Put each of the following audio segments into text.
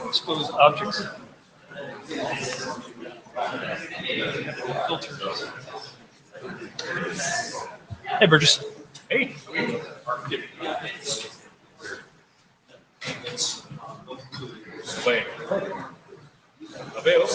Expose objects. Hey, Burgess. Hey. Wait. Avail.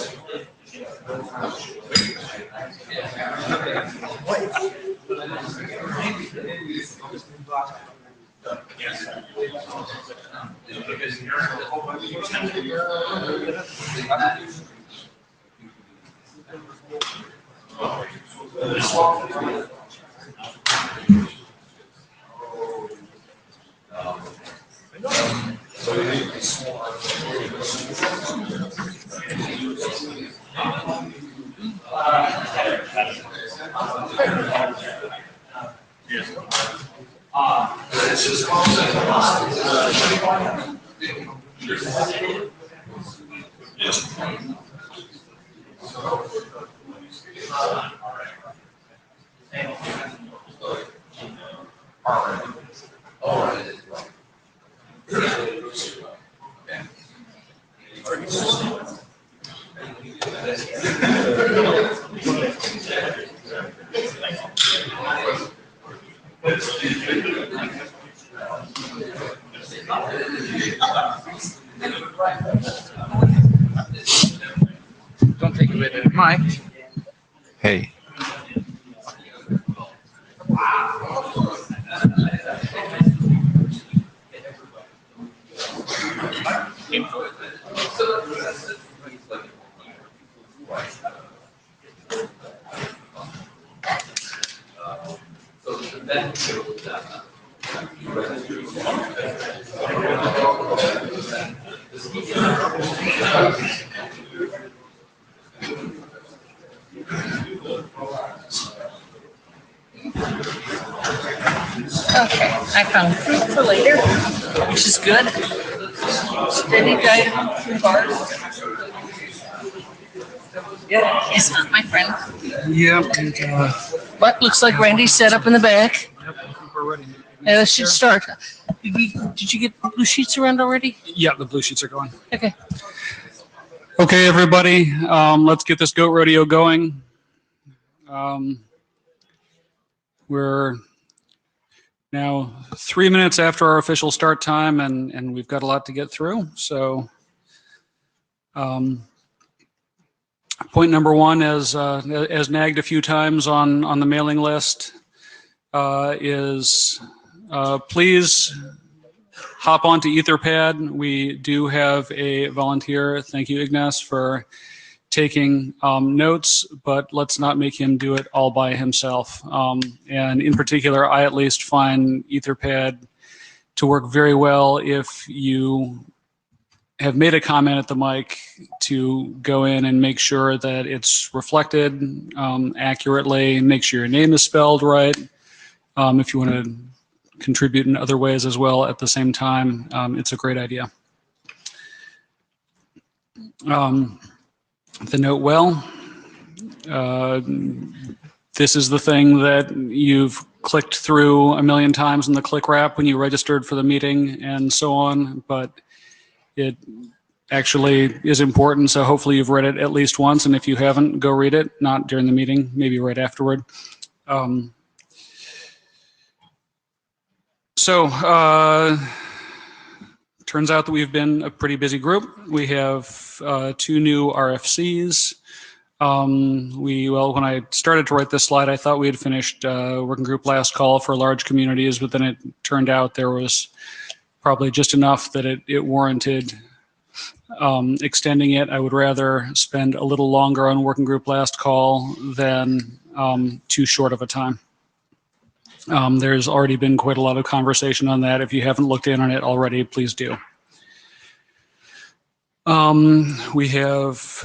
Don't take away the mic. Hey. Okay, I found fruit for later, which is good. Steady diet of fruit bars. Yeah, it's not my friend. Yeah. But looks like Randy's set up in the back. We're ready. Yeah, let's just start. Did you get blue sheets around already? Yeah, the blue sheets are going. Okay. Okay, everybody, let's get this goat rodeo going. We're now 3 minutes after our official start time, and we've got a lot to get through. So, point number one, as nagged a few times on the mailing list, is please hop onto Etherpad. We do have a volunteer. Thank you, Ignace, for taking notes, but let's not make him do it all by himself. And in particular, I at least find Etherpad to work very well if you have made a comment at the mic to go in and make sure that it's reflected accurately, make sure your name is spelled right. If you want to contribute in other ways as well at the same time, it's a great idea. The note well, this is the thing that you've clicked through a million times in the click wrap when you registered for the meeting and so on, but it actually is important, so hopefully you've read it at least once, and if you haven't, go read it, not during the meeting, maybe right afterward. Turns out that we've been a pretty busy group. We have 2 new RFCs. Well, when I started to write this slide, I thought we had finished working group last call for large communities, but then it turned out there was probably just enough that it warranted extending it. I would rather spend a little longer on working group last call than too short of a time. There's already been quite a lot of conversation on that. If you haven't looked in on it already, please do. We have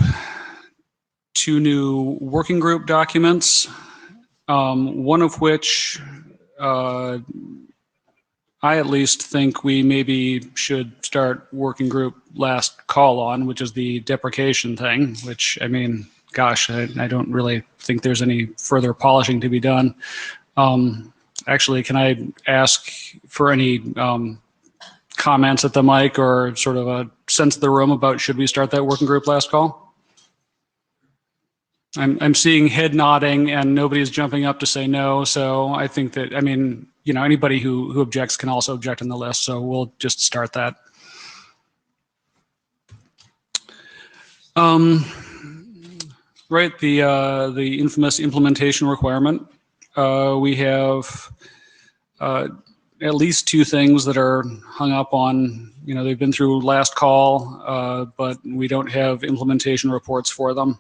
2 new working group documents, one of which I at least think we maybe should start working group last call on, which is the deprecation thing, which, I mean, gosh, I don't really think there's any further polishing to be done. Actually, can I ask for any comments at the mic or sort of a sense of the room about should we start that working group last call? I'm seeing head nodding and nobody's jumping up to say no, so I think that, I mean, you know, anybody who objects can also object on the list, so we'll just start that. Right, the infamous implementation requirement. We have at least 2 things that are hung up on, you know, they've been through last call, but we don't have implementation reports for them.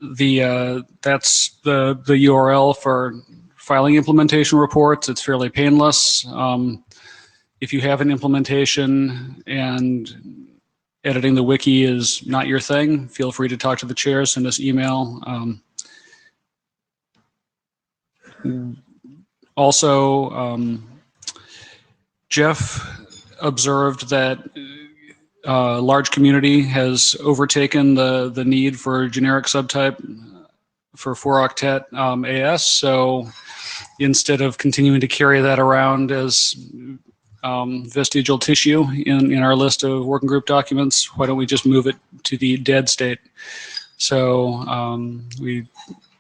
That's the URL for filing implementation reports. It's fairly painless. If you have an implementation and editing the wiki is not your thing, feel free to talk to the chair, send us email. Also, Jeff observed that large community has overtaken the need for generic subtype for 4-octet AS. So instead of continuing to carry that around as vestigial tissue in our list of working group documents, why don't we just move it to the dead state? So we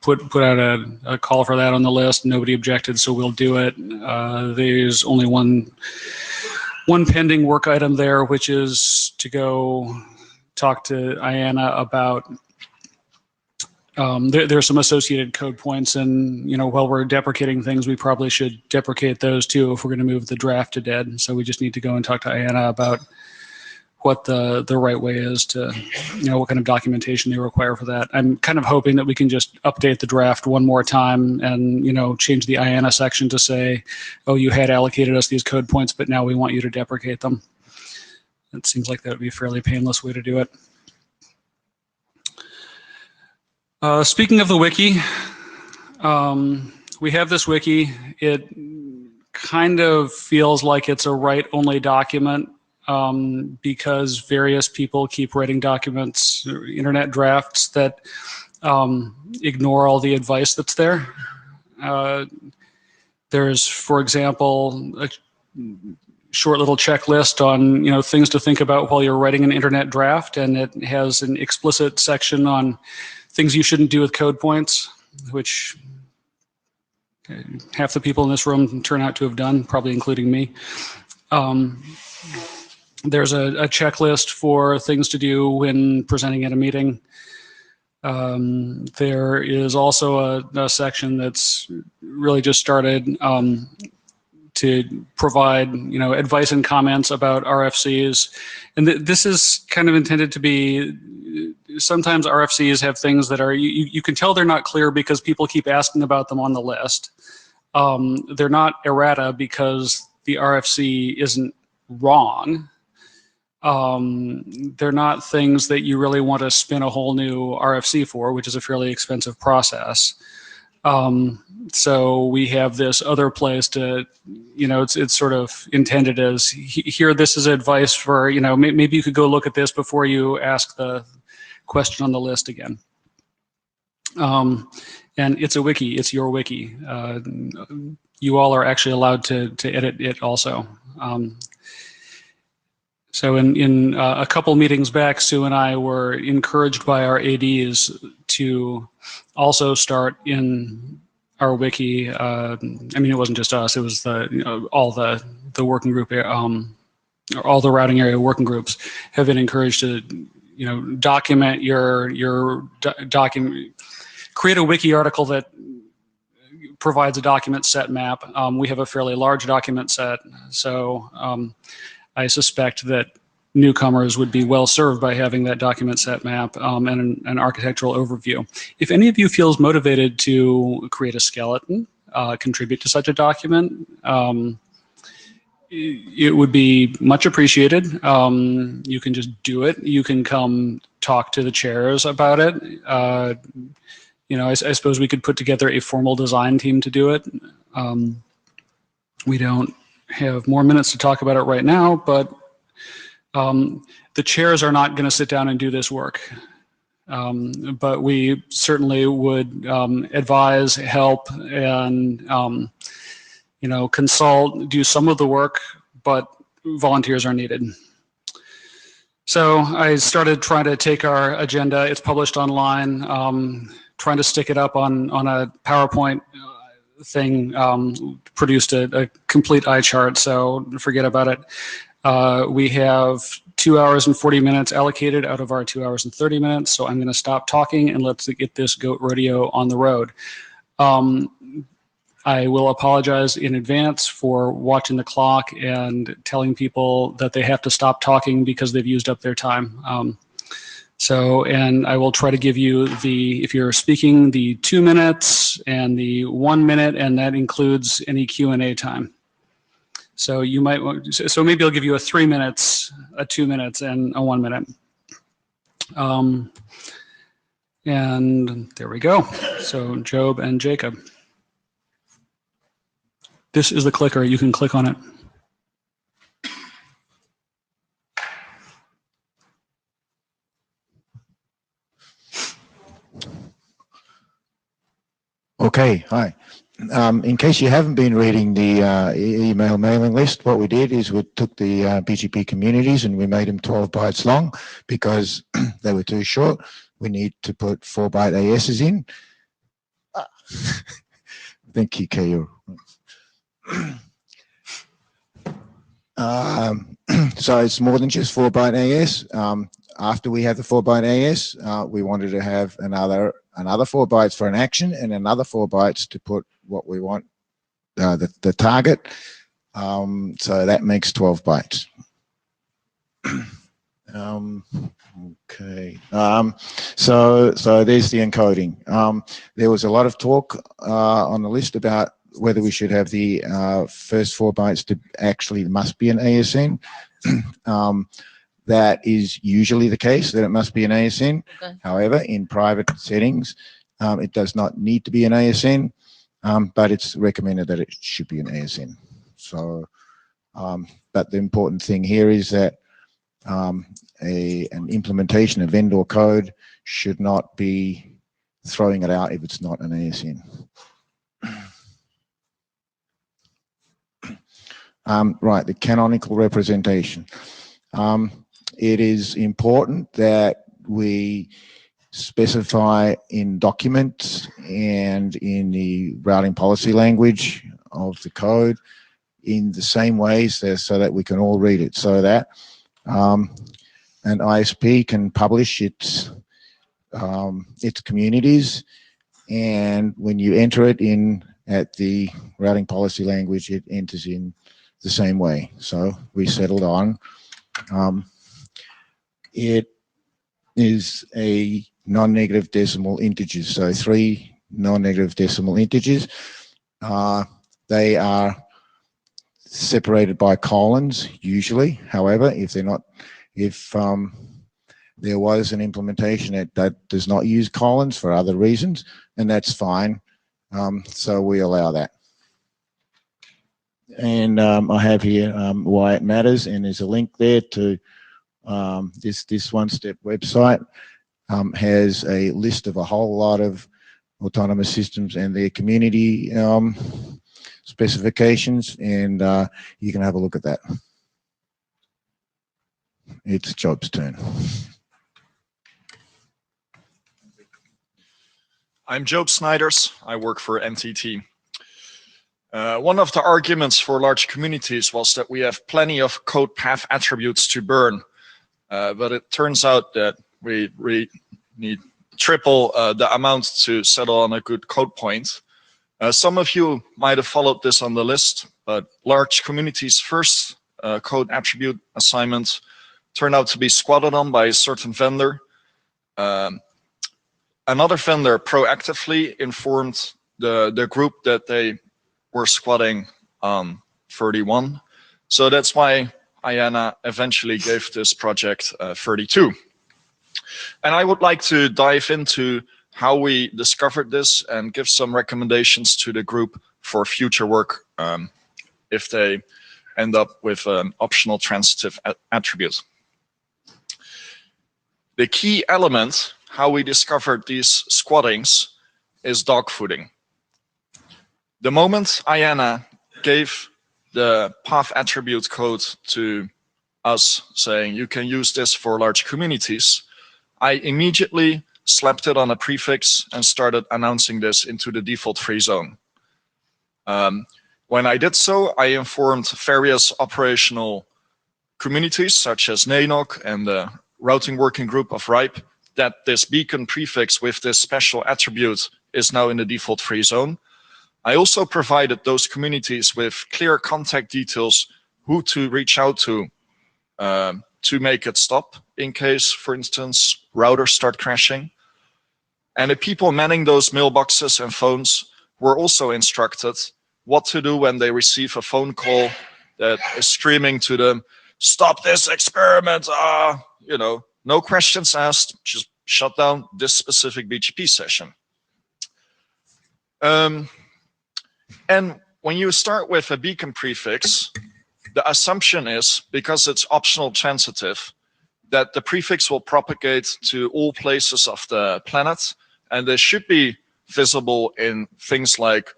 put out a call for that on the list. Nobody objected, so we'll do it. There's only one pending work item there, which is to go talk to IANA about there's some associated code points, and you know, while we're deprecating things, we probably should deprecate those too if we're going to move the draft to dead. So we just need to go and talk to IANA about what the right way is to, you know, what kind of documentation they require for that. I'm kind of hoping that we can just update the draft one more time and, you know, change the IANA section to say, oh, you had allocated us these code points, but now we want you to deprecate them. It seems like that would be a fairly painless way to do it. Speaking of the wiki, we have this wiki. It kind of feels like it's a write-only document. Because various people keep writing documents, internet drafts that ignore all the advice that's there. There's, for example, a short little checklist on, you know, things to think about while you're writing an internet draft, and it has an explicit section on things you shouldn't do with code points, which half the people in this room turn out to have done, probably including me. There's a checklist for things to do when presenting at a meeting. There is also a section that's really just started to provide, you know, advice and comments about RFCs. And this is kind of intended to be, sometimes RFCs have things that are, you can tell they're not clear because people keep asking about them on the list. They're not errata because the RFC isn't wrong. They're not things that you really want to spin a whole new RFC for, which is a fairly expensive process. So we have this other place to, it's sort of intended as here, this is advice for, maybe you could go look at this before you ask the question on the list again. And it's a wiki, it's your wiki. You all are actually allowed to edit it also. So in a couple meetings back, Sue and I were encouraged by our ADs to also start in our wiki. I mean, it wasn't just us; it was all the working group, or all the routing area working groups have been encouraged to, document your document, create a wiki article that provides a document set map. We have a fairly large document set, so I suspect that newcomers would be well served by having that document set map and an architectural overview. If any of you feels motivated to create a skeleton, contribute to such a document, it would be much appreciated. You can just do it. You can come talk to the chairs about it. I suppose we could put together a formal design team to do it. We don't have more minutes to talk about it right now, but the chairs are not going to sit down and do this work. But we certainly would advise, help, and consult, do some of the work, but volunteers are needed. So I started trying to take our agenda. It's published online. Trying to stick it up on a PowerPoint thing, produced a complete eye chart, so forget about it. We have 2 hours and 40 minutes allocated out of our 2 hours and 30 minutes, so I'm going to stop talking and let's get this goat rodeo on the road. I will apologize in advance for watching the clock and telling people that they have to stop talking because they've used up their time. And I will try to give you if you're speaking, the 2 minutes and the 1 minute, and that includes any Q&A time. So you might, so maybe I'll give you a 3 minutes, a 2 minutes, and a 1 minute. And there we go. So Job and Jacob. This is the clicker. You can click on it. Okay, hi. In case you haven't been reading the email mailing list, what we did is we took the BGP communities and we made them 12 bytes long because they were too short. We need to put 4-byte ASs in. Thank you, Kayo. So it's more than just 4-byte AS. After we have the 4-byte AS, we wanted to have another 4 bytes for an action and another 4 bytes to put what we want, the target. So that makes 12 bytes. Okay. So there's the encoding. There was a lot of talk on the list about whether we should have the first 4 bytes to actually must be an ASN. That is usually the case, that it must be an ASN. Okay. However, in private settings, it does not need to be an ASN, but it's recommended that it should be an ASN. So, but the important thing here is that an implementation of vendor code should not be throwing it out if it's not an ASN. Right, the canonical representation. It is important that we specify in documents and in the routing policy language of the code in the same ways so that we can all read it, so that an ISP can publish its communities, and when you enter it in at the routing policy language, it enters in the same way. So we settled on it is a non-negative decimal integers, so 3 non-negative decimal integers. They are separated by colons usually. However, if they're not, if there was an implementation that does not use colons for other reasons, and that's fine. So we allow that. And I have here why it matters, and there's a link there to this one-step website. Has a list of a whole lot of autonomous systems and their community specifications, and you can have a look at that. It's Job's turn. I'm Job Snyders. I work for NTT. One of the arguments for large communities was that we have plenty of code path attributes to burn, but it turns out that we need triple the amount to settle on a good code point. Some of you might have followed this on the list, but large communities' first code attribute assignment turned out to be squatted on by a certain vendor. Another vendor proactively informed the group that they were squatting 31. So that's why IANA eventually gave this project 32. And I would like to dive into how we discovered this and give some recommendations to the group for future work if they end up with an optional transitive attribute. The key element how we discovered these squattings is dogfooding. The moment IANA gave the path attribute code to us saying you can use this for large communities, I immediately slapped it on a prefix and started announcing this into the default free zone. When I did so, I informed various operational communities such as NANOC and the routing working group of RIPE that this beacon prefix with this special attribute is now in the default free zone. I also provided those communities with clear contact details who to reach out to make it stop in case, for instance, routers start crashing. And the people manning those mailboxes and phones were also instructed what to do when they receive a phone call that is screaming to them, "Stop this experiment, you know, no questions asked, just shut down this specific BGP session." And when you start with a beacon prefix, the assumption is, because it's optional transitive, that the prefix will propagate to all places of the planet, and they should be visible in things like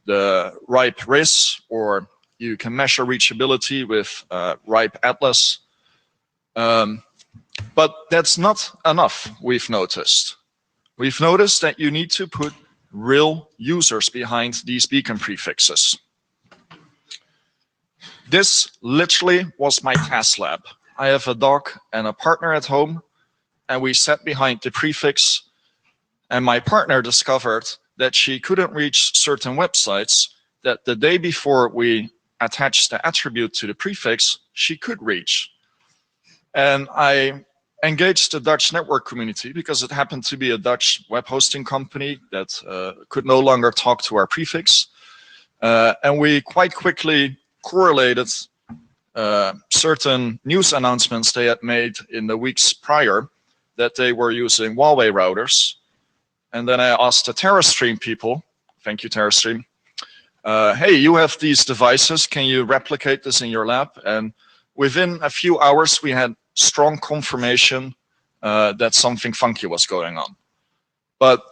the RIPE RIS, or you can measure reachability with RIPE Atlas. But that's not enough, we've noticed. We've noticed that you need to put real users behind these beacon prefixes. This literally was my task lab. I have a dog and a partner at home, and we sat behind the prefix, and my partner discovered that she couldn't reach certain websites that the day before we attached the attribute to the prefix, she could reach. And I engaged the Dutch network community because it happened to be a Dutch web hosting company that could no longer talk to our prefix. And we quite quickly correlated certain news announcements they had made in the weeks prior that they were using Huawei routers. And then I asked the TerraStream people, thank you TerraStream, hey, you have these devices, can you replicate this in your lab? And within a few hours, we had strong confirmation that something funky was going on. But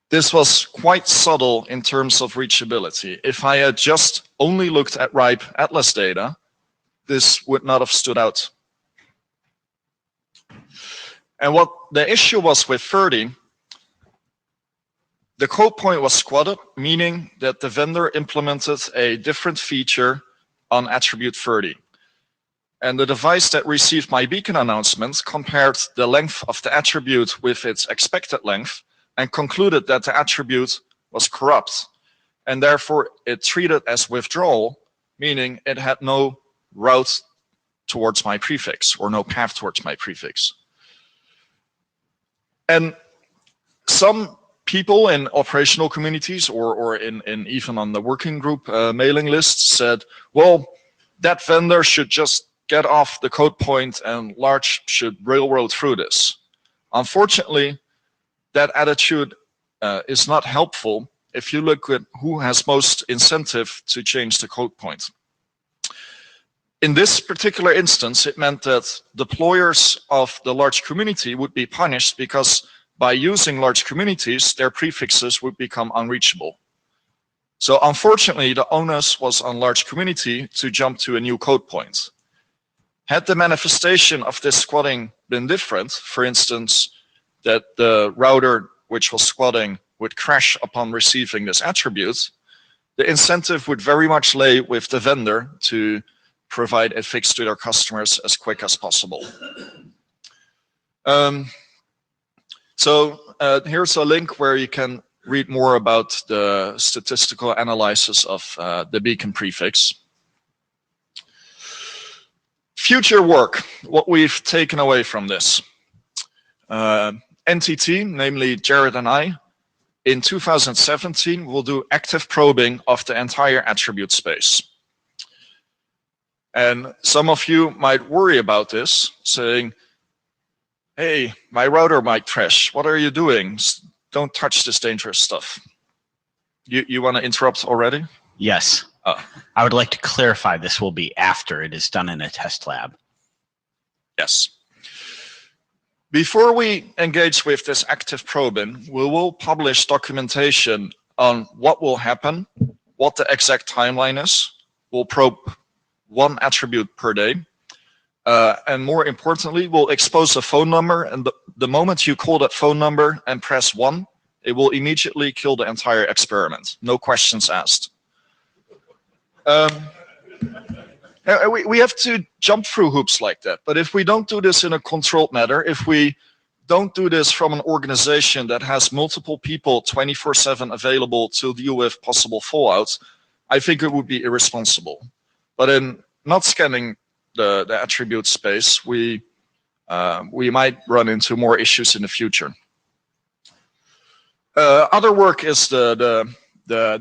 this was quite subtle in terms of reachability. If I had just only looked at RIPE Atlas data, this would not have stood out. And what the issue was with 30, the code point was squatted, meaning that the vendor implemented a different feature on attribute 30. And the device that received my beacon announcement compared the length of the attribute with its expected length and concluded that the attribute was corrupt. And therefore, it treated as withdrawal, meaning it had no route towards my prefix or no path towards my prefix. And some people in operational communities or in even on the working group mailing list said, well, that vendor should just get off the code point and large should railroad through this. Unfortunately, that attitude is not helpful if you look at who has most incentive to change the code point. In this particular instance, it meant that deployers of the large community would be punished because by using large communities, their prefixes would become unreachable. So unfortunately, the onus was on large community to jump to a new code point. Had the manifestation of this squatting been different, for instance, that the router which was squatting would crash upon receiving this attribute, the incentive would very much lay with the vendor to provide a fix to their customers as quick as possible. Here's a link where you can read more about the statistical analysis of the beacon prefix. Future work, what we've taken away from this. NTT, namely Jared and I, in 2017 will do active probing of the entire attribute space. And some of you might worry about this, saying, hey, my router might crash. What are you doing? Don't touch this dangerous stuff. You want to interrupt already? Yes. I would like to clarify this will be after it is done in a test lab. Yes. Before we engage with this active probing, we will publish documentation on what will happen, what the exact timeline is. We'll probe one attribute per day. And more importantly, we'll expose a phone number. And the moment you call that phone number and press 1, it will immediately kill the entire experiment. No questions asked. We have to jump through hoops like that. But if we don't do this in a controlled manner, if we don't do this from an organization that has multiple people 24/7 available to deal with possible fallouts, I think it would be irresponsible. But in not scanning the attribute space, we might run into more issues in the future. Other work is the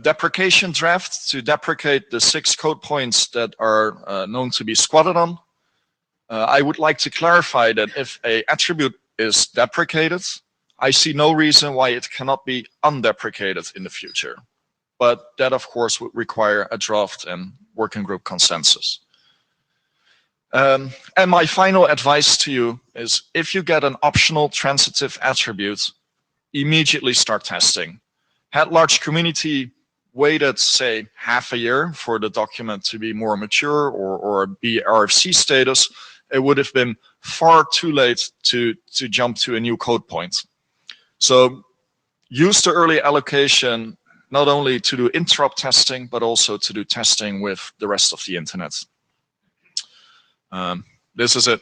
deprecation draft to deprecate the 6 code points that are known to be squatted on. I would like to clarify that if an attribute is deprecated, I see no reason why it cannot be undeprecated in the future. But that, of course, would require a draft and working group consensus. And my final advice to you is if you get an optional transitive attribute, immediately start testing. Had large community waited, say, half a year for the document to be more mature or be RFC status, it would have been far too late to jump to a new code point. So use the early allocation not only to do interrupt testing, but also to do testing with the rest of the internet. This is it.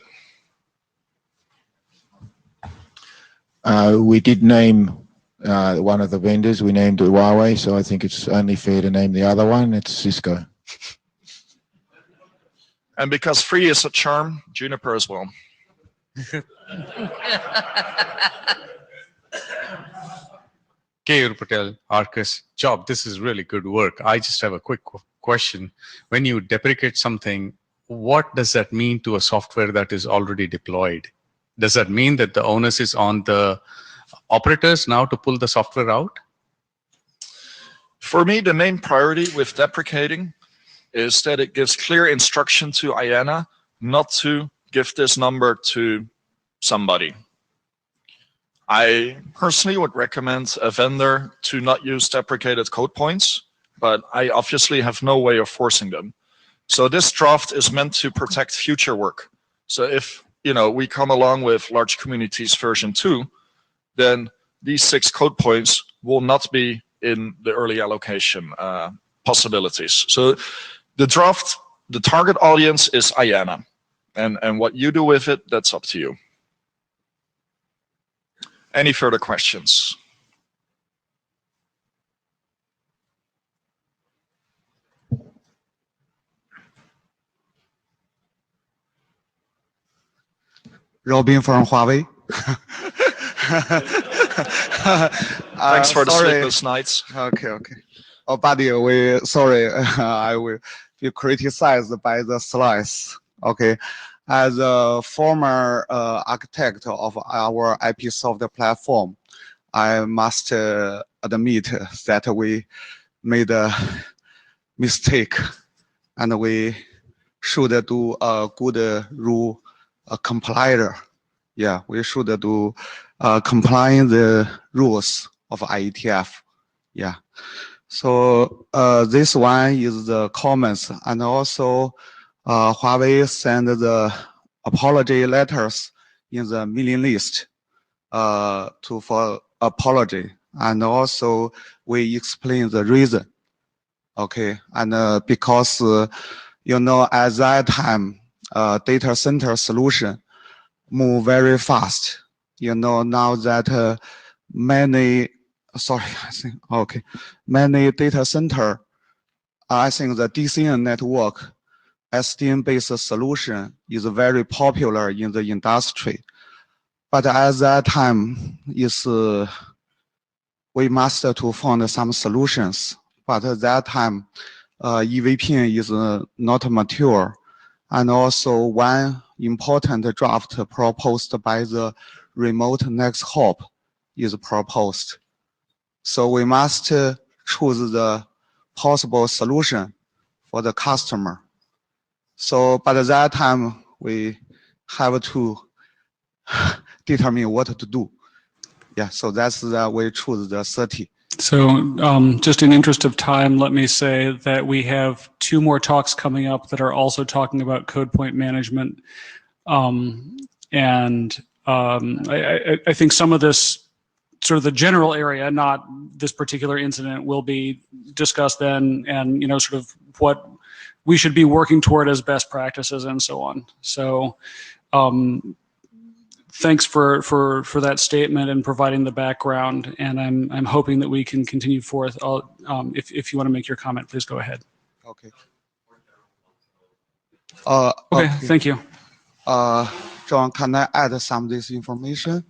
We did name one of the vendors. We named Huawei, so I think it's only fair to name the other one. It's Cisco. And because free is a charm, Juniper as well. Keyur Patel, Arcus, Job, this is really good work. I just have a quick question. When you deprecate something, what does that mean to a software that is already deployed? Does that mean that the onus is on the operators now to pull the software out? For me, the main priority with deprecating is that it gives clear instruction to IANA not to give this number to somebody. I personally would recommend a vendor to not use deprecated code points, but I obviously have no way of forcing them. So this draft is meant to protect future work. So if we come along with large communities version 2, then these 6 code points will not be in the early allocation possibilities. So the draft, the target audience is IANA, and what you do with it, that's up to you. Any further questions? Robin from Huawei. Thanks for the sleepless nights. Okay. Oh, buddy, sorry, I will be criticized by the slides. Okay, as a former architect of our IP software platform, I must admit that we made a mistake, and we should do a good rule compiler. Yeah, we should do complying the rules of IETF. Yeah. So this one is the comments, and also Huawei sent the apology letters in the mailing list for apology, and also we explain the reason. Okay, and because you know, at that time, data center solution move very fast. You know, now that many data center, I think the DCN network SDN-based solution is very popular in the industry. But at that time, we must to find some solutions. But at that time, EVP is not mature. And also one important draft proposed by the remote next hop is proposed. So we must choose the possible solution for the customer. So by that time, we have to determine what to do. Yeah, so that's we choose the 30. So just in interest of time, let me say that we have 2 more talks coming up that are also talking about code point management. I think some of this, sort of the general area, not this particular incident, will be discussed then, and you know, sort of what we should be working toward as best practices and so on. So thanks for that statement and providing the background, and I'm hoping that we can continue forth. If you want to make your comment, please go ahead. Okay. Okay, thank you. John, can I add some of this information?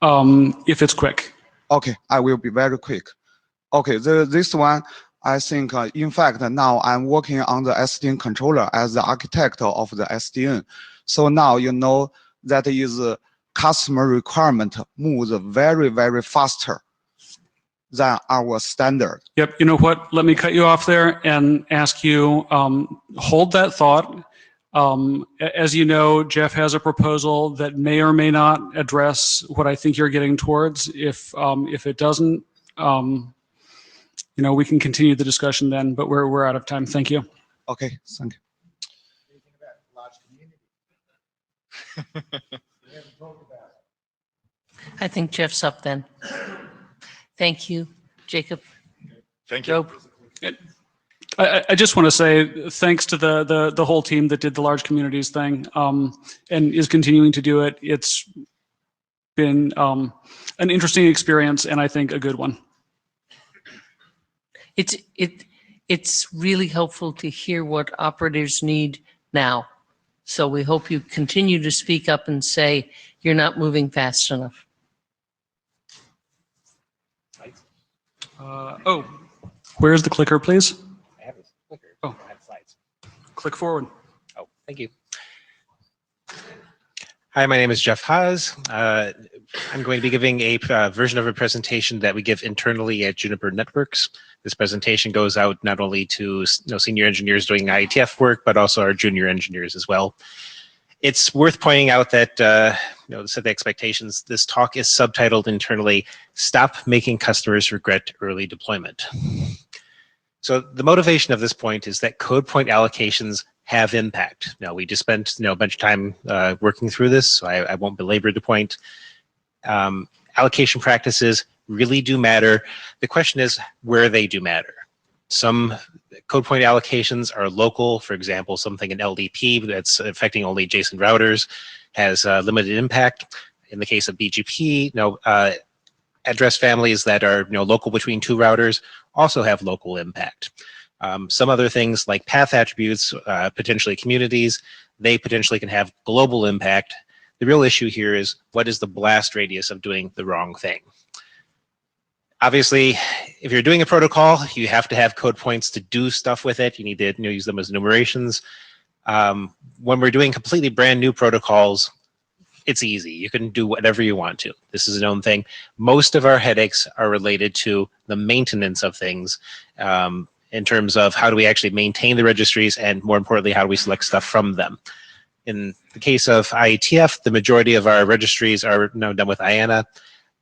If it's quick. Okay, I will be very quick. Okay, this one, I think, in fact, now I'm working on the SDN controller as the architect of the SDN. So now you know that is customer requirement moves very, very faster than our standard. Yep, you know what? Let me cut you off there and ask you, hold that thought. As you know, Jeff has a proposal that may or may not address what I think you're getting towards. If it doesn't, you know, we can continue the discussion then, but we're out of time. Thank you. Okay, thank you. I think Jeff's up then. Thank you, Jacob. Thank you. Job. I just want to say thanks to the whole team that did the large communities thing, and is continuing to do it. It's been an interesting experience, and I think a good one. It's really helpful to hear what operators need now. So we hope you continue to speak up and say you're not moving fast enough. Where's the clicker, please? I have a clicker. Oh. I have slides. Click forward. Oh, thank you. Hi, my name is Jeff Haas. I'm going to be giving a version of a presentation that we give internally at Juniper Networks. This presentation goes out not only to senior engineers doing IETF work, but also our junior engineers as well. It's worth pointing out that, to set the expectations, this talk is subtitled internally, "Stop Making Customers Regret Early Deployment." So the motivation of this point is that code point allocations have impact. Now, we just spent a bunch of time working through this, so I won't belabor the point. Allocation practices really do matter. The question is where they do matter. Some code point allocations are local. For example, something in LDP that's affecting only adjacent routers has limited impact. In the case of BGP, address families that are local between 2 routers also have local impact. Some other things like path attributes, potentially communities, they potentially can have global impact. The real issue here is what is the blast radius of doing the wrong thing? Obviously, if you're doing a protocol, you have to have code points to do stuff with it. You need to use them as enumerations. When we're doing completely brand new protocols, it's easy. You can do whatever you want to. This is a known thing. Most of our headaches are related to the maintenance of things, in terms of how do we actually maintain the registries, and more importantly, how do we select stuff from them. In the case of IETF, the majority of our registries are now done with IANA.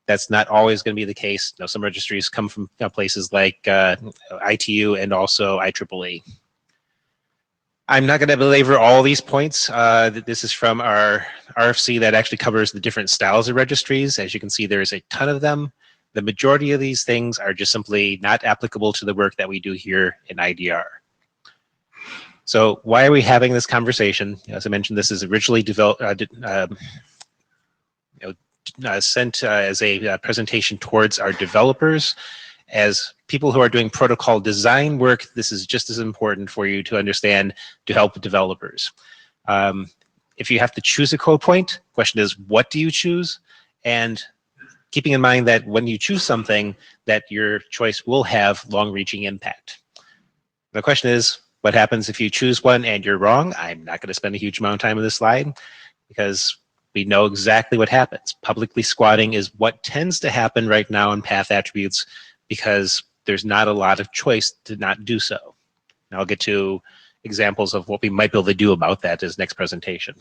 That's not always going to be the case. Some registries come from places like ITU and also IEEE. I'm not going to belabor all these points. This is from our RFC that actually covers the different styles of registries. As you can see, there's a ton of them. The majority of these things are just simply not applicable to the work that we do here in IDR. So why are we having this conversation? As I mentioned, this is originally developed, sent as a presentation towards our developers. As people who are doing protocol design work, this is just as important for you to understand to help developers. If you have to choose a code point, the question is, what do you choose? And keeping in mind that when you choose something, that your choice will have long-reaching impact. The question is, what happens if you choose one and you're wrong? I'm not going to spend a huge amount of time on this slide because we know exactly what happens. Publicly squatting is what tends to happen right now in path attributes because there's not a lot of choice to not do so. And I'll get to examples of what we might be able to do about that as next presentation.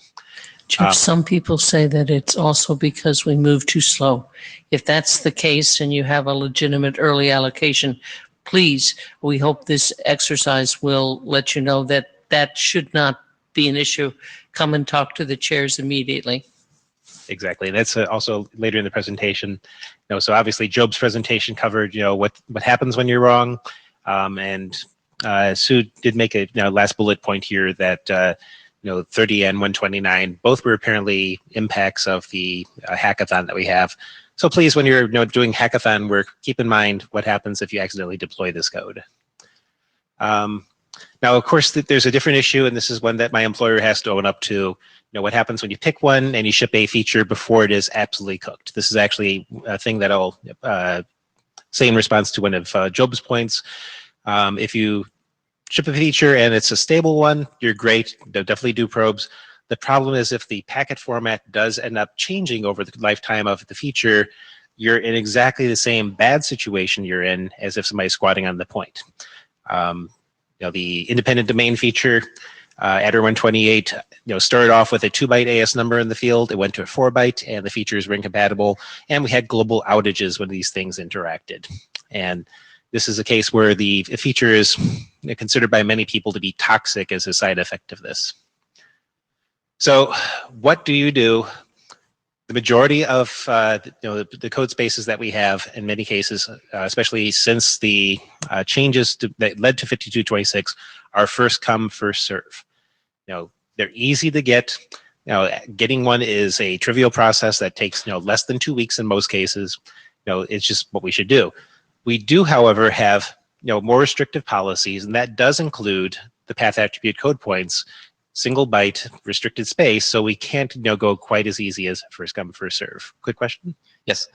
Jeff, some people say that it's also because we move too slow. If that's the case and you have a legitimate early allocation, please, we hope this exercise will let you know that that should not be an issue. Come and talk to the chairs immediately. Exactly. That's also later in the presentation. So obviously Job's presentation covered, what happens when you're wrong. And Sue did make a last bullet point here that 30 and 129 both were apparently impacts of the hackathon that we have. So please, when you're doing hackathon work, keep in mind what happens if you accidentally deploy this code. Now, of course, there's a different issue, and this is one that my employer has to own up to. What happens when you pick one and you ship a feature before it is absolutely cooked? This is actually a thing that I'll say in response to one of Job's points. If you ship a feature and it's a stable one, you're great. They'll definitely do probes. The problem is if the packet format does end up changing over the lifetime of the feature, you're in exactly the same bad situation you're in as if somebody's squatting on the point. The independent domain feature, Adder 128, started off with a 2-byte AS number in the field. It went to a 4-byte, and the features were incompatible. And we had global outages when these things interacted. And this is a case where the feature is considered by many people to be toxic as a side effect of this. So what do you do? The majority of the code spaces that we have in many cases, especially since the changes that led to 5226, are first come, first serve. They're easy to get. Getting one is a trivial process that takes less than 2 weeks in most cases. It's just what we should do. We do, however, have more restrictive policies, and that does include the path attribute code points, single byte restricted space, so we can't go quite as easy as first come, first serve. Quick question? Yes,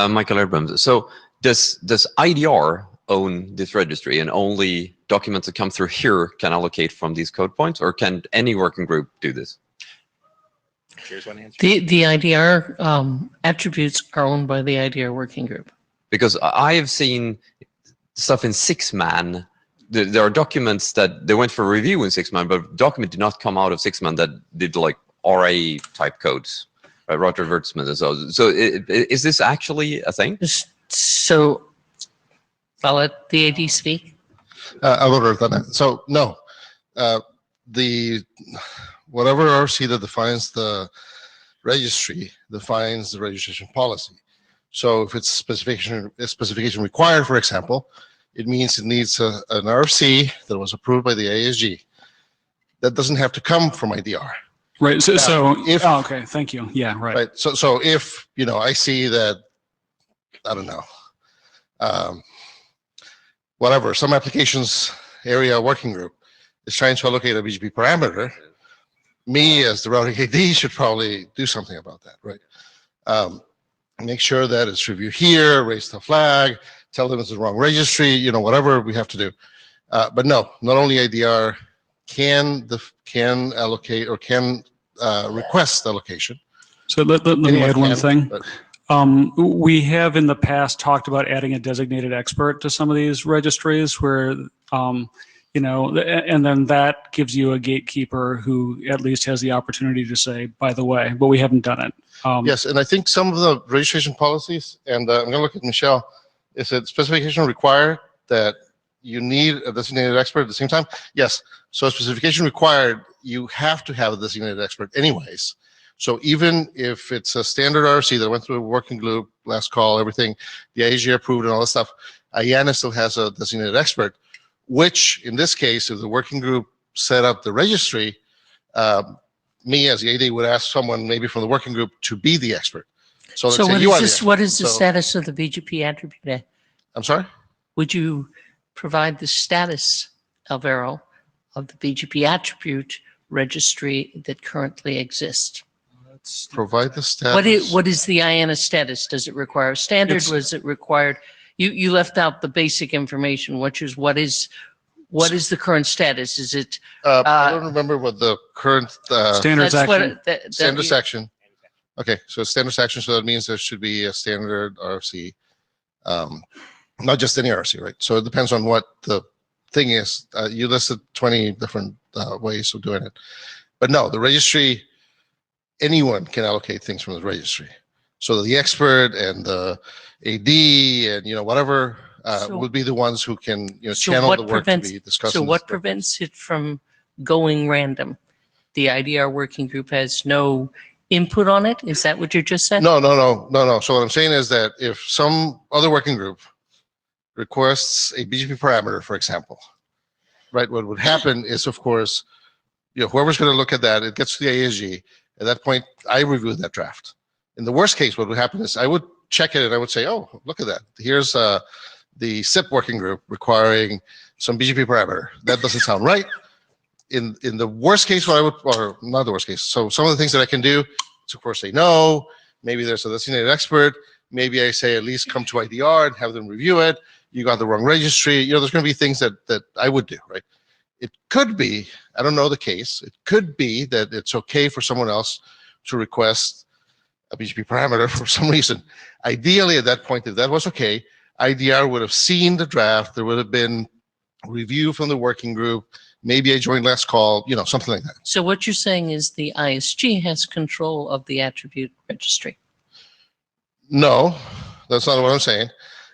Michael Abrams. So does IDR own this registry and only documents that come through here can allocate from these code points, or can any working group do this? Here's one answer. The IDR attributes are owned by the IDR working group. Because I have seen stuff in 6-man. There are documents that they went for review in 6-man, but document did not come out of 6-man that did like RA type codes, right? Route advertisement and so. So is this actually a thing? So I'll let the AD speak. I will work on that. So no, whatever RC that defines the registry defines the registration policy. So if it's specification required, for example, it means it needs an RFC that was approved by the ASG. That doesn't have to come from IDR. Right. So if, oh, okay. Thank you. Yeah. Right. Right. So if I see that, I don't know, whatever, some applications area working group is trying to allocate a BGP parameter, me as the routing AD should probably do something about that, right? Make sure that it's reviewed here, raise the flag, tell them it's the wrong registry, whatever we have to do. But no, not only IDR can allocate or can request allocation. So let me Anyone add one can, thing. but- We have in the past talked about adding a designated expert to some of these registries where, and then that gives you a gatekeeper who at least has the opportunity to say, by the way, but we haven't done it. Yes, and I think some of the registration policies, and I'm going to look at Michelle, is it specification required that you need a designated expert at the same time? Yes. So specification required, you have to have a designated expert anyways. So even if it's a standard RFC that went through a working group, last call, everything, the IAG approved and all that stuff, IANA still has a designated expert, which in this case, if the working group set up the registry, me as the AD would ask someone maybe from the working group to be the expert. So let's So say what you is are the this, expert. what is the So- status of the BGP attribute? I'm sorry? Would you provide the status, Alvaro, of the BGP attribute registry that currently exists? Provide the status. What is the IANA status? Does it require a standard? It's- Was it required? You left out the basic information, which is what is the current status? Is it? I don't remember what the current Standards That's what action. standard section. Okay, so standard section, so that means there should be a standard RFC, not just any RFC, right? So it depends on what the thing is. You listed 20 different ways of doing it, but no, the registry, anyone can allocate things from the registry. So the expert and the AD and whatever So- would be the ones who can So channel what the work prevents- to be discussed. So in what this- prevents it from going random? The IDR working group has no input on it? Is that what you just said? No. So what I'm saying is that if some other working group requests a BGP parameter, for example, right, what would happen is, of course, whoever's going to look at that, it gets to the ASG. At that point, I review that draft. In the worst case, what would happen is I would check it and I would say, oh, look at that. Here's the SIP working group requiring some BGP parameter. That doesn't sound right. In the worst case, what I would, or not the worst case, so some of the things that I can do is, of course, say no. Maybe there's a designated expert. Maybe I say at least come to IDR and have them review it. You got the wrong registry. There's going to be things that I would do, right? It could be, I don't know the case, it could be that it's okay for someone else to request a BGP parameter for some reason. Ideally, at that point, if that was okay, IDR would have seen the draft. There would have been review from the working group. Maybe I joined last call, something like that. So what you're saying is the ISG has control of the attribute registry. No, that's not what I'm saying.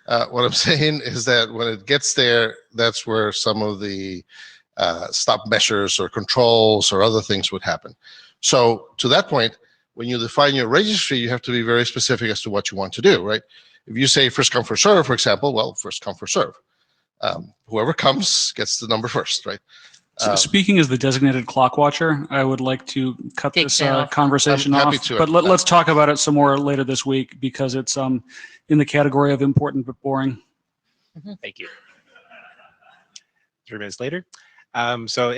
What I'm saying is that when it gets there, that's where some of the stop measures or controls or other things would happen. So to that point, when you define your registry, you have to be very specific as to what you want to do, right? If you say first come, first serve, for example, well, first come, first serve. Whoever comes gets the number first, right? So speaking as the designated clock watcher, I would like to cut Take this that off. conversation I'm happy off. to. But let's talk about it some more later this week because it's in the category of important but boring. Thank you. 3 minutes later. So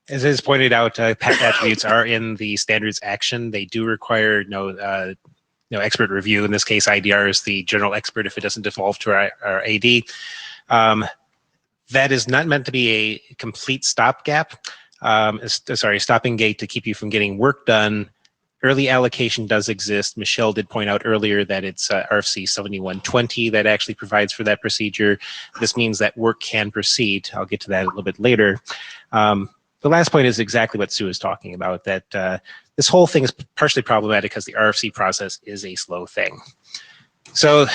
as is pointed out, path attributes are in the standards action. They do require no expert review. In this case, IDR is the general expert if it doesn't devolve to our AD. That is not meant to be a complete stopgap. Stopping gate to keep you from getting work done. Early allocation does exist. Michelle did point out earlier that it's RFC 7120 that actually provides for that procedure. This means that work can proceed. I'll get to that a little bit later. The last point is exactly what Sue is talking about, that this whole thing is partially problematic because the RFC process is a slow thing. So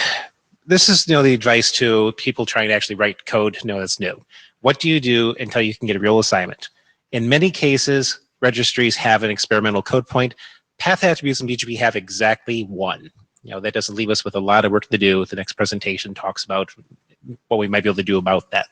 this is the advice to people trying to actually write code. No, that's new. What do you do until you can get a real assignment? In many cases, registries have an experimental code point. Path attributes in BGP have exactly one. That doesn't leave us with a lot of work to do. The next presentation talks about what we might be able to do about that.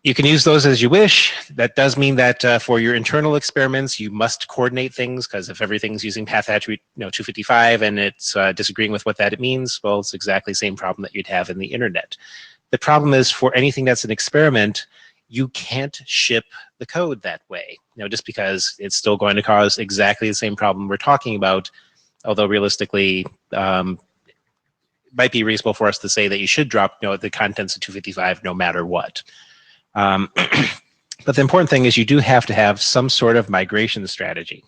You can use those as you wish. That does mean that for your internal experiments, you must coordinate things, because if everything's using path attribute 255 and it's disagreeing with what that means, well, it's exactly the same problem that you'd have in the internet. The problem is for anything that's an experiment, you can't ship the code that way, just because it's still going to cause exactly the same problem we're talking about, although realistically, it might be reasonable for us to say that you should drop the contents of 255 no matter what. But the important thing is you do have to have some sort of migration strategy.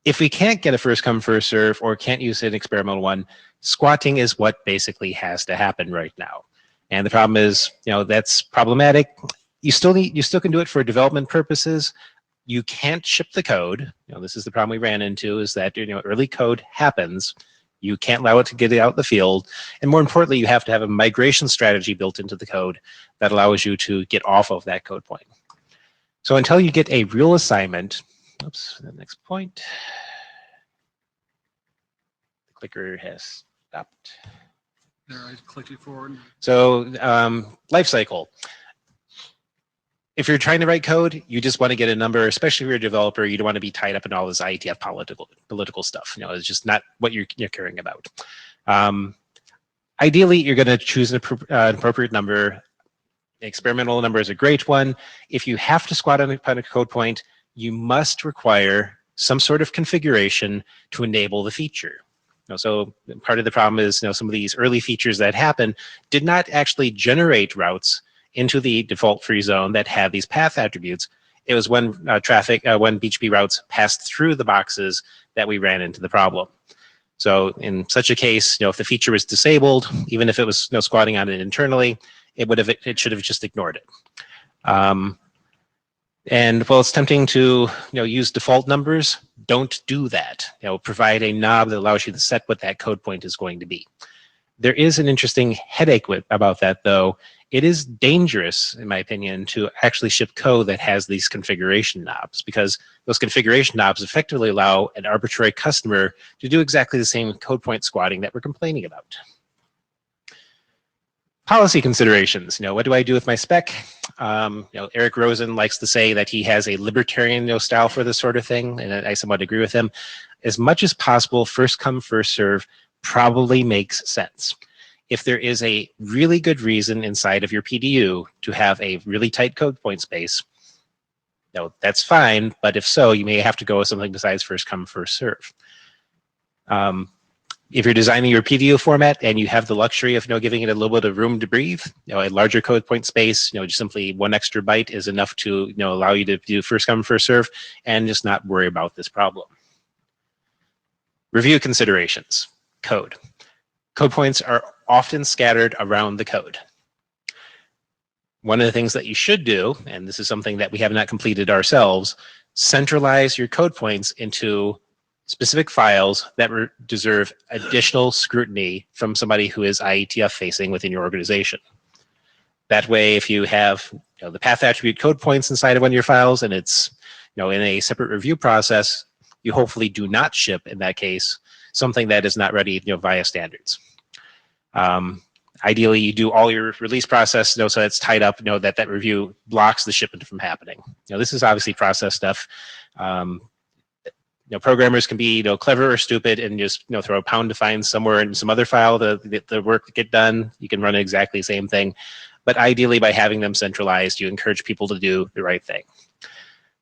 If we can't get a first come, first serve, or can't use an experimental one, squatting is what basically has to happen right now. And the problem is, that's problematic. You still can do it for development purposes. You can't ship the code. This is the problem we ran into, is that early code happens. You can't allow it to get it out in the field. And more importantly, you have to have a migration strategy built into the code that allows you to get off of that code point. So until you get a real assignment, oops, the next point. The clicker has stopped. There, I clicked it forward. So life cycle. If you're trying to write code, you just want to get a number, especially if you're a developer. You don't want to be tied up in all this IETF political stuff. It's just not what you're caring about. Ideally, you're going to choose an appropriate number. Experimental number is a great one. If you have to squat on a code point, you must require some sort of configuration to enable the feature. So part of the problem is, some of these early features that happen did not actually generate routes into the default free zone that have these path attributes. It was when when BGP routes passed through the boxes that we ran into the problem. So in such a case, if the feature was disabled, even if it was squatting on it internally, it should have just ignored it. And while it's tempting to use default numbers, don't do that. Provide a knob that allows you to set what that code point is going to be. There is an interesting headache about that, though. It is dangerous, in my opinion, to actually ship code that has these configuration knobs, because those configuration knobs effectively allow an arbitrary customer to do exactly the same code point squatting that we're complaining about. Policy considerations. What do I do with my spec? Eric Rosen likes to say that he has a libertarian style for this sort of thing, and I somewhat agree with him. As much as possible, first come, first serve probably makes sense. If there is a really good reason inside of your PDU to have a really tight code point space, that's fine. But if so, you may have to go with something besides first come, first serve. If you're designing your PDU format and you have the luxury of giving it a little bit of room to breathe, a larger code point space, just simply 1 extra byte is enough to allow you to do first come, first serve, and just not worry about this problem. Review considerations. Code. Code points are often scattered around the code. One of the things that you should do, and this is something that we have not completed ourselves, centralize your code points into specific files that deserve additional scrutiny from somebody who is IETF facing within your organization. That way, if you have the path attribute code points inside of one of your files and it's in a separate review process, you hopefully do not ship, in that case, something that is not ready via standards. Ideally, you do all your release process so it's tied up, that review blocks the shipment from happening. This is obviously process stuff. Programmers can be clever or stupid and just throw a pound define somewhere in some other file the work to get done. You can run exactly the same thing, but ideally by having them centralized, you encourage people to do the right thing.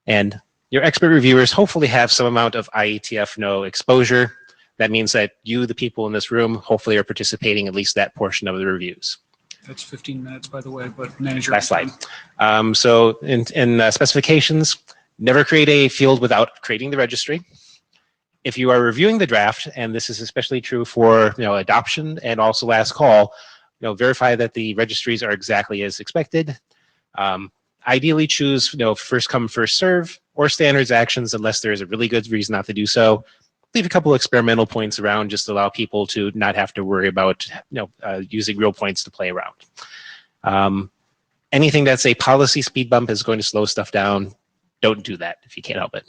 And your expert reviewers hopefully have some amount of IETF exposure. That means that you, the people in this room, hopefully are participating at least that portion of the reviews. That's 15 minutes, by the way, but manage your last slide. So in specifications, never create a field without creating the registry. If you are reviewing the draft, and this is especially true for adoption and also last call, verify that the registries are exactly as expected. Ideally choose first come, first serve, or standards actions unless there is a really good reason not to do so. Leave a couple experimental points around just to allow people to not have to worry about using real points to play around. Anything that's a policy speed bump is going to slow stuff down. Don't do that if you can't help it.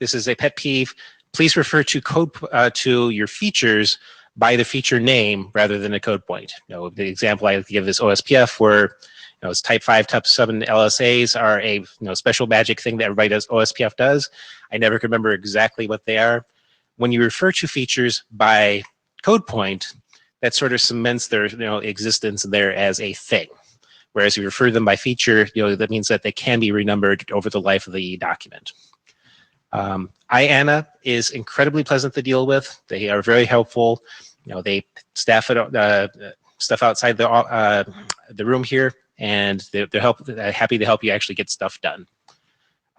This is a pet peeve. Please refer to code to your features by the feature name rather than a code point. The example I give is OSPF, where it's type 5, type 7 LSAs are a special magic thing that everybody does. OSPF does. I never can remember exactly what they are. When you refer to features by code point, that sort of cements their existence there as a thing. Whereas if you refer them by feature, that means that they can be renumbered over the life of the document. IANA is incredibly pleasant to deal with. They are very helpful. They staff stuff outside the room here, and they're happy to help you actually get stuff done.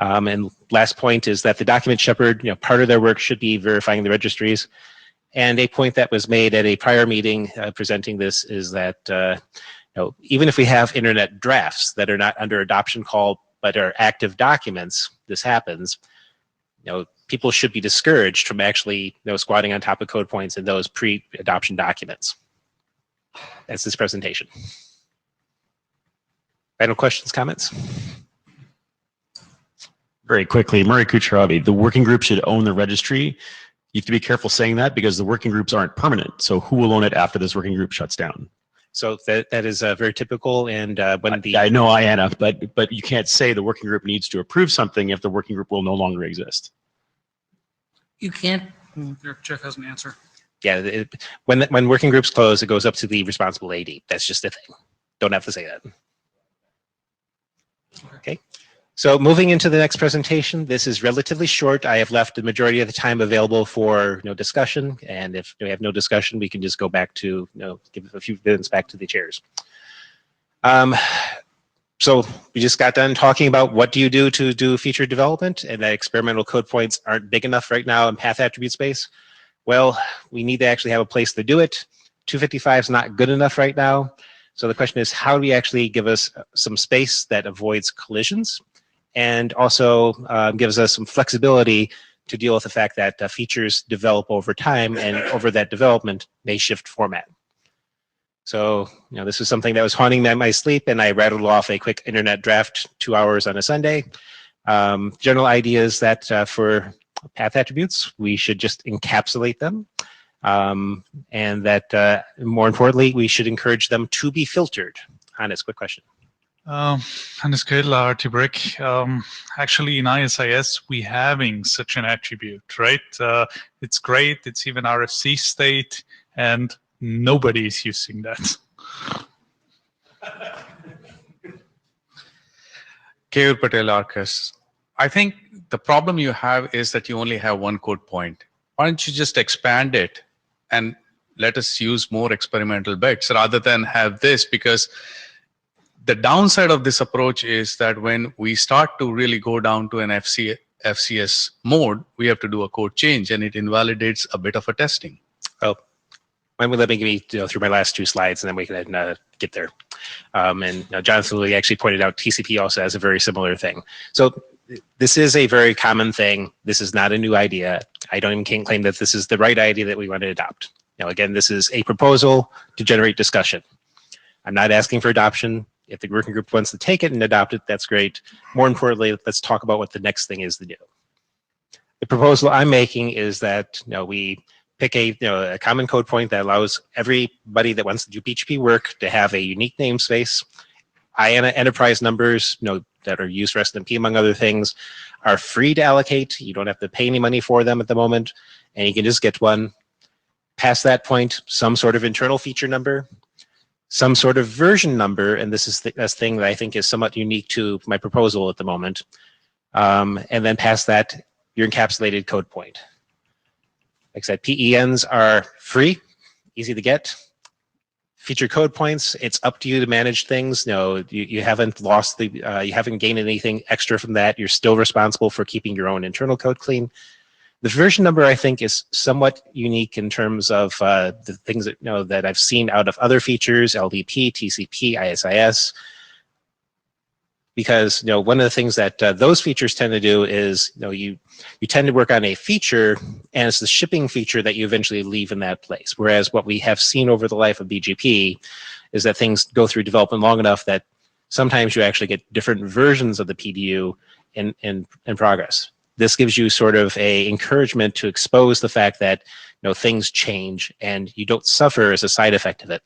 And last point is that the document shepherd, part of their work should be verifying the registries. And a point that was made at a prior meeting presenting this is that even if we have internet drafts that are not under adoption call but are active documents, this happens. People should be discouraged from actually squatting on top of code points in those pre-adoption documents. That's this presentation. Final questions, comments? Very quickly, Murray Kucharabi, the working group should own the registry. You have to be careful saying that because the working groups aren't permanent. So who will own it after this working group shuts down? So that is very typical. And when I know, Anna, but you can't say the working group needs to approve something if the working group will no longer exist. You can't. Jeff has an answer. Yeah, when working groups close, it goes up to the responsible AD. That's just the thing. Don't have to say that. Okay. So moving into the next presentation, this is relatively short. I have left the majority of the time available for discussion, and if we have no discussion, we can just go back to give a few minutes back to the chairs. So we just got done talking about what do you do to do feature development, and that experimental code points aren't big enough right now in path attribute space. Well, we need to actually have a place to do it. 255 is not good enough right now. So the question is, how do we actually give us some space that avoids collisions and also gives us some flexibility to deal with the fact that features develop over time, and over that development may shift format. So this is something that was haunting me in my sleep, and I rattled off a quick internet draft 2 hours on a Sunday. General idea is that for path attributes, we should just encapsulate them. And that more importantly, we should encourage them to be filtered. Hannes, quick question. Hannes Ködler, RT-Brick. Actually, in ISIS, we having such an attribute, right? It's great. It's even RFC state, and nobody is using that. Keyur Patel, Arcus. I think the problem you have is that you only have one code point. Why don't you just expand it and let us use more experimental bits rather than have this? Because the downside of this approach is that when we start to really go down to an FCS mode, we have to do a code change, and it invalidates a bit of a testing. Oh, let me go through my last two slides, and then we can get there. And Jonathan Lee actually pointed out TCP also has a very similar thing. So this is a very common thing. This is not a new idea. I don't even claim that this is the right idea that we want to adopt. Again, this is a proposal to generate discussion. I'm not asking for adoption. If the working group wants to take it and adopt it, that's great. More importantly, let's talk about what the next thing is to do. The proposal I'm making is that we pick a common code point that allows everybody that wants to do PHP work to have a unique namespace. IANA enterprise numbers that are used for SMP, among other things, are free to allocate. You don't have to pay any money for them at the moment, and you can just get one. Past that point, some sort of internal feature number, some sort of version number, and this is the thing that I think is somewhat unique to my proposal at the moment. And then past that, your encapsulated code point. Like I said, PENs are free, easy to get. Feature code points, it's up to you to manage things. You haven't lost you haven't gained anything extra from that. You're still responsible for keeping your own internal code clean. The version number, I think, is somewhat unique in terms of the things that that I've seen out of other features, LDP, TCP, ISIS. Because one of the things that those features tend to do is you tend to work on a feature, and it's the shipping feature that you eventually leave in that place. Whereas what we have seen over the life of BGP is that things go through development long enough that sometimes you actually get different versions of the PDU in progress. This gives you sort of a encouragement to expose the fact that things change and you don't suffer as a side effect of it.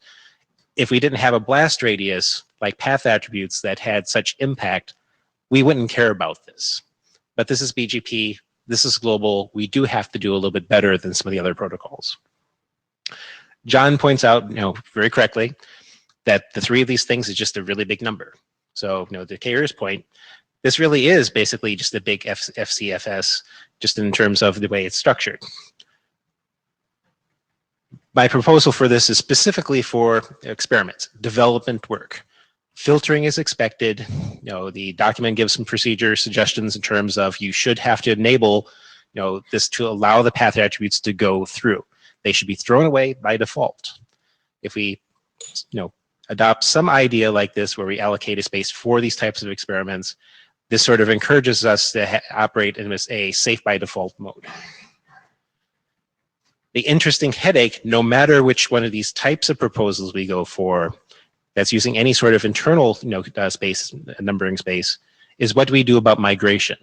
If we didn't have a blast radius like path attributes that had such impact, we wouldn't care about this. But this is BGP, this is global, we do have to do a little bit better than some of the other protocols. John points out, very correctly, that the three of these things is just a really big number. So, to Keyur's point, this really is basically just a big FCFS, just in terms of the way it's structured. My proposal for this is specifically for experiments, development work. filtering is expected. The document gives some procedure suggestions in terms of you should have to enable this to allow the path attributes to go through. They should be thrown away by default. If we adopt some idea like this where we allocate a space for these types of experiments, this sort of encourages us to operate in a safe by default mode. The interesting headache, no matter which one of these types of proposals we go for, that's using any sort of internal space, numbering space, is what do we do about migration?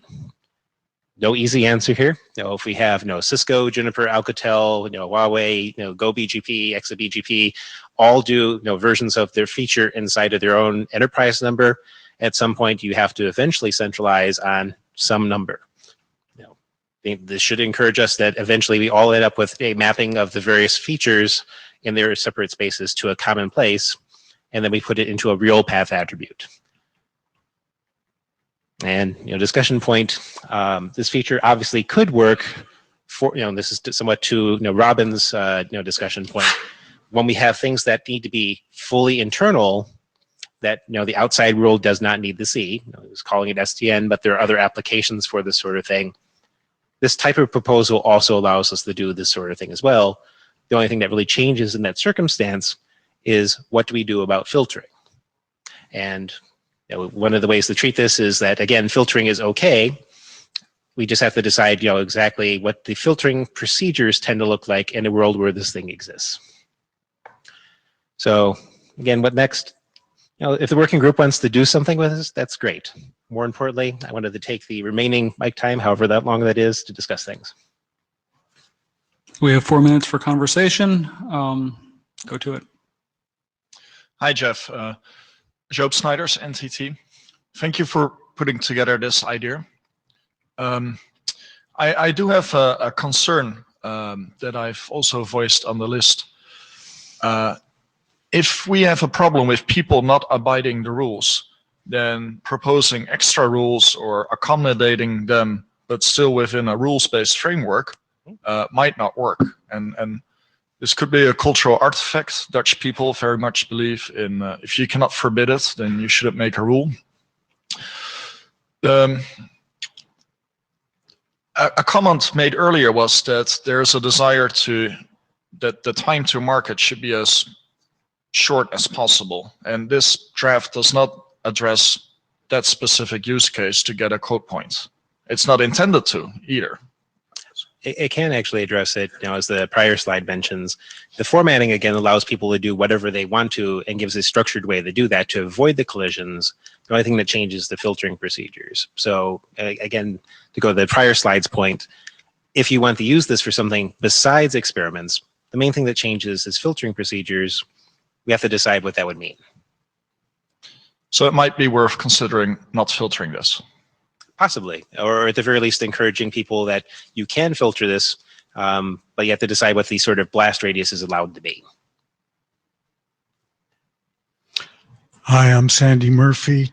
No easy answer here. If we have Cisco, Juniper, Alcatel, Huawei, GoBGP, ExaBGP, all do versions of their feature inside of their own enterprise number, at some point you have to eventually centralize on some number. This should encourage us that eventually we all end up with a mapping of the various features in their separate spaces to a common place, and then we put it into a real path attribute. And discussion point, this feature obviously could work for, this is somewhat to Robin's discussion point. When we have things that need to be fully internal, that the outside world does not need to see. He was calling it SDN, but there are other applications for this sort of thing. This type of proposal also allows us to do this sort of thing as well. The only thing that really changes in that circumstance is what do we do about filtering? And one of the ways to treat this is that, again, filtering is okay. We just have to decide exactly what the filtering procedures tend to look like in a world where this thing exists. So again, what next? If the working group wants to do something with this, that's great. More importantly, I wanted to take the remaining mic time, however that long that is, to discuss things. We have 4 minutes for conversation. Go to it. Hi, Jeff. Joop Snijders, NTT. Thank you for putting together this idea. I do have a concern that I've also voiced on the list. If we have a problem with people not abiding the rules, then proposing extra rules or accommodating them, but still within a rules-based framework, might not work. And this could be a cultural artifact. Dutch people very much believe in if you cannot forbid it, then you shouldn't make a rule. A comment made earlier was that there's a desire that the time to market should be as short as possible. And this draft does not address that specific use case to get a code point. It's not intended to either. It can actually address it, as the prior slide mentions. The formatting, again, allows people to do whatever they want to and gives a structured way to do that to avoid the collisions. The only thing that changes the filtering procedures. So again, to go to the prior slide's point, if you want to use this for something besides experiments, the main thing that changes is filtering procedures. We have to decide what that would mean. So it might be worth considering not filtering this. Possibly, or at the very least encouraging people that you can filter this, but you have to decide what the sort of blast radius is allowed to be. Hi, I'm Sandy Murphy,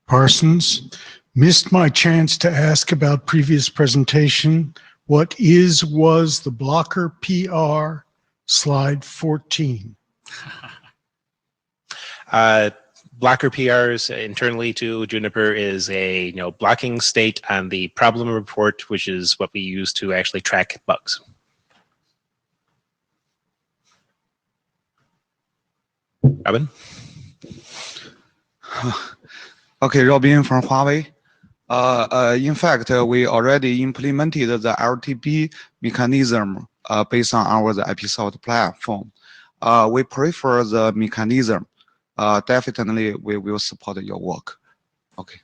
Parsons. Missed my chance to ask about previous presentation. What was the blocker PR slide 14? Blocker PRs internally to Juniper is a blocking state on the problem report, which is what we use to actually track bugs. Robin? Okay, Robin from Huawei. In fact, we already implemented the LTP mechanism based on our IPsort platform. We prefer the mechanism. Definitely, we will support your work. Okay.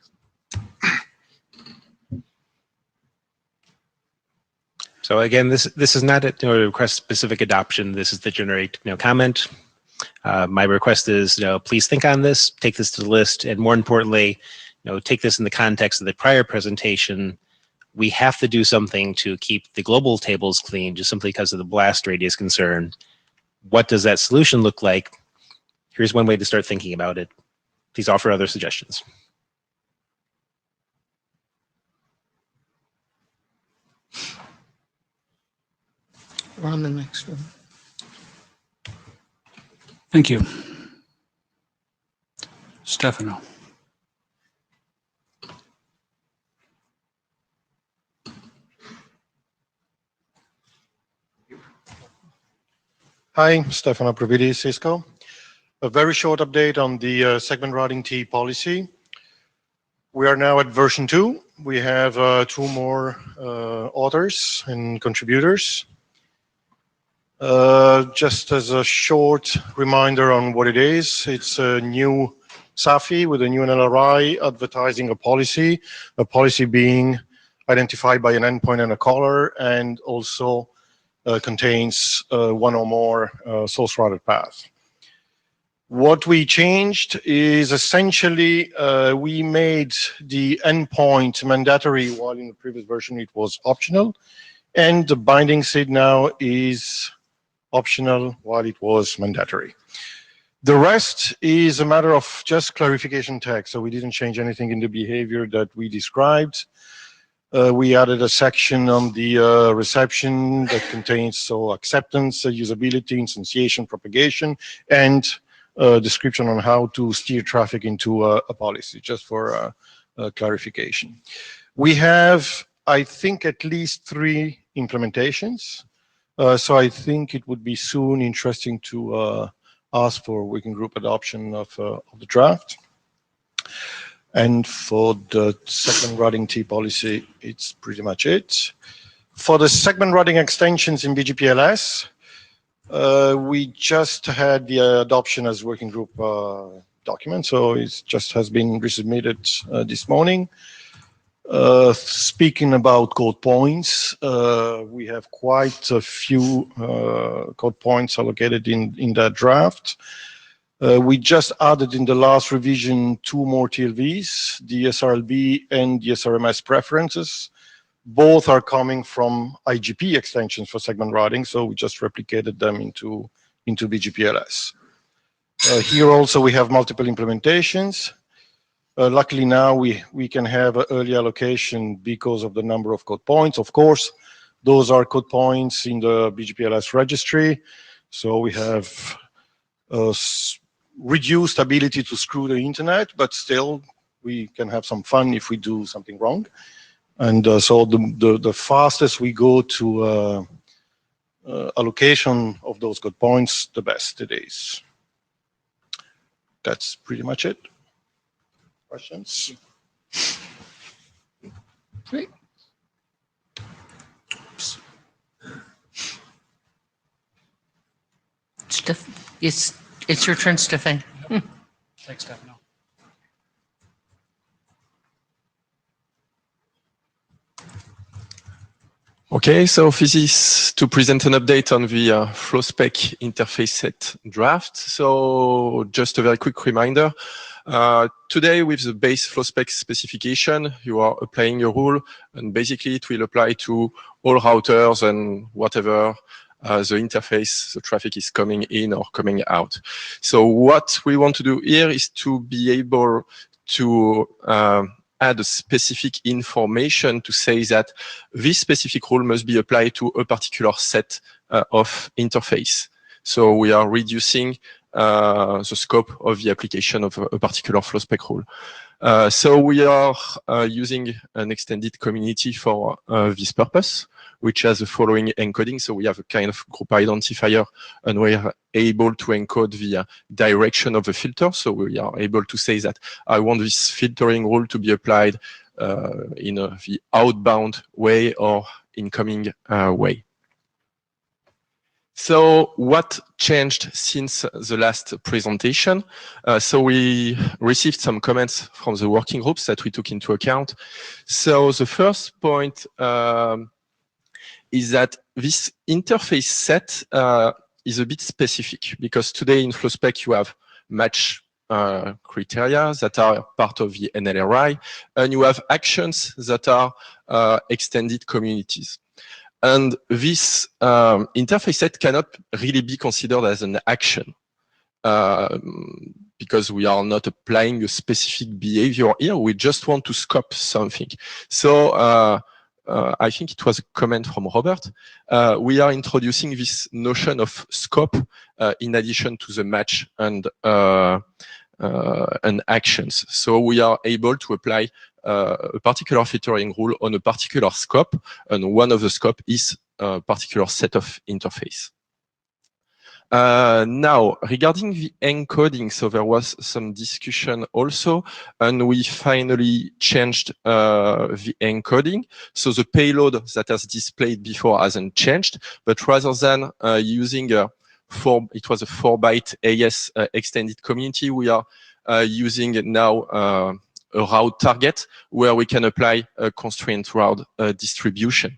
So again, this is not a request specific adoption. This is the generate comment. My request is please think on this, take this to the list, and more importantly, take this in the context of the prior presentation. We have to do something to keep the global tables clean, just simply because of the blast radius concern. What does that solution look like? Here's one way to start thinking about it. Please offer other suggestions. We're on the next one. Thank you. Stefano. Hi, Stefano Providi, Cisco. A very short update on the segment routing T policy. We are now at version 2. We have 2 more authors and contributors. Just as a short reminder on what it is, it's a new SAFI with a new NLRI advertising a policy being identified by an endpoint and a caller, and also contains 1 or more source routed paths. What we changed is essentially we made the endpoint mandatory, while in the previous version it was optional, and the binding SID now is optional while it was mandatory. The rest is a matter of just clarification text, so we didn't change anything in the behavior that we described. We added a section on the reception that contains acceptance, usability, instantiation, propagation, and description on how to steer traffic into a policy, just for clarification. We have, I think, at least 3 implementations. So I think it would be soon interesting to ask for working group adoption of the draft. And for the segment routing T policy, it's pretty much it. For the segment routing extensions in BGPLS, we just had the adoption as working group document, so it just has been resubmitted this morning. Speaking about code points, we have quite a few code points allocated in that draft. We just added in the last revision 2 more TLVs, the SRLB and the SRMS preferences. Both are coming from IGP extensions for segment routing, so we just replicated them into BGPLS. Here also we have multiple implementations. Luckily now we can have early allocation because of the number of code points. Of course, those are code points in the BGPLS registry, so we have reduced ability to screw the internet, but still we can have some fun if we do something wrong. And so the fastest we go to allocation of those code points, the best it is. That's pretty much it. Questions? Great. It's your turn, Stefan. Thanks, Stefano. Okay, so this is to present an update on the FlowSpec interface set draft. So just a very quick reminder. Today, with the base FlowSpec specification, you are applying your rule, and basically it will apply to all routers and whatever the interface, the traffic is coming in or coming out. So what we want to do here is to be able to add a specific information to say that this specific rule must be applied to a particular set of interface. So we are reducing the scope of the application of a particular FlowSpec rule. So we are using an extended community for this purpose, which has the following encoding. So we have a kind of group identifier, and we are able to encode the direction of the filter. So we are able to say that I want this filtering rule to be applied in the outbound way or incoming way. So what changed since the last presentation? So we received some comments from the working groups that we took into account. So the first point is that this interface set is a bit specific, because today in FlowSpec you have match criteria that are part of the NLRI, and you have actions that are extended communities. And this interface set cannot really be considered as an action because we are not applying a specific behavior here. We just want to scope something. So I think it was a comment from Robert. We are introducing this notion of scope in addition to the match and and actions. So we are able to apply a particular filtering rule on a particular scope, and one of the scope is a particular set of interface. Now, regarding the encoding, so there was some discussion also, and we finally changed the encoding. So the payload that has displayed before hasn't changed, but rather than using it was a 4-byte AES extended community, we are using now a route target where we can apply a constraint route distribution.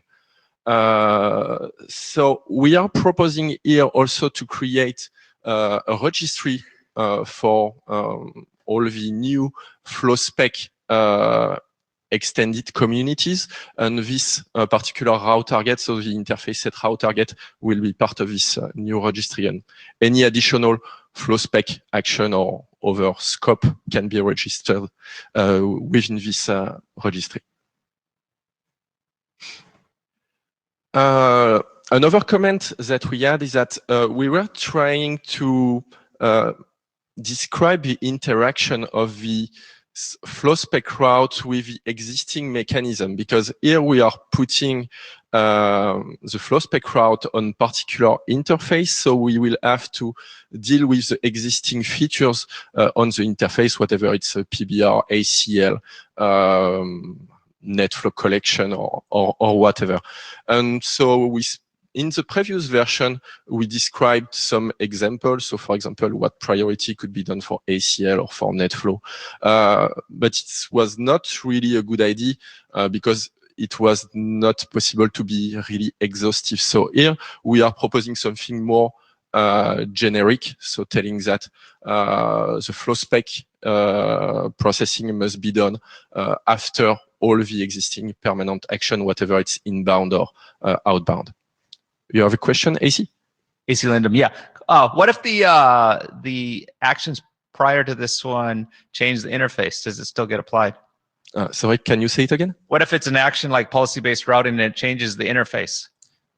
So we are proposing here also to create a registry for all the new flow spec extended communities, and this particular route target, so the interface set route target, will be part of this new registry, and any additional flow spec action or other scope can be registered within this registry. Another comment that we had is that we were trying to describe the interaction of the flow spec route with the existing mechanism, because here we are putting the flow spec route on particular interface, so we will have to deal with the existing features on the interface, whatever it's a PBR, ACL, net flow collection or whatever. And so in the previous version, we described some examples. So for example, what priority could be done for ACL or for net flow. But it was not really a good idea because it was not possible to be really exhaustive. So here we are proposing something more generic, so telling that the flow spec processing must be done after all the existing permanent action, whatever it's inbound or outbound. You have a question, AC? AC Lindum, yeah. What if the actions prior to this one change the interface? Does it still get applied? Sorry, can you say it again? What if it's an action like policy-based routing and it changes the interface?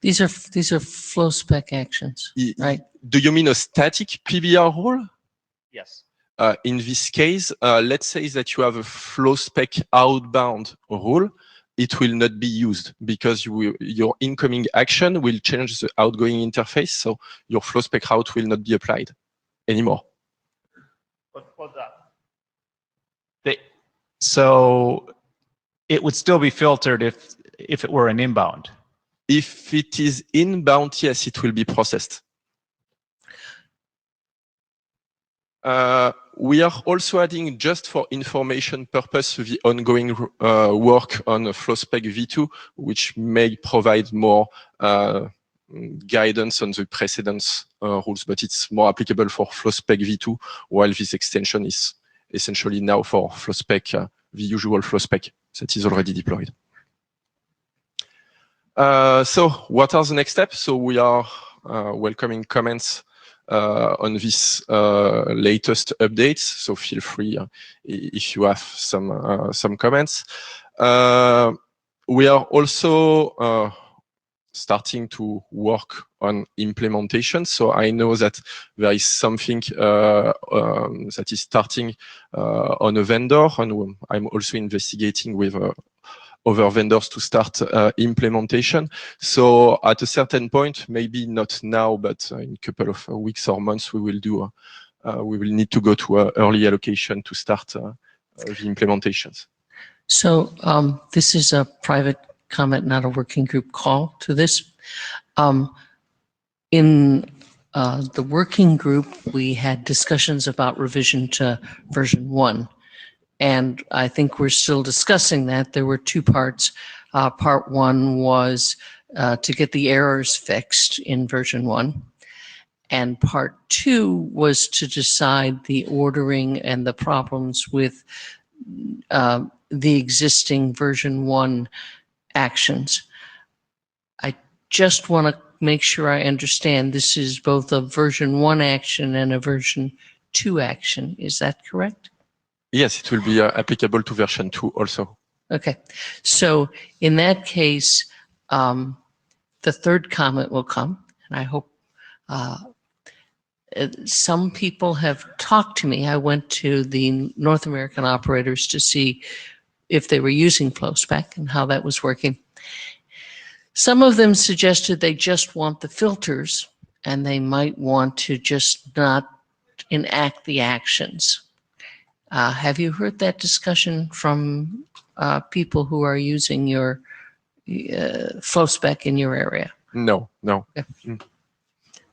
These are flow spec actions, right? Do you mean a static PBR rule? Yes. In this case, let's say that you have a flow spec outbound rule. It will not be used because your incoming action will change the outgoing interface, so your flow spec route will not be applied anymore. So it would still be filtered if it were an inbound. If it is inbound, yes, it will be processed. We are also adding, just for information purpose, the ongoing work on FlowSpec v2, which may provide more guidance on the precedence rules, but it's more applicable for FlowSpec v2, while this extension is essentially now for FlowSpec, the usual FlowSpec that is already deployed. So what are the next steps? So we are welcoming comments on this latest updates. So feel free if you have some comments. We are also starting to work on implementation. So I know that there is something that is starting on a vendor, and I'm also investigating with other vendors to start implementation. So at a certain point, maybe not now, but in a couple of weeks or months, we will do. We will need to go to early allocation to start the implementations. So this is a private comment, not a working group call to this. In the working group, we had discussions about revision to version 1. And I think we're still discussing that. There were two parts. Part 1 was to get the errors fixed in version 1. And part 2 was to decide the ordering and the problems with the existing version 1 actions. I just want to make sure I understand this is both a version 1 action and a version 2 action. Is that correct? Yes, it will be applicable to version 2 also. Okay. So in that case, the third comment will come, and I hope some people have talked to me. I went to the North American operators to see if they were using FlowSpec and how that was working. Some of them suggested they just want the filters and they might want to just not enact the actions. Have you heard that discussion from people who are using your FlowSpec in your area? No. Okay.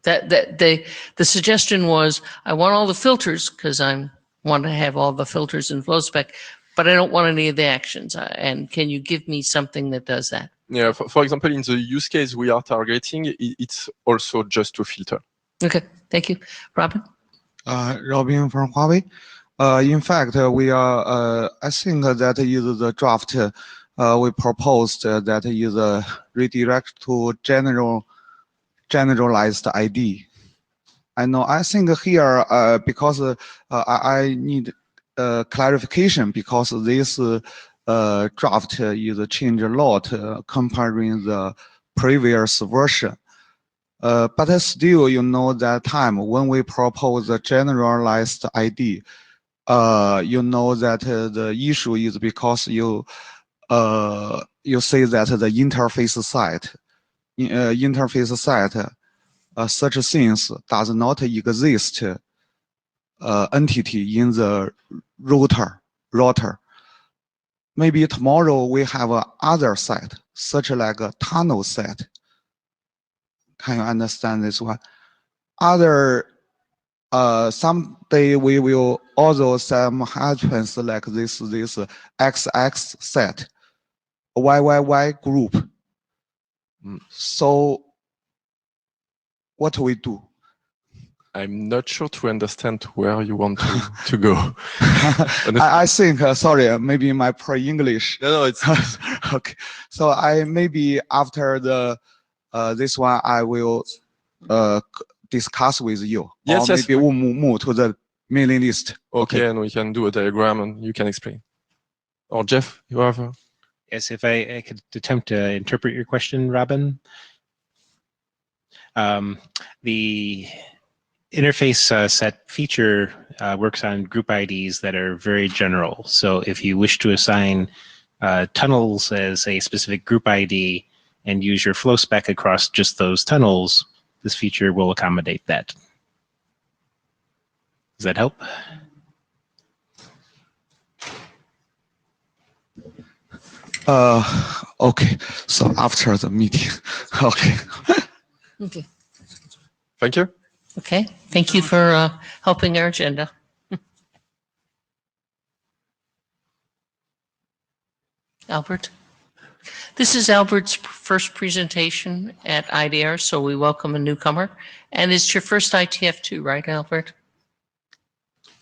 The suggestion was, I want all the filters because I want to have all the filters in FlowSpec, but I don't want any of the actions. And can you give me something that does that? Yeah, for example, in the use case we are targeting, it's also just to filter. Okay, thank you. Robin? Robin from Huawei. In fact, we are, I think that is the draft we proposed that is redirect to generalized ID. I think here, because I need clarification because this draft is changed a lot comparing the previous version. But still, that time when we propose the generalized ID, that the issue is because you say that the interface site, such things does not exist entity in the router. Maybe tomorrow we have other site, such like a tunnel site. Can you understand this one? Someday we will also some happens like this XX set, YYY group. So what we do? I'm not sure to understand where you want to go. I think, sorry, maybe my pre-English. No, it's okay. So I maybe after the this one I will discuss with you. Yes, or yes. maybe we'll move to the mailing list. Okay, and we can do a diagram and you can explain. Or Jeff, you have a... Yes, if I could attempt to interpret your question, Robin. The interface set feature works on group IDs that are very general. So if you wish to assign tunnels as a specific group ID and use your FlowSpec across just those tunnels, this feature will accommodate that. Does that help? Okay. So after the meeting. Okay. Okay. Thank you. Okay, thank you for helping our agenda. Albert? This is Albert's first presentation at IDR, so we welcome a newcomer. And it's your first ITF too, right, Albert?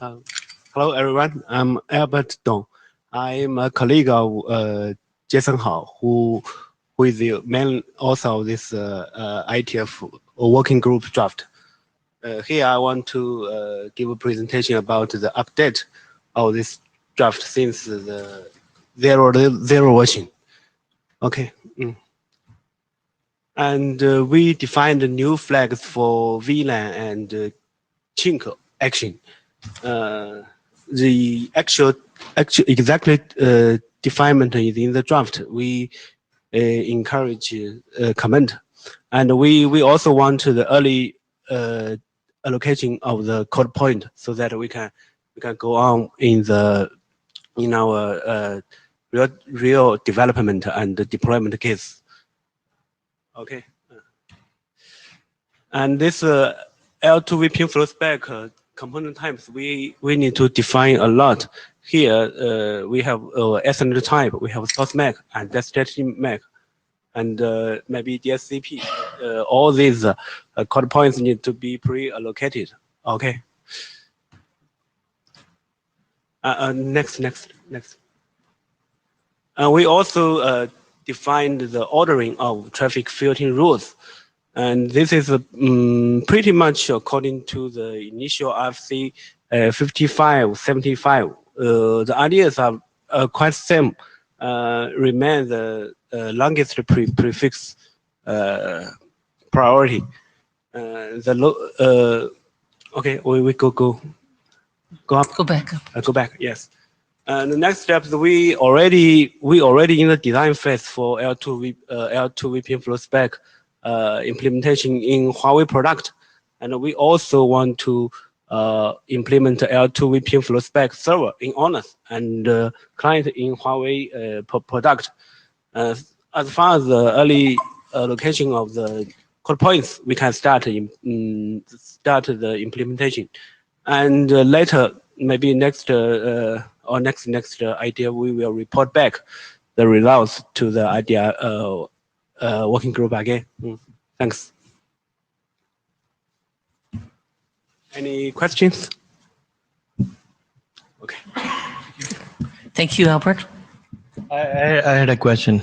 Hello, everyone. I'm Albert Dong. I'm a colleague of Jason Hao, who is the main author of this ITF working group draft. Here I want to give a presentation about the update of this draft since the zero version. Okay. And we defined new flags for VLAN and chink action. The actual exactly definement is in the draft. We encourage comment, and we also want the early allocation of the code point so that we can go on in our real development and deployment case. Okay. And this L2 VPN FlowSpec component types we need to define a lot. Here we have Ethernet type, we have source MAC and destination MAC, and maybe DSCP. All these code points need to be pre-allocated. Okay. Next. We also defined the ordering of traffic filtering rules, and this is pretty much according to the initial RFC 5575. The ideas are quite same. Remain the longest prefix priority. Okay, we go up. Go back up. Go back. Yes. The next step is we already in the design phase for L2 VPN flow spec implementation in Huawei product, and we also want to implement L2 VPN flow spec server in Honest and client in Huawei product. As far as the early location of the code points, we can start the implementation, and later maybe next idea we will report back the results to the idea working group again. Thanks. Any questions? Okay. Thank you, Albert. I had a question.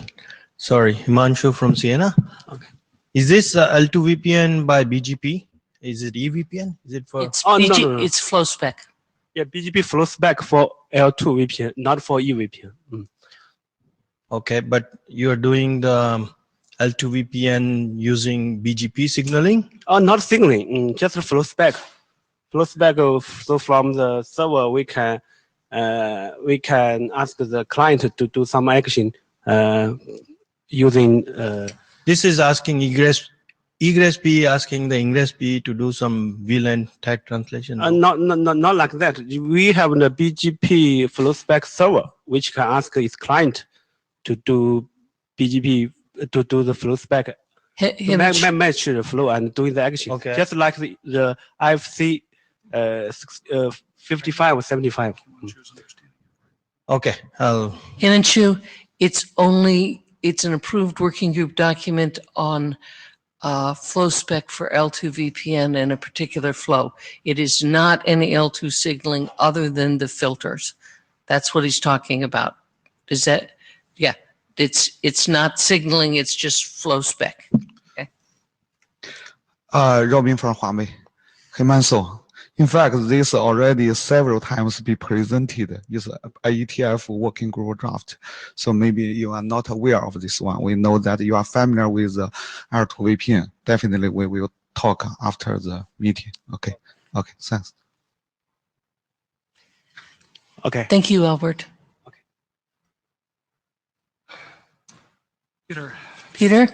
Sorry, Himanshu from Siena. Okay. Is this L2 VPN by BGP? Is it eVPN? Is it for? It's BG, it's flow spec. Yeah, BGP flow spec for L2 VPN, not for eVPN. Okay, but you are doing the L2 VPN using BGP signaling? Oh, not signaling, just flow spec. Flow spec. So from the server, we can ask the client to do some action using. This is asking egress B asking the ingress B to do some VLAN tag translation. Not like that. We have the BGP flow spec server, which can ask its client to do BGP to do the flow spec, match the flow and doing the action. Okay. Just like the IFC 55 or 75. Okay. Himanshu, it's an approved working group document on flow spec for L2 VPN and a particular flow. It is not any L2 signaling other than the filters. That's what he's talking about. Does that? Yeah. It's not signaling. It's just flow spec. Okay. Robin from Huawei. Himanshu. In fact, this already several times be presented is IETF working group draft. So maybe you are not aware of this one. We know that you are familiar with the L2 VPN. Definitely we will talk after the meeting. Okay. Okay. Thanks. Okay. Thank you, Albert. Peter. Peter?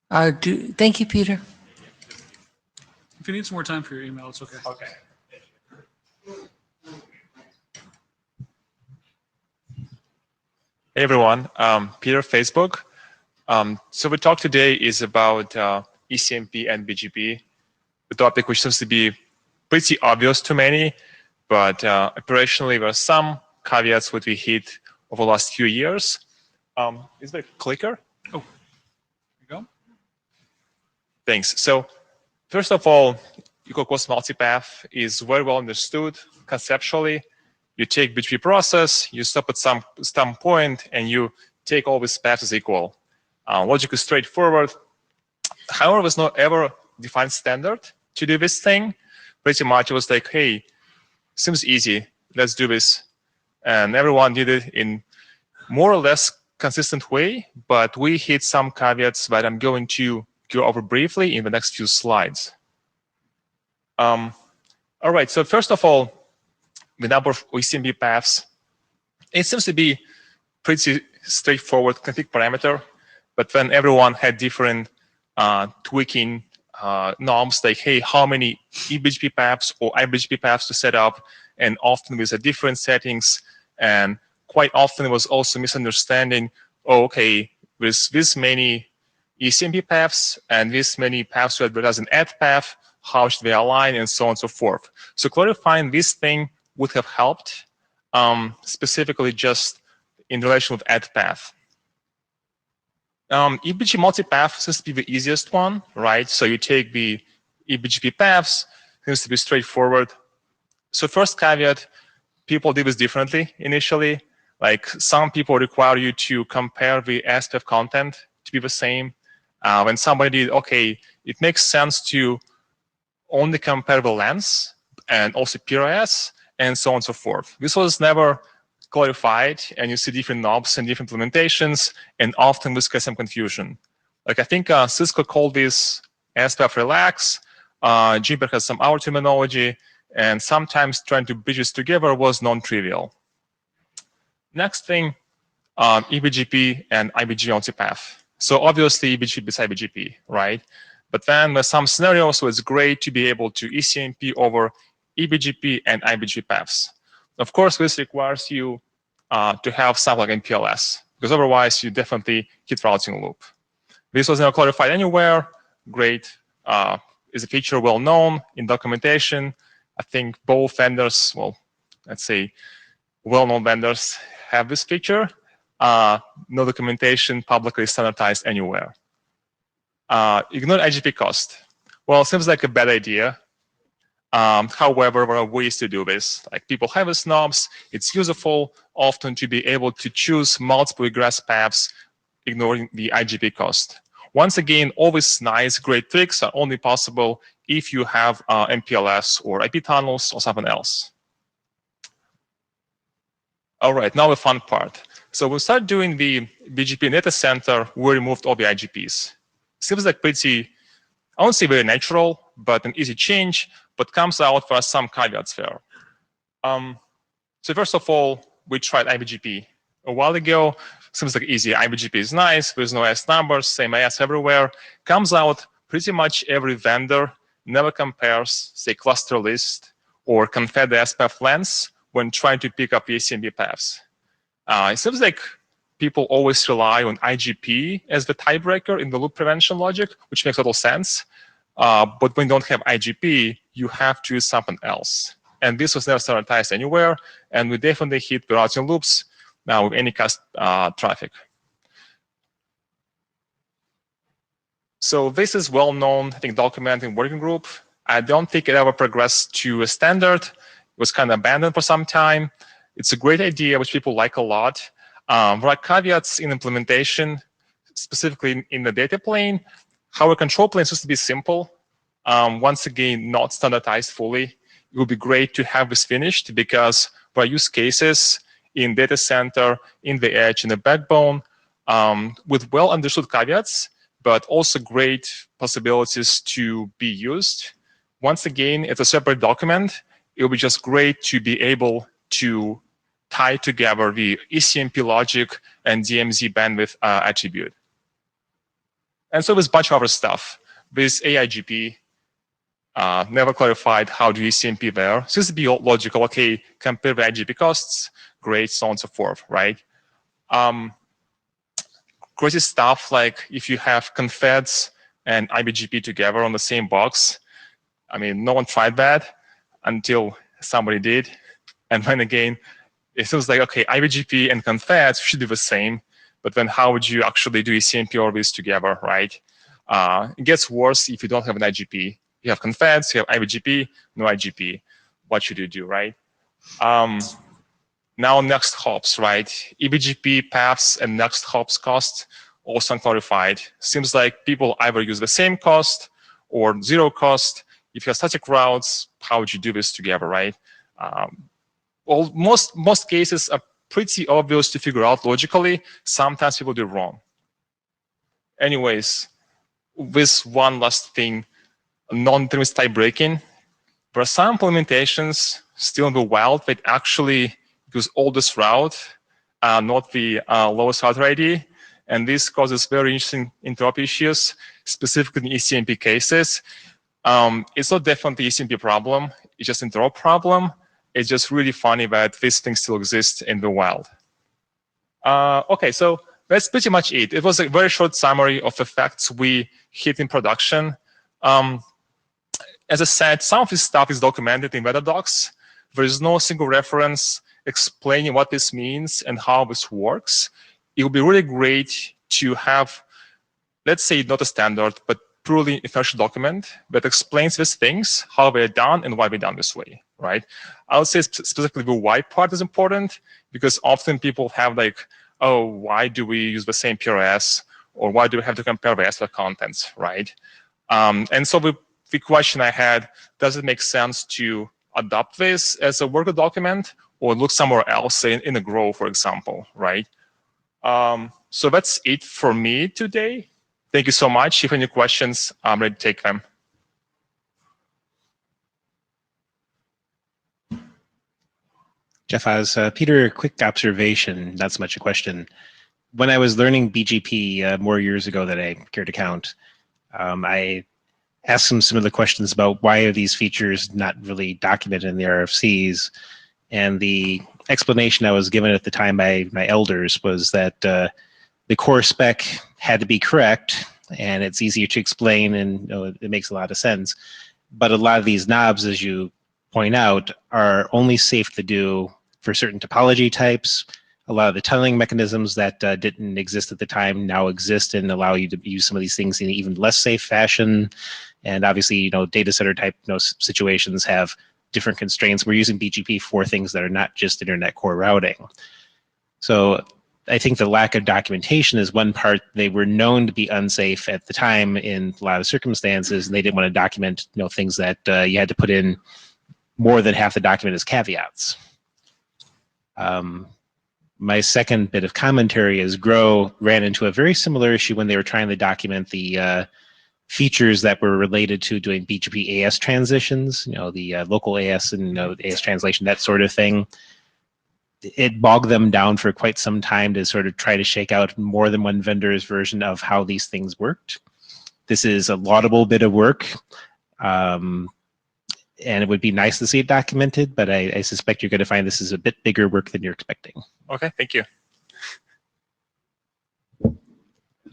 Thank you, Peter. If you need some more time for your email, it's okay. Okay. Hey everyone, Peter, Facebook. So the talk today is about ECMP and BGP, the topic which seems to be pretty obvious to many, but operationally there are some caveats which we hit over the last few years. Is there a clicker? Oh, there you go. Thanks. So first of all, equal cost multipath is very well understood conceptually. You take BGP process, you stop at some point, and you take all these paths as equal. Logic is straightforward. However, there's no ever defined standard to do this thing. Pretty much it was like, hey, seems easy, let's do this. And everyone did it in more or less consistent way, but we hit some caveats that I'm going to go over briefly in the next few slides. All right, so first of all, the number of ECMP paths, it seems to be pretty straightforward config parameter, but then everyone had different tweaking norms, like, hey, how many eBGP paths or iBGP paths to set up, and often with the different settings, and quite often it was also misunderstanding, oh, okay, with this many ECMP paths and this many paths to advertise an add path, how should they align, and so on and so forth. So clarifying this thing would have helped, specifically just in relation with add path. eBGP multipath seems to be the easiest one, right? So you take the eBGP paths, seems to be straightforward. So first caveat, people did this differently initially. Like some people require you to compare the SPF content to be the same. When somebody did, okay, it makes sense to only compare the lengths and also PRS and so on and so forth. This was never clarified, and you see different knobs and different implementations, and often this creates some confusion. Like I think Cisco called this ASPF relax. Juniper has some our terminology, and sometimes trying to bridge this together was non-trivial. Next thing, eBGP and IBGP multipath. So obviously eBGP is IBGP, right? But then there's some scenarios, so it's great to be able to ECMP over eBGP and IBGP paths. Of course, this requires you to have something like MPLS, because otherwise you definitely hit routing loop. This was never clarified anywhere. Great. Is a feature well known in documentation. I think both vendors, well, let's say well-known vendors have this feature. No documentation publicly standardized anywhere. Ignore IGP cost. Well, it seems like a bad idea. However, there are ways to do this. Like people have the knobs. It's useful often to be able to choose multiple egress paths, ignoring the IGP cost. Once again, all these nice, great tricks are only possible if you have MPLS or IP tunnels or something else. All right, now the fun part. So we start doing the BGP data center. We removed all the IGPs. Seems like pretty, I won't say very natural, but an easy change, but comes out for some caveats there. So first of all, we tried IBGP a while ago. Seems like easy. IBGP is nice. There's no S numbers, same AS everywhere. Comes out pretty much every vendor never compares, say, cluster list or confed SPF lengths when trying to pick up ECMP paths. It seems like people always rely on IGP as the tiebreaker in the loop prevention logic, which makes a little sense. But when you don't have IGP, you have to use something else. And this was never standardized anywhere. And we definitely hit the routing loops now with any cast traffic. So this is well known, I think, documenting working group. I don't think it ever progressed to a standard. It was kind of abandoned for some time. It's a great idea, which people like a lot. There are caveats in implementation, specifically in the data plane. How a control plane is supposed to be simple. Once again, not standardized fully. It would be great to have this finished because there are use cases in data center, in the edge, in the backbone, with well understood caveats, but also great possibilities to be used. Once again, it's a separate document. It would be just great to be able to tie together the ECMP logic and DMZ bandwidth attribute. And so there's a bunch of other stuff. This AIGP, never clarified how to ECMP there. Seems to be logical. Okay, compare the IGP costs, great, so on and so forth, right? Crazy stuff like if you have confeds and IBGP together on the same box. I mean, no one tried that until somebody did. And then again, it feels like, okay, IBGP and confeds should be the same, but then how would you actually do ECMP all these together, right? It gets worse if you don't have an IGP. You have confeds, you have IBGP, no IGP. What should you do, right? Now next hops, right? eBGP paths and next hops cost also unclarified. Seems like people either use the same cost or zero cost. If you have static routes, how would you do this together, right? Well, most cases are pretty obvious to figure out logically. Sometimes people do wrong. Anyways, this one last thing, non-deterministic type breaking. There are some implementations still in the wild that actually use oldest route, not the lowest router ID. And this causes very interesting interop issues, specifically in ECMP cases. It's not definitely an ECMP problem. It's just an interop problem. It's just really funny that this thing still exists in the wild. Okay, so that's pretty much it. It was a very short summary of the facts we hit in production. As I said, some of this stuff is documented in meta docs. There is no single reference explaining what this means and how this works. It would be really great to have, let's say, not a standard, but purely official document that explains these things, how they're done and why they're done this way, right? I would say specifically the why part is important because often people have like, oh, why do we use the same PRS? Or why do we have to compare the SPF contents, right? And so the question I had, does it make sense to adopt this as a worker document or look somewhere else, say in a grow, for example, right? So that's it for me today. Thank you so much. If any questions, I'm ready to take them. Jeff, as Peter, quick observation, not so much a question. When I was learning BGP more years ago than I care to count, I asked some of the questions about why are these features not really documented in the RFCs, and the explanation I was given at the time by my elders was that the core spec had to be correct, and it's easier to explain, and it makes a lot of sense. But a lot of these knobs, as you point out, are only safe to do for certain topology types. A lot of the tunneling mechanisms that didn't exist at the time now exist and allow you to use some of these things in an even less safe fashion. And obviously, data center type situations have different constraints. We're using BGP for things that are not just internet core routing. So I think the lack of documentation is one part. They were known to be unsafe at the time in a lot of circumstances, and they didn't want to document things that you had to put in more than half the document as caveats. My second bit of commentary is Grow ran into a very similar issue when they were trying to document the features that were related to doing BGP AS transitions, the local AS and AS translation, that sort of thing. It bogged them down for quite some time to sort of try to shake out more than one vendor's version of how these things worked. This is a laudable bit of work. And it would be nice to see it documented, but I suspect you're going to find this is a bit bigger work than you're expecting. Okay, thank you.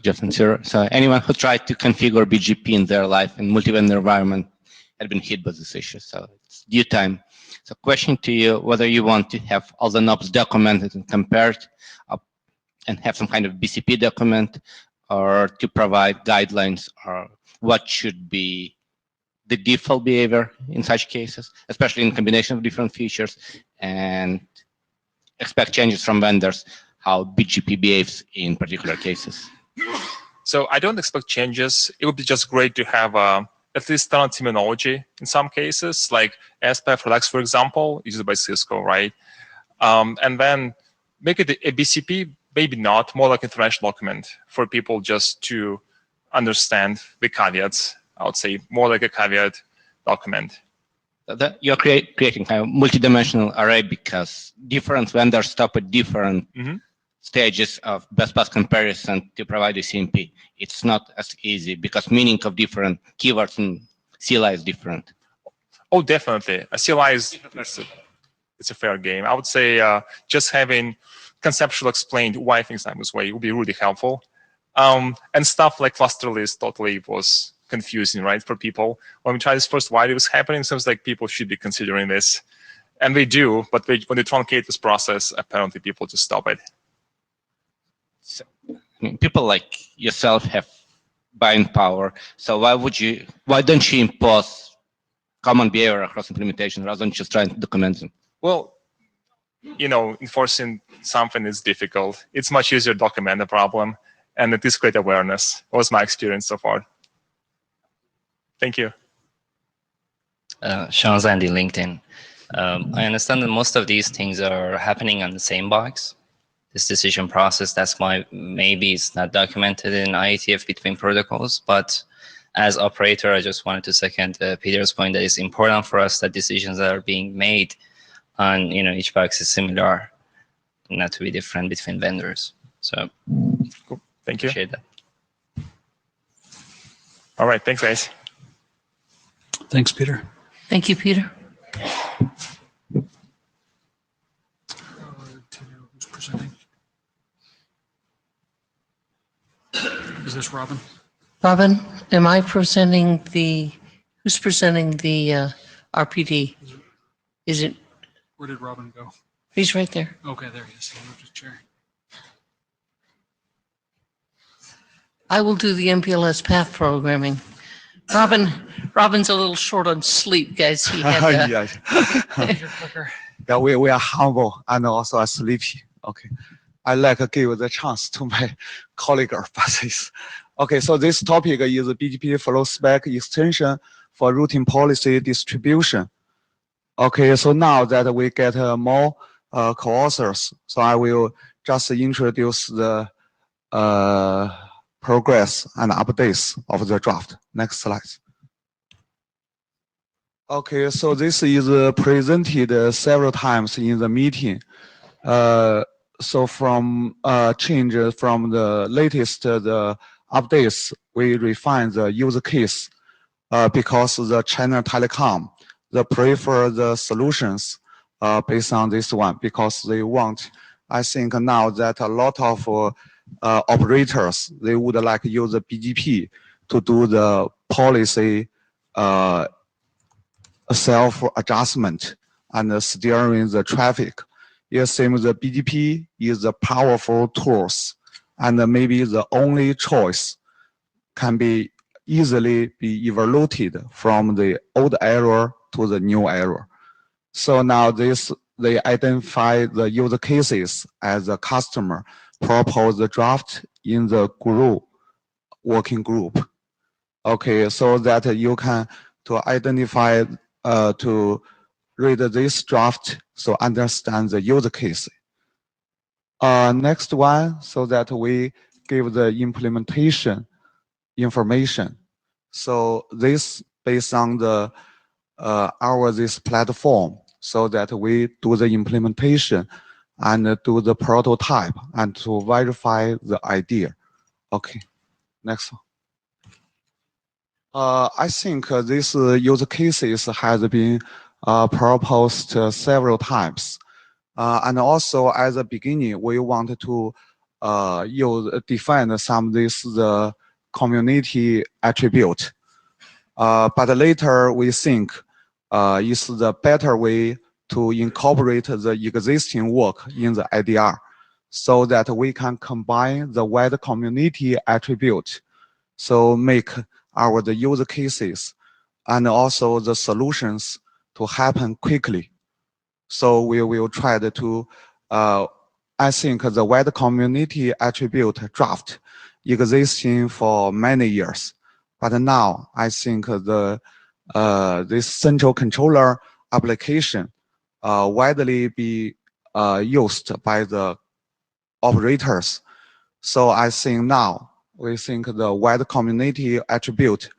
Jeff and Sarah. So anyone who tried to configure BGP in their life in multi-vendor environment had been hit by this issue. So it's due time. So question to you, whether you want to have all the knobs documented and compared and have some kind of BCP document, or to provide guidelines or what should be the default behavior in such cases, especially in combination of different features, and expect changes from vendors, how BGP behaves in particular cases. So I don't expect changes. It would be just great to have at least standard terminology in some cases, like SPF Relax, for example, used by Cisco, right? And then make it a BCP, maybe not, more like international document for people just to understand the caveats. I would say more like a caveat document. You're creating kind of multi-dimensional array because different vendors stop at different stages of best path comparison to provide a CMP. It's not as easy because meaning of different keywords in CLI is different. Oh, definitely. A CLI is it's a fair game. I would say just having conceptual explained why things are this way would be really helpful. And stuff like cluster list totally was confusing, right, for people. When we tried this first, why it was happening, it seems like people should be considering this. And they do, but when they truncate this process, apparently people just stop it. So, people like yourself have buying power. So why don't you impose common behavior across implementation rather than just trying to document them? Well, enforcing something is difficult. It's much easier to document the problem, and it is great awareness. That was my experience so far. Thank you. Sean Zandy, LinkedIn. I understand that most of these things are happening on the same box. This decision process, that's why maybe it's not documented in IETF between protocols. But as operator, I just wanted to second Peter's point that it's important for us that decisions that are being made on each box is similar, not to be different between vendors. So cool. Thank you. Appreciate that. All right. Thanks, guys. Thanks, Peter. Thank you, Peter. Who's presenting? Is this Robin? Robin, am I presenting who's presenting the RPD? Is it? Where did Robin go? He's right there. Okay, there he is. He moved his chair. I will do the MPLS path programming. Robin's a little short on sleep, guys. He had Yeah, we are humble and also are sleepy. Okay, I like to give the chance to my colleague about this. Okay, so this topic is BGP flow spec extension for routing policy distribution. Okay, so now that we get more co-authors, so I will just introduce the progress and updates of the draft. Next slide. Okay, so this is presented several times in the meeting. So from change from the latest the updates, we refine the use case because the China Telecom they prefer the solutions based on this one because they want. I think now that a lot of operators they would like use the BGP to do the policy self-adjustment and steering the traffic. It seems the BGP is a powerful tools and maybe the only choice can be easily be evaluated from the old error to the new error. So now they identify the use cases as a customer, propose the draft in the group, working group. Okay, so that you can to identify to read this draft, so understand the use case. Next one, so that we give the implementation information. So this based on the this platform, so that we do the implementation and do the prototype and to verify the idea. Okay, next one. I think this use cases has been proposed several times. And also at the beginning, we wanted to define some of this the community attribute. But later we think is the better way to incorporate the existing work in the IDR so that we can combine the wide community attribute. So make our the use cases and also the solutions to happen quickly. So we will try to, I think the wide community attribute draft existing for many years. But now I think the this central controller application widely be used by the operators. So I think now we think the wide community attribute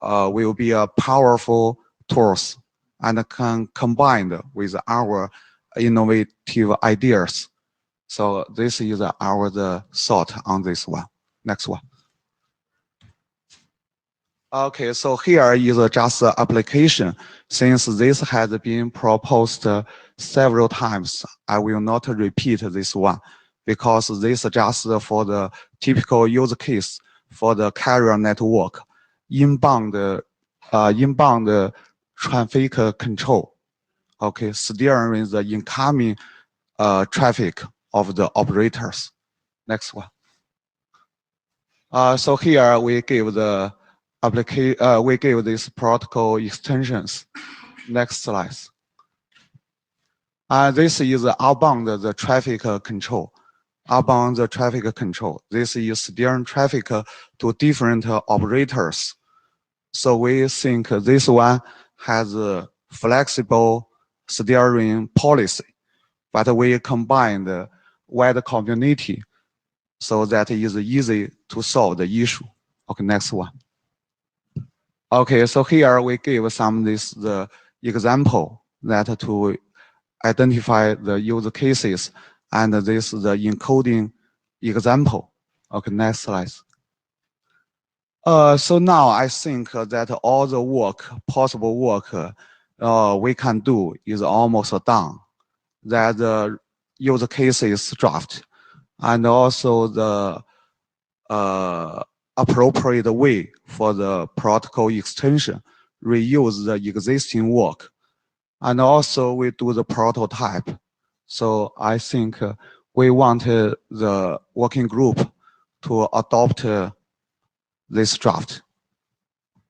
will be a powerful tools and can combine with our innovative ideas. So this is our the thought on this one. Next one. Okay, so here is just the application. Since this has been proposed several times, I will not repeat this one because this is just for the typical use case for the carrier network, inbound traffic control. Okay, steering the incoming traffic of the operators. Next one. So here we give the we give these protocol extensions. Next slide. This is outbound the traffic control. Outbound the traffic control. This is steering traffic to different operators. So we think this one has a flexible steering policy, but we combine the wide community so that it is easy to solve the issue. Okay, next one. Okay, so here we give some the example that to identify the use cases, and this is the encoding example. Okay, next slide. So now I think that all the work, possible work we can do is almost done. That the use cases draft, and also the appropriate way for the protocol extension, reuse the existing work. And also we do the prototype. So I think we want the working group to adopt this draft.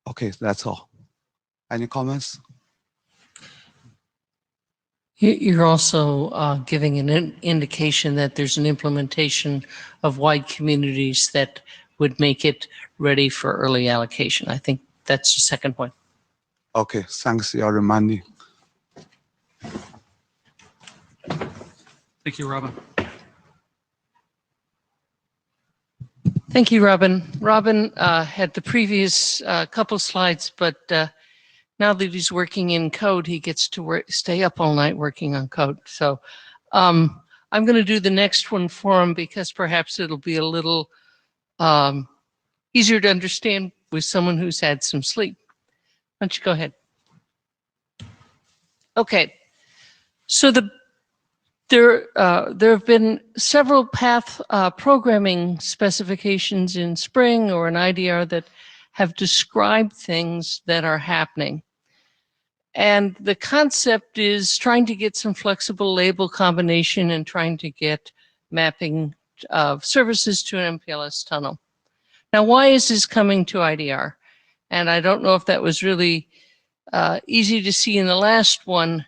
Okay, that's all. Any comments? You're also giving an indication that there's an implementation of wide communities that would make it ready for early allocation. I think that's the second point. Okay, thanks for reminding. Thank you, Robin. Thank you, Robin. Robin had the previous couple slides, but now that he's working in code, he gets to stay up all night working on code. So I'm going to do the next one for him because perhaps it'll be a little easier to understand with someone who's had some sleep. Why don't you go ahead? Okay. So there have been several path programming specifications in Spring or in IDR that have described things that are happening. And the concept is trying to get some flexible label combination and trying to get mapping of services to an MPLS tunnel. Now, why is this coming to IDR? And I don't know if that was really easy to see in the last one,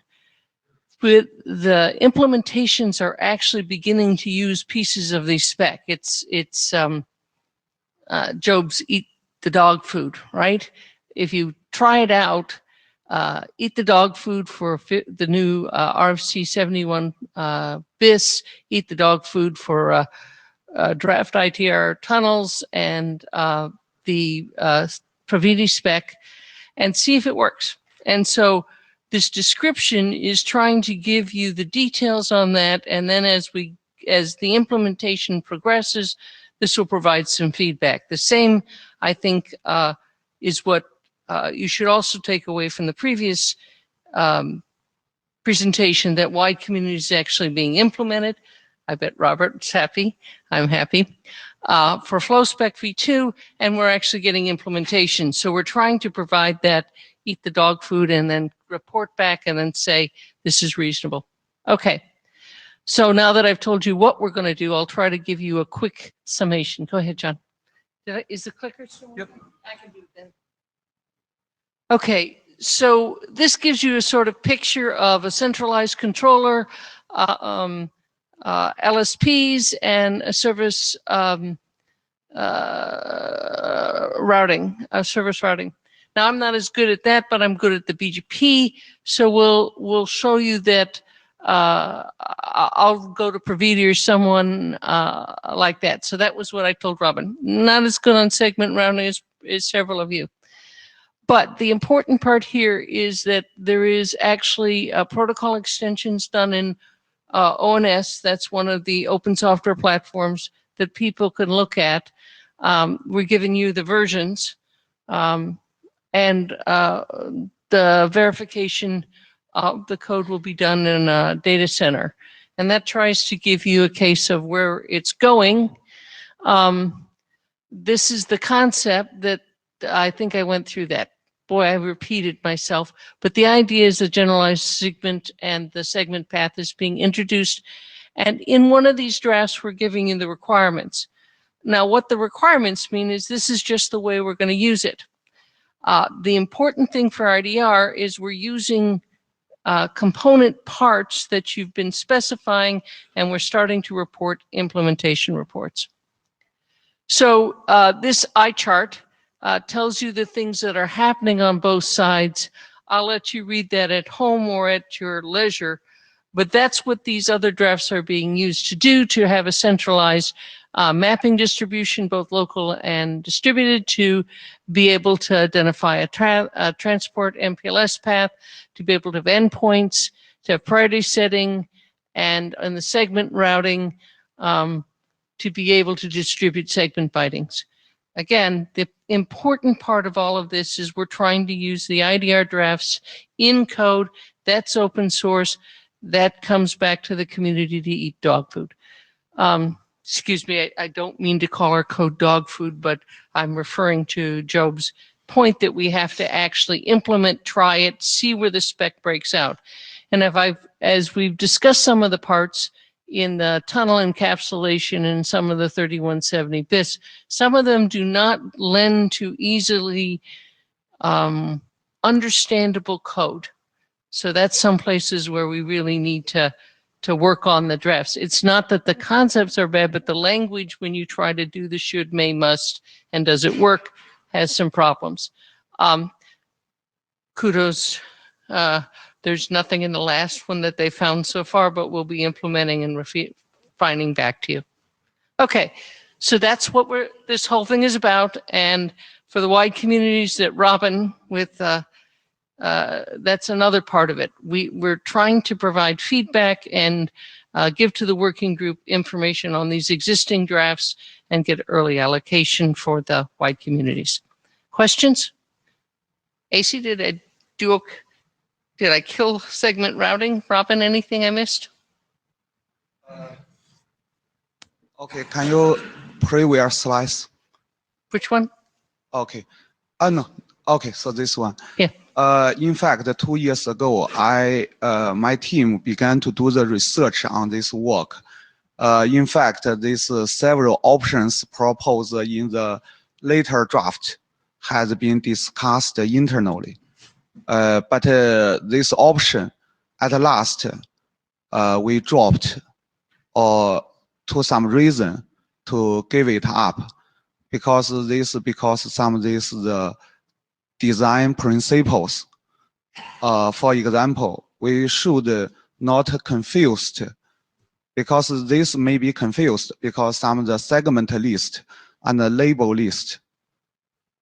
but the implementations are actually beginning to use pieces of the spec. It's Job's eat the dog food, right? If you try it out, eat the dog food for the new RFC 71 BIS, eat the dog food for draft ITR tunnels and the Praviti spec, and see if it works. And so this description is trying to give you the details on that, and then as the implementation progresses, this will provide some feedback. The same, I think, is what you should also take away from the previous presentation, that wide community is actually being implemented. I bet Robert's happy. I'm happy. For FlowSpec v2, and we're actually getting implementation. So we're trying to provide that eat the dog food and then report back and then say, this is reasonable. Okay. So now that I've told you what we're going to do, I'll try to give you a quick summation. Go ahead, John. Is the clicker still? Yep. I can do it then. Okay. So this gives you a sort of picture of a centralized controller, LSPs, and a service routing, service routing. Now, I'm not as good at that, but I'm good at the BGP. So we'll show you that I'll go to Praviti or someone like that. So that was what I told Robin. Not as good on segment routing as several of you. But the important part here is that there is actually protocol extensions done in ONS. That's one of the open software platforms that people can look at. We're giving you the versions. And the verification of the code will be done in a data center. And that tries to give you a case of where it's going. This is the concept that I think I went through that. Boy, I repeated myself. But the idea is a generalized segment, and the segment path is being introduced. And in one of these drafts, we're giving you the requirements. Now, what the requirements mean is this is just the way we're going to use it. The important thing for IDR is we're using component parts that you've been specifying, and we're starting to report implementation reports. So this eye chart tells you the things that are happening on both sides. I'll let you read that at home or at your leisure, but that's what these other drafts are being used to do, to have a centralized mapping distribution, both local and distributed, to be able to identify a transport MPLS path, to be able to have endpoints, to have priority setting, and in the segment routing, to be able to distribute segment bindings. Again, the important part of all of this is we're trying to use the IDR drafts in code. That's open source. That comes back to the community to eat dog food. Excuse me, I don't mean to call our code dog food, but I'm referring to Job's point that we have to actually implement, try it, see where the spec breaks out. And as we've discussed some of the parts in the tunnel encapsulation and some of the 3170 bits, some of them do not lend to easily understandable code. So that's some places where we really need to work on the drafts. It's not that the concepts are bad, but the language when you try to do the should, may, must, and does it work has some problems. Kudos. There's nothing in the last one that they found so far, but we'll be implementing and refining back to you. Okay, So that's what this whole thing is about. And for the wide communities that Robin with, that's another part of it. We're trying to provide feedback and give to the working group information on these existing drafts and get early allocation for the wide communities. Questions? AC, did I kill segment routing? Robin, anything I missed? Okay, can you previous slides? Which one? Okay. No. Okay, so this one. Yeah. In fact, 2 years ago, my team began to do the research on this work. In fact, these several options proposed in the later draft has been discussed internally. But this option, at last, we dropped to some reason to give it up, because some of these the design principles. For example, we should not confused, because this may be confused because some of the segment list and the label list.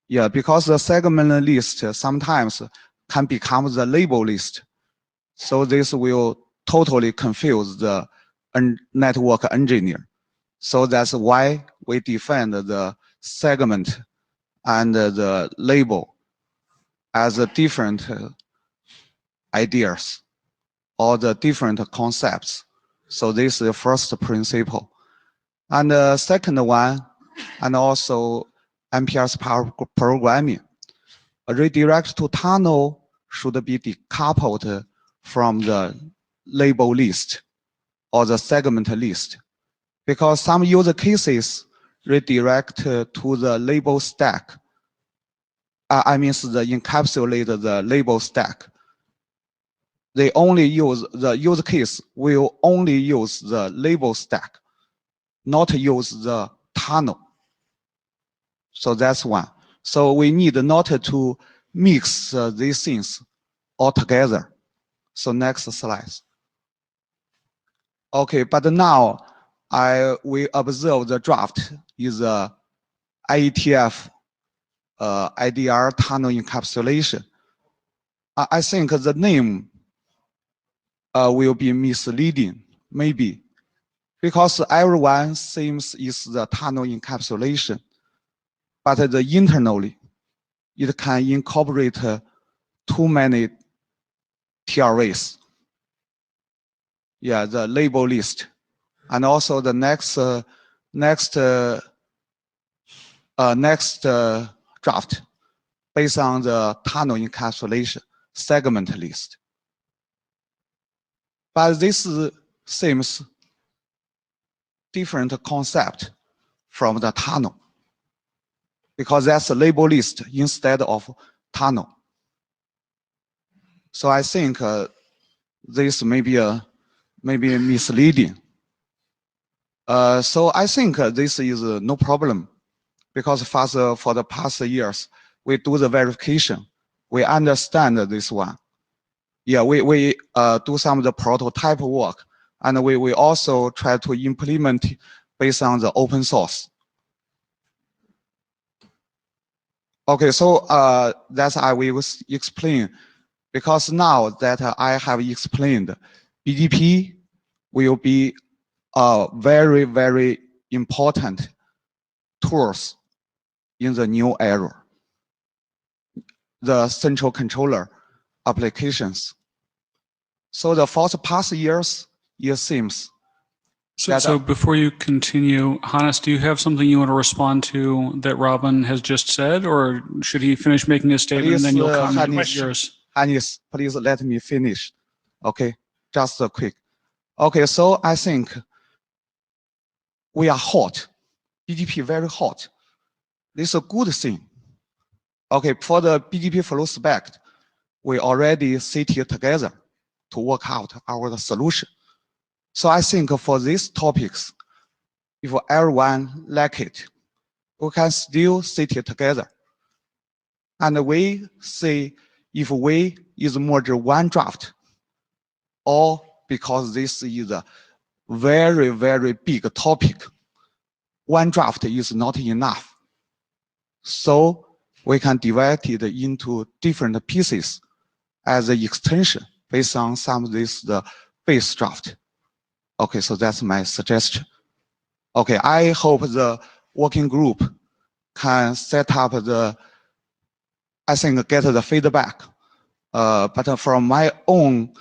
Yeah, because the segment list sometimes can become the label list. So this will totally confuse the network engineer. So that's why we define the segment and the label as a different ideas or the different concepts. So this is the first principle. And the second one, and also MPLS power programming, a redirect to tunnel should be decoupled from the label list or the segment list, because some use cases redirect to the label stack. I mean, the encapsulate the label stack. They only use the use case will only use the label stack, not use the tunnel. So that's one. So we need not to mix these things all together. So next slide. Okay, but now we observe the draft is a IETF IDR tunnel encapsulation. I think the name will be misleading, maybe, because everyone seems is the tunnel encapsulation, but the internally it can incorporate too many TRAs. Yeah, the label list, and also the next draft based on the tunnel encapsulation segment list. But this seems different concept from the tunnel, because that's a label list instead of tunnel. So I think this may be misleading. So I think this is no problem, because for the past years we do the verification, we understand this one. Yeah, we do some of the prototype work, and we also try to implement based on the open source. Okay, so that's I will explain, because now that I have explained, BGP will be a very, very important tools in the new era. The central controller applications. So the first past years, it seems. So before you continue, Hannes, do you have something you want to respond to that Robin has just said, or should he finish making his statement and then you'll comment with yours? Hannes, please let me finish. Okay, just a quick. Okay, so I think we are hot. BGP very hot. This is a good thing. Okay, for the BGP flow spec, we already sit here together to work out our solution. So I think for these topics, if everyone like it, we can still sit here together. And we see if we is merge one draft, or because this is a very, very big topic, one draft is not enough. So we can divide it into different pieces as an extension based on some of this the base draft. Okay, so that's my suggestion. Okay, I hope the working group can set up the, I think, get the feedback. But from my own,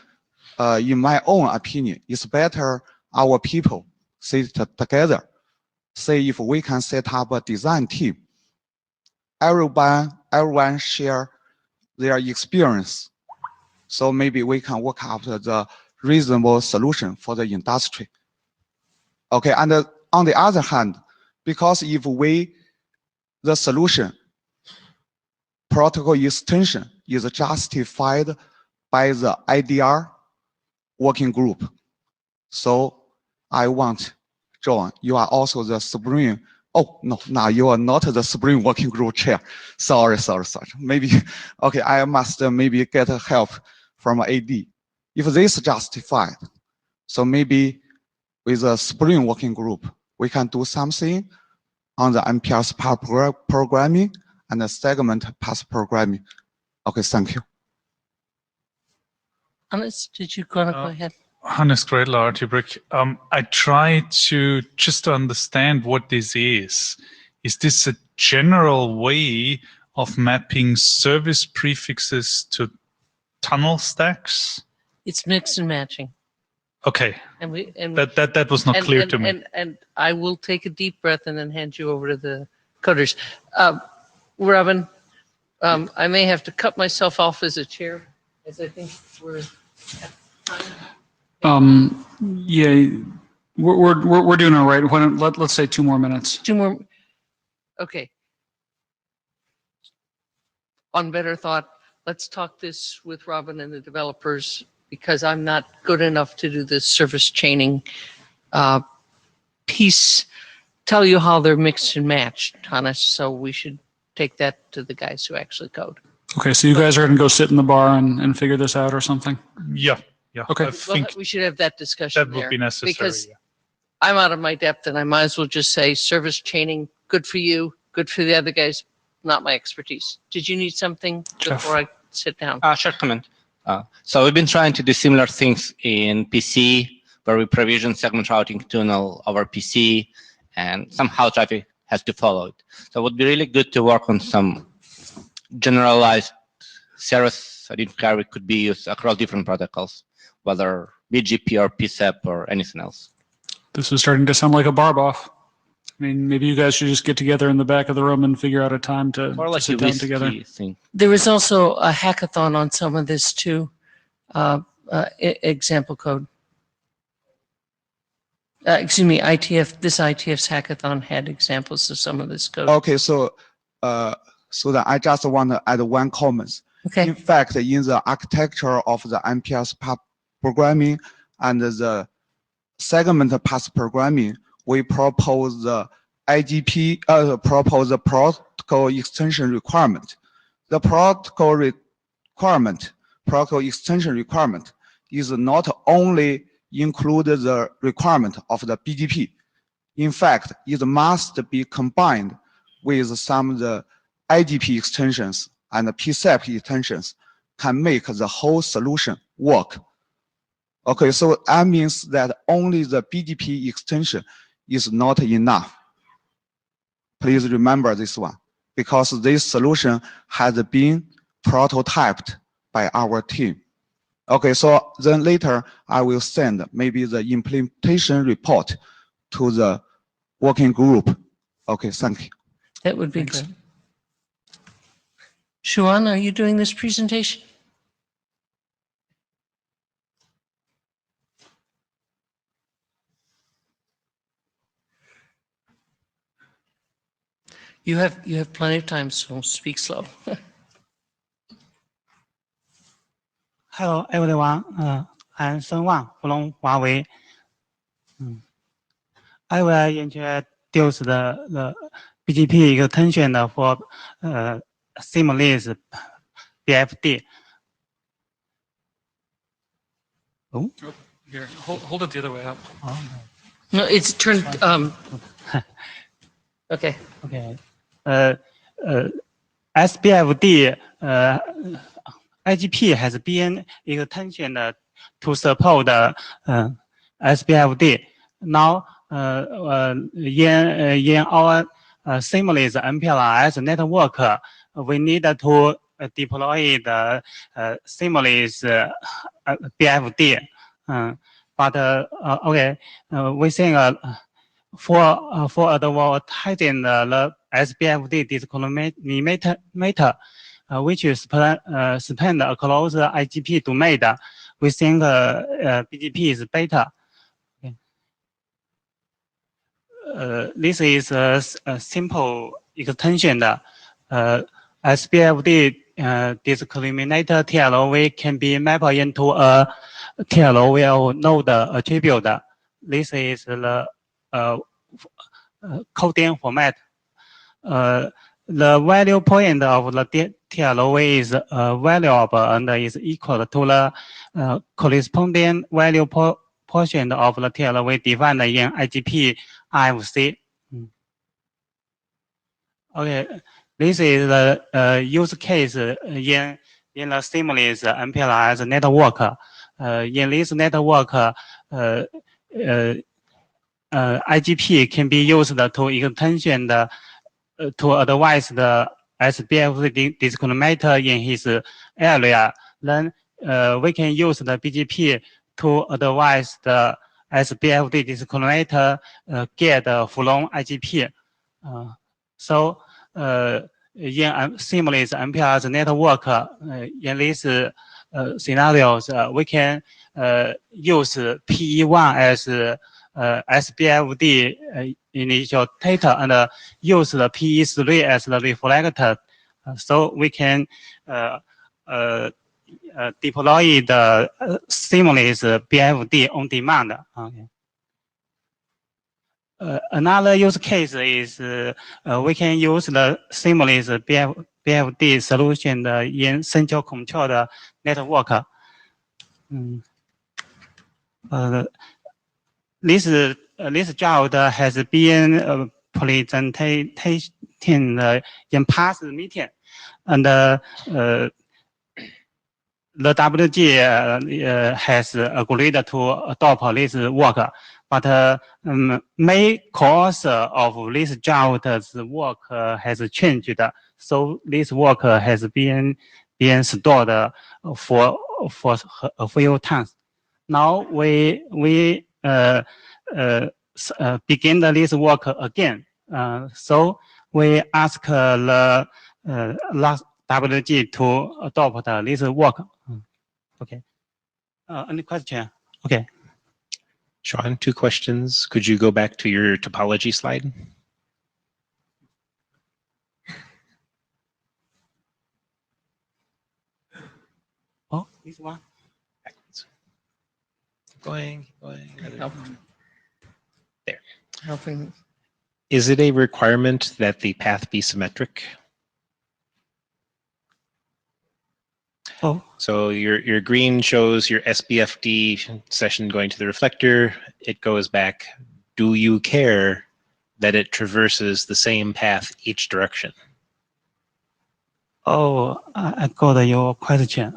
in my own opinion, it's better our people sit together. Say if we can set up a design team, everyone share their experience. So maybe we can work out the reasonable solution for the industry. Okay, and on the other hand, because if the solution protocol extension is justified by the IDR working group, so I want, John, you are also the Spring. Oh, no, now you are not the Spring Working Group chair. Sorry. Maybe, okay, I must maybe get help from AD. If this is justified, so maybe with the Spring Working Group, we can do something on the MPR's path programming and the segment path programming. Okay, thank you. Hannes, did you want to go ahead? Hannes Gredler, RTBrick. I try to just understand what this is. Is this a general way of mapping service prefixes to tunnel stacks? It's mix and matching. Okay. And that was not clear to me. And I will take a deep breath and then hand you over to the coders. Robin, I may have to cut myself off as a chair, as I think we're. Yeah, we're doing all right. Why don't, let's say 2 more minutes. 2 more. Okay. On better thought, let's talk this with Robin and the developers, because I'm not good enough to do this service chaining piece. Tell you how they're mixed and matched, Hannes. So we should take that to the guys who actually code. Okay, so you guys are going to go sit in the bar and figure this out or something? Yeah. Okay. I think we should have that discussion that would there, be necessary. because I'm out of my depth, and I might as well just say service chaining, good for you, good for the other guys, not my expertise. Did you need something before I sit down? Short comment. So we've been trying to do similar things in PC, where we provision segment routing tunnel over PC, and somehow traffic has to follow it. So it would be really good to work on some generalized service identifier which could be used across different protocols, whether BGP or PSEP or anything else. This is starting to sound like a barb off. I mean, maybe you guys should just get together in the back of the room and figure out a time to sit down together. There was also a hackathon on some of this too. Example code. Excuse me, ITF. This ITF's hackathon had examples of some of this code. Okay, so that I just want to add one comment. Okay. In fact, in the architecture of the MPS path programming and the segment path programming, we propose the IGP, propose the protocol extension requirement. The protocol extension requirement is not only include the requirement of the BGP. In fact, it must be combined with some of the IGP extensions and the PSEP extensions can make the whole solution work. Okay, so that means that only the BGP extension is not enough. Please remember this one, because this solution has been prototyped by our team. Okay, so then later I will send maybe the implementation report to the working group. Okay, thank you. That would be good. Shuan, are you doing this presentation? You have plenty of time, so speak slow. Hello, everyone. I'm Sun Wang from Huawei. I will introduce the BGP extension for seamless BFD. Oh. Here, hold it the other way up. Oh. No, it's turned. Okay. Okay. SBFD IGP has been extended to support SBFD. Now, in our seamless MPLS network, we need to deploy the seamless BFD. But okay, we think for advertising the SBFD discriminator, which is spanned across the IGP domain, we think BGP is better. This is a simple extension. SBFD discriminator TLOV can be mapped into a TLOV node attribute. This is the coding format. The value point of the TLOV is variable and is equal to the corresponding value portion of the TLOV defined in IGP IFC. Okay, this is the use case in the seamless MPLS network. In this network, IGP can be used to extension to advise the SBFD discriminator in his area. Then we can use the BGP to advise the SBFD discriminator get from IGP. So in seamless MPLS network, in these scenarios, we can use PE1 as SBFD initiator and use the PE3 as the reflector. So we can deploy the seamless BFD on demand. Okay. Another use case is we can use the seamless BFD solution in central controlled network. This job has been presented in past meeting, and the WG has agreed to adopt this work. But main cause of this job's work has changed, so this work has been stored for a few times. Now we begin this work again. So we ask the last WG to adopt this work. Okay. Any question? Okay. Sean, 2 questions. Could you go back to your topology slide? Oh, this one. Keep going. There. Helping. Is it a requirement that the path be symmetric? Oh. So your green shows your SBFD session going to the reflector. It goes back. Do you care that it traverses the same path each direction? Oh, I got your question.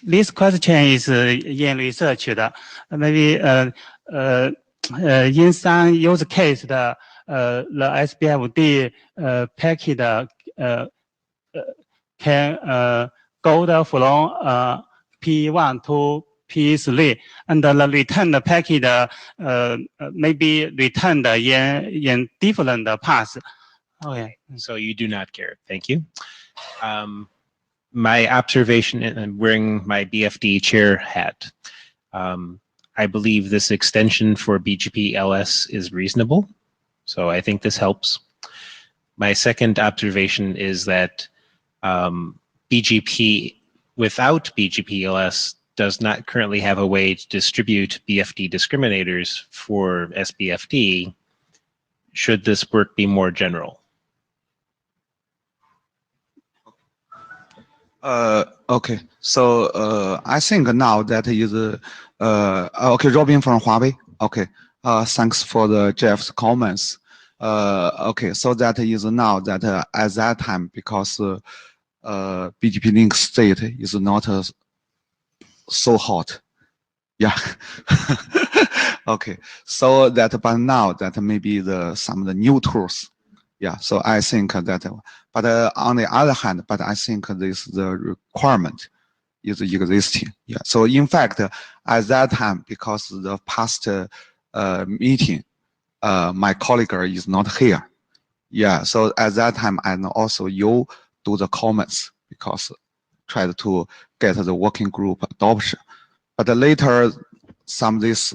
This question is in research. Maybe in some use case, the SBFD packet can go from P1 to P3, and the return packet may be returned in different paths. Okay. So you do not care. Thank you. My observation, and I'm wearing my BFD chair hat, I believe this extension for BGP LS is reasonable. So I think this helps. My second observation is that BGP without BGP LS does not currently have a way to distribute BFD discriminators for SBFD. Should this work be more general? Okay, so I think now that is Okay, Robin from Huawei. Okay. Thanks for the Jeff's comments. Okay, so that is now that at that time, because BGP link state is not so hot. Yeah. Okay. So that, but now that maybe some of the new tools. Yeah. So I think that, but on the other hand, but I think the requirement is existing. Yeah. So in fact, at that time, because the past meeting, my colleague is not here. Yeah. So at that time, and also you do the comments because try to get the working group adoption. But later, some of these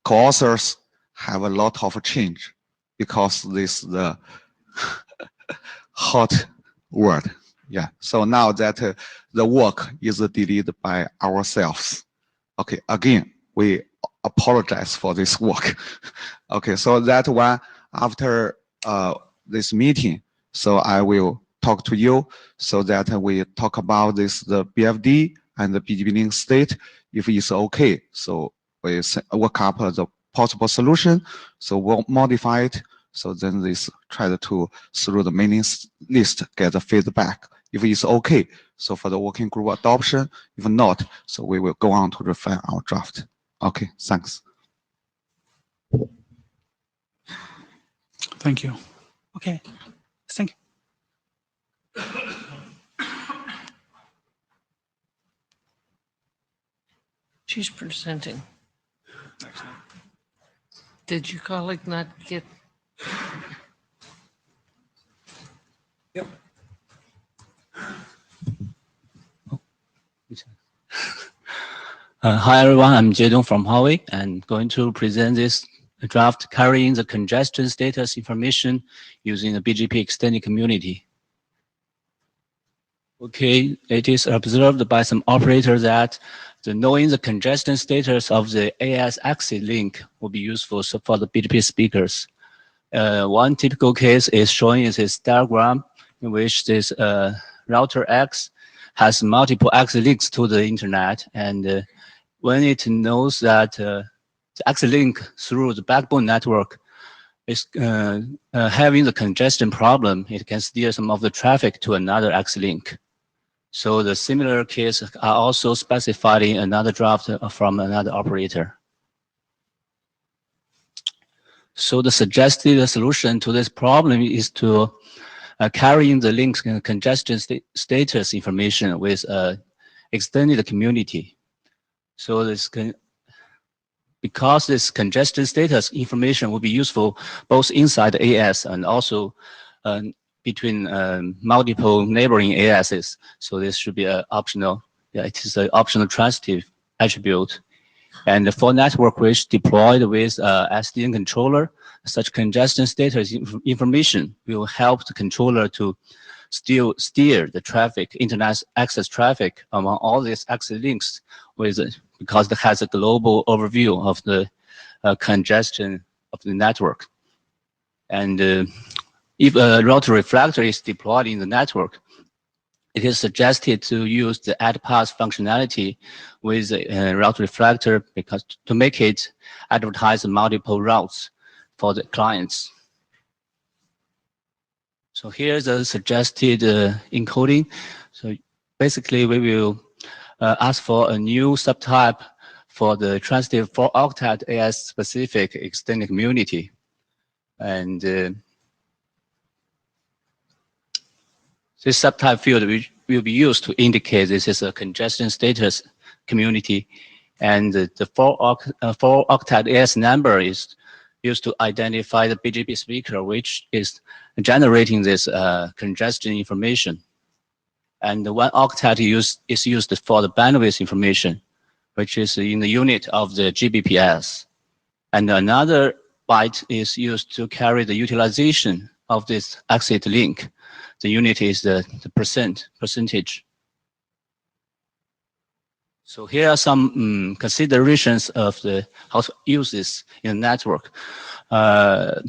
co-authors have a lot of change because this the hot word. Yeah. So now that the work is deleted by ourselves. Okay. Again, we apologize for this work. Okay. So that one after this meeting, so I will talk to you so that we talk about this the BFD and the BGP link state if it's okay. So we work up the possible solution. So we'll modify it. So then this try to through the mailing list get the feedback. If it's okay, so for the working group adoption. If not, so we will go on to refine our draft. Okay, thanks. Thank you. Okay, thank you. She's presenting. Did your colleague not get? Yep. Hi everyone, I'm Jaedong from Huawei and going to present this draft carrying the congestion status information using the BGP extended community. Okay, it is observed by some operators that knowing the congestion status of the AS exit link will be useful for the BGP speakers. One typical case is showing is this diagram in which this router X has multiple exit links to the internet, and when it knows that the exit link through the backbone network is having the congestion problem, it can steer some of the traffic to another exit link. So the similar case are also specified in another draft from another operator. So the suggested solution to this problem is to carrying the link's congestion status information with extended community. So this because this congestion status information will be useful both inside the AS and also between multiple neighboring ASs. So this should be optional. Yeah, it is an optional transitive attribute. And for network which deployed with SDN controller, such congestion status information will help the controller to still steer the traffic, internet access traffic among all these access links with because it has a global overview of the congestion of the network. And if a router reflector is deployed in the network, it is suggested to use the add pass functionality with a route reflector because to make it advertise multiple routes for the clients. So here's a suggested encoding. So basically we will ask for a new subtype for the transitive 4-octet AS specific extended community. And this subtype field will be used to indicate this is a congestion status community. And the 4-octet AS number is used to identify the BGP speaker, which is generating this congestion information. And the 1 octet is used for the bandwidth information, which is in the unit of the GBPS. And another byte is used to carry the utilization of this exit link. The unit is the percentage. So here are some considerations of how to use this in the network. The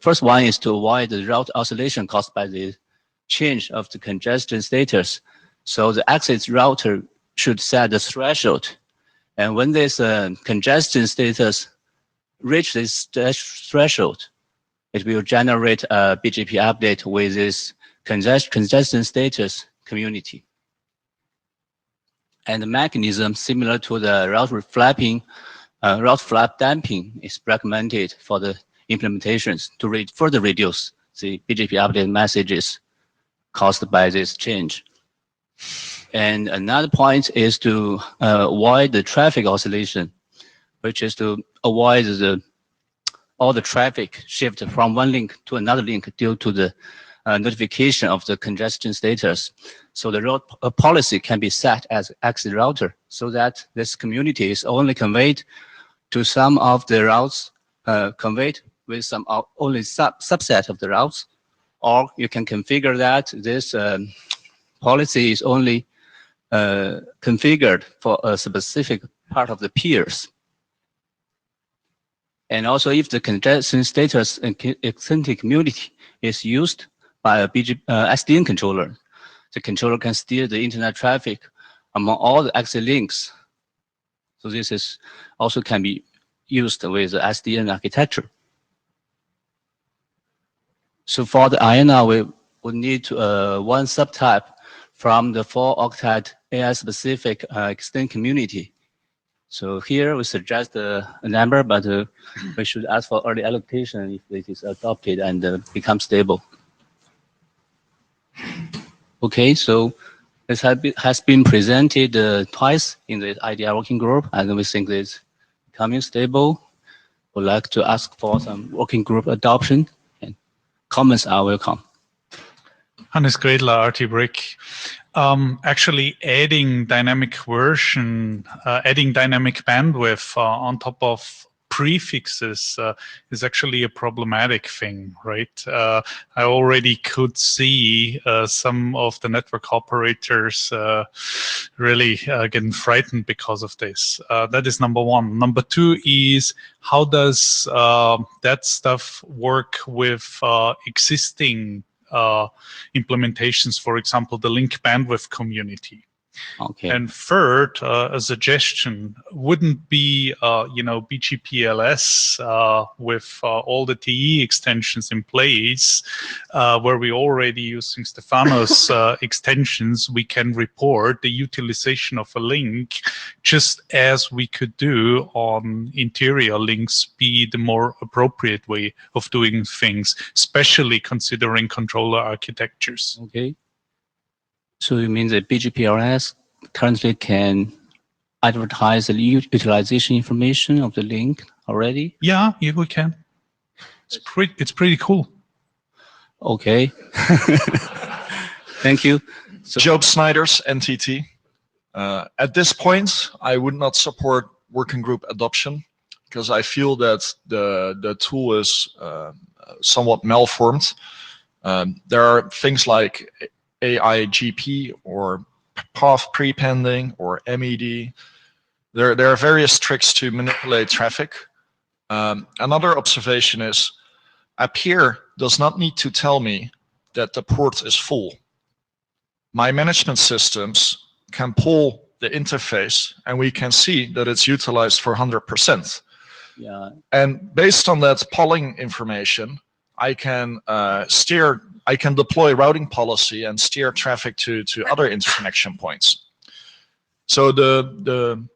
first one is to avoid the route oscillation caused by the change of the congestion status. So the exit router should set the threshold And when this congestion status reach this threshold, it will generate a BGP update with this congestion status community. And the mechanism similar to the route flap damping is recommended for the implementations to further reduce the BGP update messages caused by this change. And another point is to avoid the traffic oscillation, which is to avoid all the traffic shift from one link to another link due to the notification of the congestion status. So the route policy can be set as exit router so that this community is only conveyed to some of the routes, conveyed with some only subset of the routes, or you can configure that this policy is only configured for a specific part of the peers. And also, if the congestion status extended community is used by a SDN controller, the controller can steer the internet traffic among all the exit links. So this is also can be used with the SDN architecture. So for the INR, we would need one subtype from the 4-octet AI-specific extended community. So here we suggest a number, but we should ask for early allocation if it is adopted and become stable. Okay, so this has been presented twice in the IDR working group, and we think it's becoming stable. We'd like to ask for some working group adoption, and comments are welcome. Hannes Gredler, RT Brick. Actually, adding dynamic version, adding dynamic bandwidth on top of prefixes is actually a problematic thing, right? I already could see some of the network operators really getting frightened because of this. That is number one. Number two is, how does that stuff work with existing implementations, for example, the link bandwidth community? Okay. And third, a suggestion wouldn't be, BGPLS with all the TE extensions in place, where we already using Stefano's extensions, we can report the utilization of a link just as we could do on interior links be the more appropriate way of doing things, especially considering controller architectures. Okay. So you mean that BGPLS currently can advertise the utilization information of the link already? Yeah, we can. It's pretty cool. Okay. Thank you. So, Job Snyder's NTT. At this point, I would not support working group adoption because I feel that the tool is somewhat malformed. There are things like AIGP or path prepending or MED. There are various tricks to manipulate traffic. Another observation is a peer does not need to tell me that the port is full. My management systems can pull the interface and we can see that it's utilized for 100%. Yeah. And based on that polling information, I can I can deploy routing policy and steer traffic to other interconnection points. So the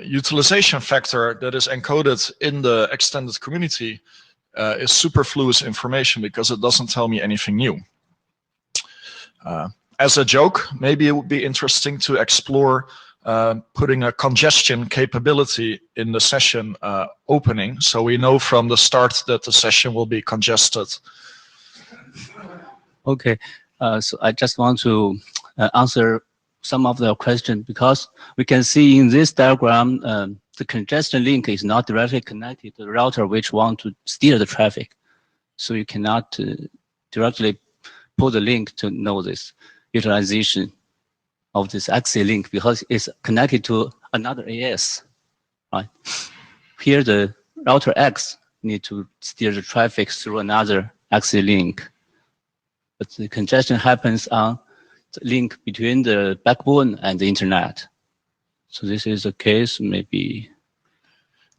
utilization factor that is encoded in the extended community is superfluous information because it doesn't tell me anything new. As a joke, maybe it would be interesting to explore putting a congestion capability in the session opening, so we know from the start that the session will be congested. Okay, so I just want to answer some of the questions, because we can see in this diagram the congestion link is not directly connected to the router which want to steer the traffic. So you cannot directly pull the link to know this utilization of this axis link because it's connected to another AS, right? Here the router X need to steer the traffic through another axis link. But the congestion happens on the link between the backbone and the internet. So this is a case, maybe.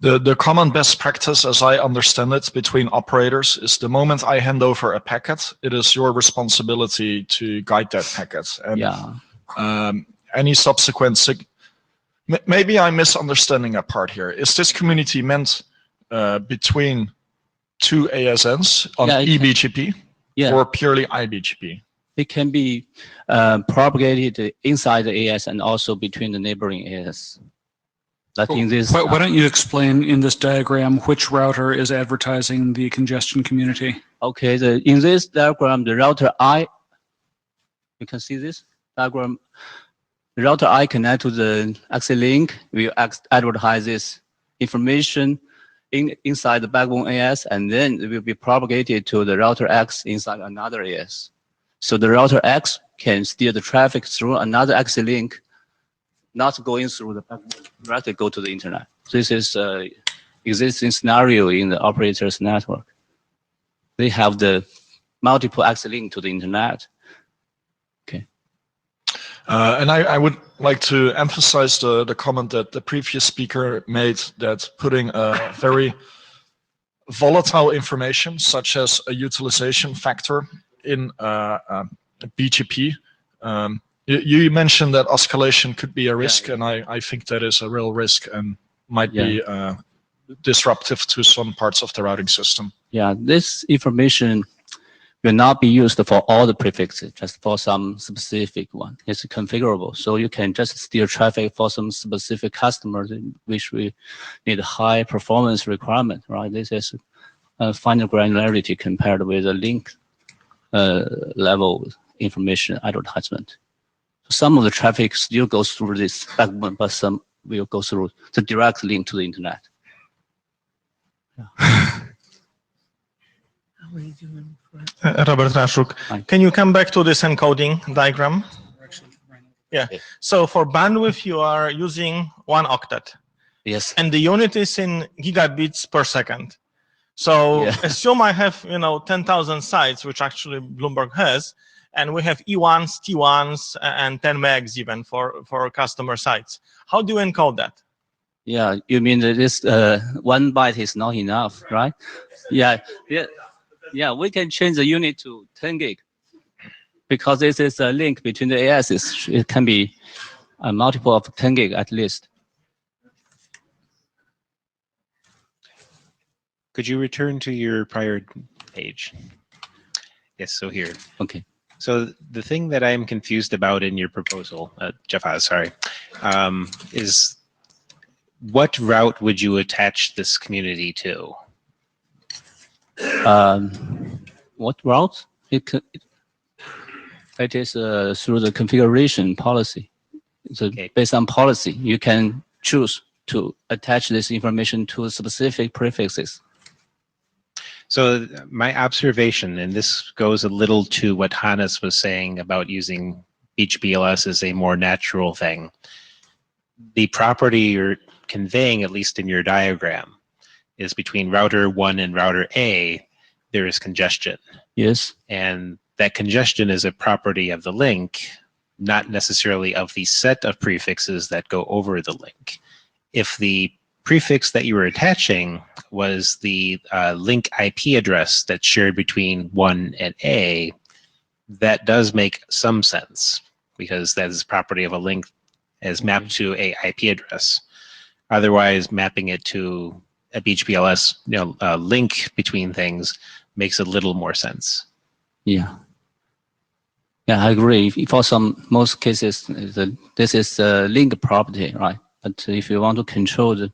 The common best practice, as I understand it, between operators is the moment I hand over a packet, it is your responsibility to guide that packet. And any subsequent maybe I'm misunderstanding a part here. Is this community meant between two ASNs on eBGP or purely iBGP? It can be propagated inside the AS and also between the neighboring AS. Like in this, why don't you explain in this diagram which router is advertising the congestion community? Okay, in this diagram, the router I, you can see this diagram. The router I connect to the access link will advertise this information inside the backbone AS, and then it will be propagated to the router X inside another AS. So the router X can steer the traffic through another access link, not going through the backbone, directly go to the internet. This is existing scenario in the operator's network. They have the multiple access link to the internet. Okay. And I would like to emphasize the comment that the previous speaker made, that putting a very volatile information, such as a utilization factor in BGP, you mentioned that escalation could be a risk, and I think that is a real risk and might be disruptive to some parts of the routing system. Yeah, this information will not be used for all the prefixes, just for some specific one. It's configurable, so you can just steer traffic for some specific customers which we need high performance requirement, right? This is finer granularity compared with the link level information advertisement. Some of the traffic still goes through this backbone, but some will go through the direct link to the internet. Robert Raszuk, can you come back to this encoding diagram? Yeah. So for bandwidth, you are using 1 octet. Yes. And the unit is in gigabits per second. So assume I have 10,000 sites, which actually Bloomberg has, and we have E1s, T1s, and 10 megs even for customer sites. How do you encode that? Yeah, you mean that this 1 byte is not enough, right? Yeah. We can change the unit to 10 gig because this is a link between the ASs. It can be a multiple of 10 gig at least. Could you return to your prior page? Yes, so here. Okay. So the thing that I'm confused about in your proposal, Jeff Haas, sorry, is what route would you attach this community to? What route? It is through the configuration policy. So based on policy, you can choose to attach this information to specific prefixes. So my observation, and this goes a little to what Hannes was saying about using BGPLS as a more natural thing. The property you're conveying, at least in your diagram, is between router 1 and router A, there is congestion. Yes. And that congestion is a property of the link, not necessarily of the set of prefixes that go over the link. If the prefix that you were attaching was the link IP address that's shared between 1 and A, that does make some sense because that is property of a link as mapped to a IP address. Otherwise, mapping it to a BGPLS link between things makes a little more sense. Yeah, I agree. For most cases, this is a link property, right? But if you want to control the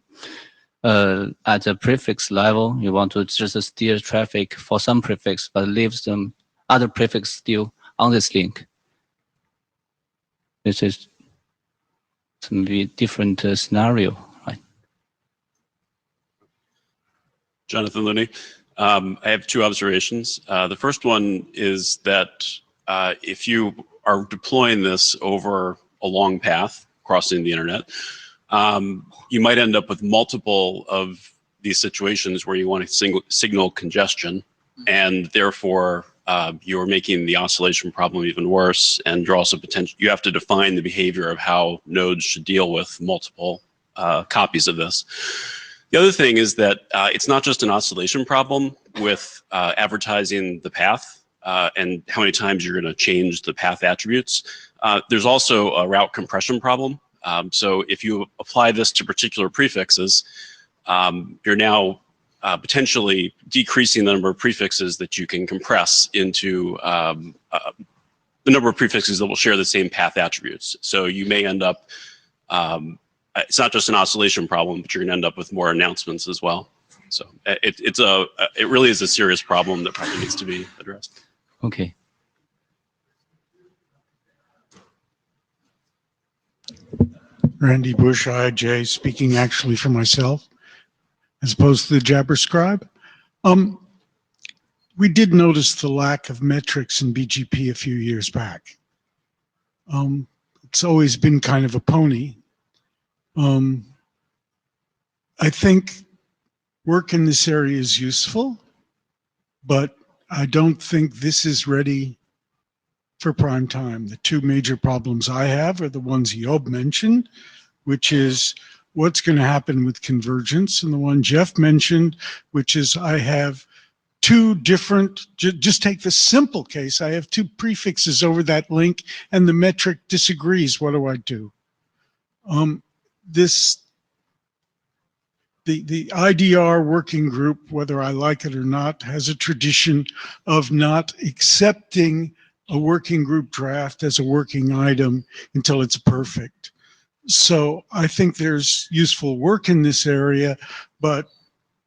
at the prefix level, you want to just steer traffic for some prefix, but leave some other prefix still on this link. This is maybe different scenario, right? Jonathan Looney. I have 2 observations. The first one is that if you are deploying this over a long path, crossing the internet, you might end up with multiple of these situations where you want to signal congestion, and therefore you're making the oscillation problem even worse, and you're also you have to define the behavior of how nodes should deal with multiple copies of this. The other thing is that it's not just an oscillation problem with advertising the path and how many times you're going to change the path attributes. There's also a route compression problem. So if you apply this to particular prefixes, you're now potentially decreasing the number of prefixes that you can compress into the number of prefixes that will share the same path attributes. So you may end up, it's not just an oscillation problem, but you're gonna end up with more announcements as well. So it really is a serious problem that probably needs to be addressed. Okay. Randy Bush, IJ, speaking actually for myself, as opposed to the Jabber Scribe. We did notice the lack of metrics in BGP a few years back. It's always been kind of a pony. I think work in this area is useful, but I don't think this is ready for prime time. The two major problems I have are the ones Job mentioned, which is what's going to happen with convergence, and the one Jeff mentioned, which is I have two different, just take the simple case, I have two prefixes over that link and the metric disagrees. What do I do? The IDR working group, whether I like it or not, has a tradition of not accepting a working group draft as a working item until it's perfect. So I think there's useful work in this area, but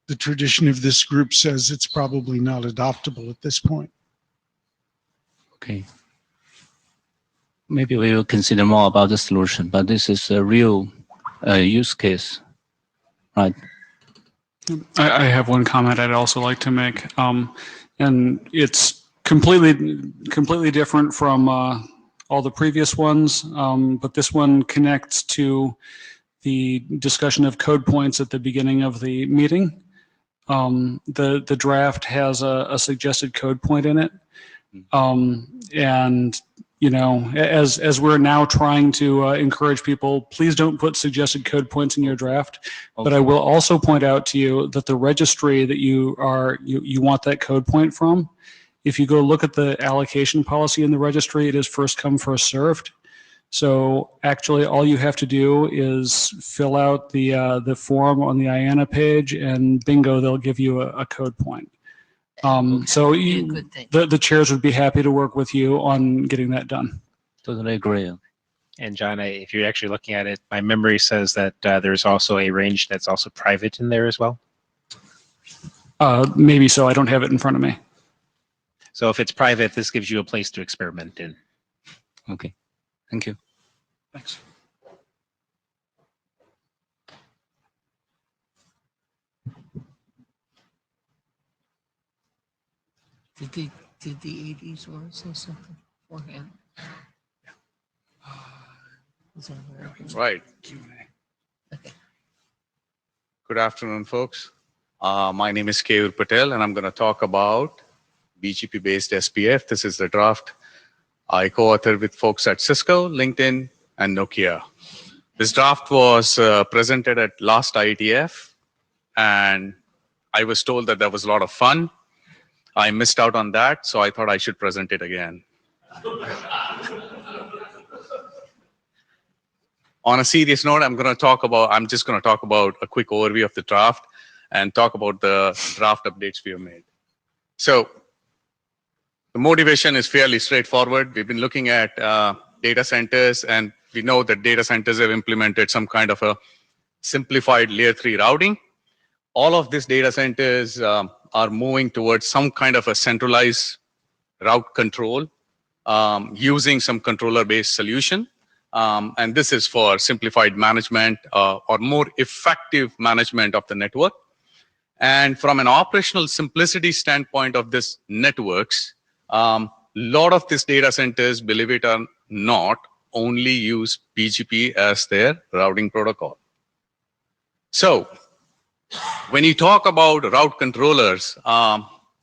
the tradition of this group says it's probably not adoptable at this point. Okay. Maybe we will consider more about the solution, but this is a real use case, right? I have one comment I'd also like to make, and it's completely different from all the previous ones, but this one connects to the discussion of code points at the beginning of the meeting. The draft has a suggested code point in it, and you know, as we're now trying to encourage people, please don't put suggested code points in your draft. Okay. But I will also point out to you that the registry that you want that code point from, if you go look at the allocation policy in the registry, it is first come, first served. So actually all you have to do is fill out the form on the IANA page, and bingo, they'll give you a code point. So the chairs would be happy to work with you on getting that done. Totally agree. And John, if you're actually looking at it, my memory says that there's also a range that's also private in there as well. Maybe so. I don't have it in front of me. So if it's private, this gives you a place to experiment in. Okay. Thank you. Thanks. Did the ADs want to say something beforehand? Right. Okay. Good afternoon, folks. My name is Keyur Patel, and I'm going to talk about BGP-based SPF. This is the draft I co-authored with folks at Cisco, LinkedIn, and Nokia. This draft was presented at last IETF, and I was told that was a lot of fun. I missed out on that, so I thought I should present it again. On a serious note, I'm just going to talk about a quick overview of the draft and talk about the draft updates we have made. So the motivation is fairly straightforward. We've been looking at data centers, and we know that data centers have implemented some kind of a simplified layer 3 routing. All of these data centers are moving towards some kind of a centralized route control using some controller-based solution. And this is for simplified management or more effective management of the network. And from an operational simplicity standpoint of this networks, a lot of these data centers, believe it or not, only use BGP as their routing protocol. So when you talk about route controllers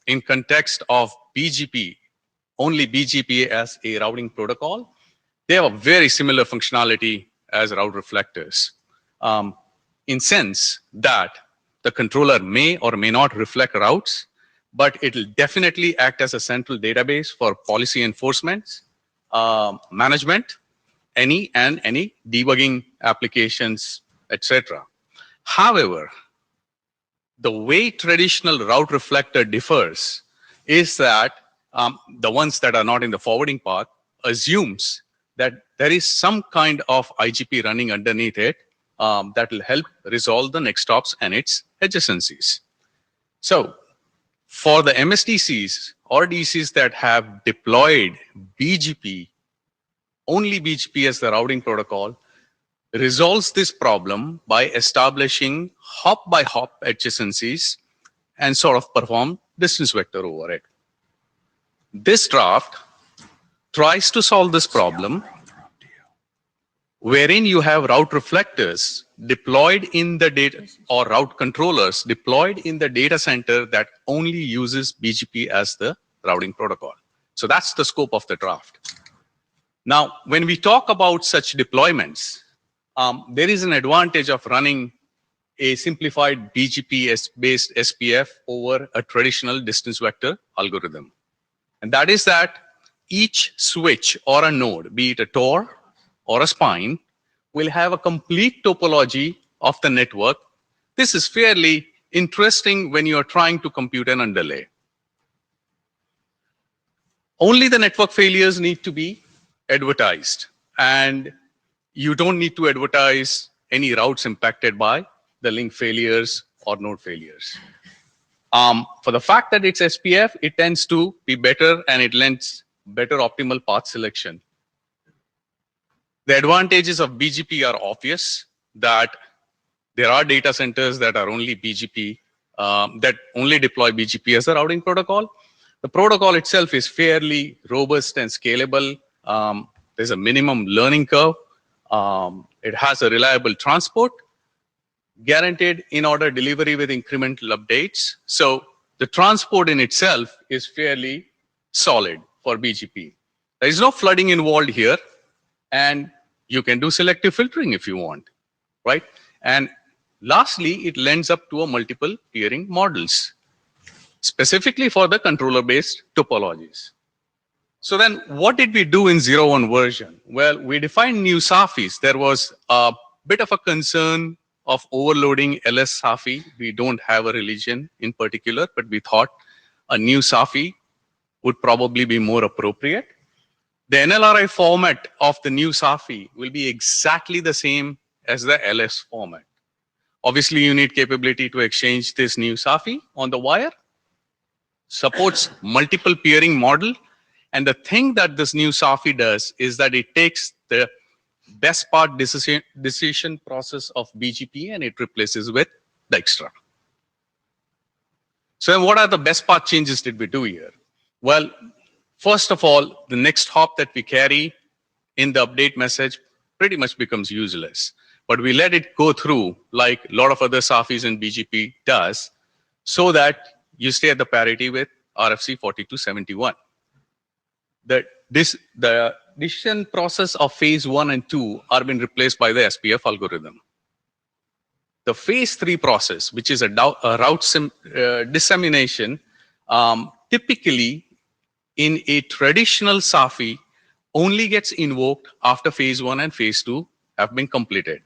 in context of BGP, only BGP as a routing protocol, they have a very similar functionality as route reflectors. In sense that the controller may or may not reflect routes, but it will definitely act as a central database for policy enforcement, management, any debugging applications, etc. However, the way traditional route reflector differs is that the ones that are not in the forwarding path assumes that there is some kind of IGP running underneath it that will help resolve the next stops and its adjacencies. So for the MSDCs or DCs that have deployed BGP, only BGP as the routing protocol resolves this problem by establishing hop by hop adjacencies and sort of perform distance vector over it. This draft tries to solve this problem wherein you have route reflectors deployed in the data or route controllers deployed in the data center that only uses BGP as the routing protocol. So that's the scope of the draft. Now, when we talk about such deployments, there is an advantage of running a simplified BGP-based SPF over a traditional distance vector algorithm. And that is that each switch or a node, be it a TOR or a spine, will have a complete topology of the network. This is fairly interesting when you are trying to compute an underlay. Only the network failures need to be advertised, and you don't need to advertise any routes impacted by the link failures or node failures. For the fact that it's SPF, it tends to be better and it lends better optimal path selection. The advantages of BGP are obvious, that there are data centers that are only BGP, that only deploy BGP as a routing protocol. The protocol itself is fairly robust and scalable. There's a minimum learning curve. It has a reliable transport, guaranteed in-order delivery with incremental updates. So the transport in itself is fairly solid for BGP. There is no flooding involved here, and you can do selective filtering if you want, right? And lastly, it lends up to a multiple peering models, specifically for the controller-based topologies. So then what did we do in 0.1 version? Well, we defined new SAFIs. There was a bit of a concern of overloading LS SAFI. We don't have a religion in particular, but we thought a new SAFI would probably be more appropriate. The NLRI format of the new SAFI will be exactly the same as the LS format. Obviously, you need capability to exchange this new SAFI on the wire. Supports multiple peering model. And the thing that this new SAFI does is that it takes the best part decision process of BGP and it replaces with Dijkstra. So then what are the best part changes did we do here? Well, first of all, the next hop that we carry in the update message pretty much becomes useless. But we let it go through like a lot of other SAFIs in BGP does, so that you stay at the parity with RFC 4271. The decision process of phase 1 and 2 are being replaced by the SPF algorithm. The phase 3 process, which is a route dissemination, typically in a traditional SAFI only gets invoked after phase 1 and phase 2 have been completed.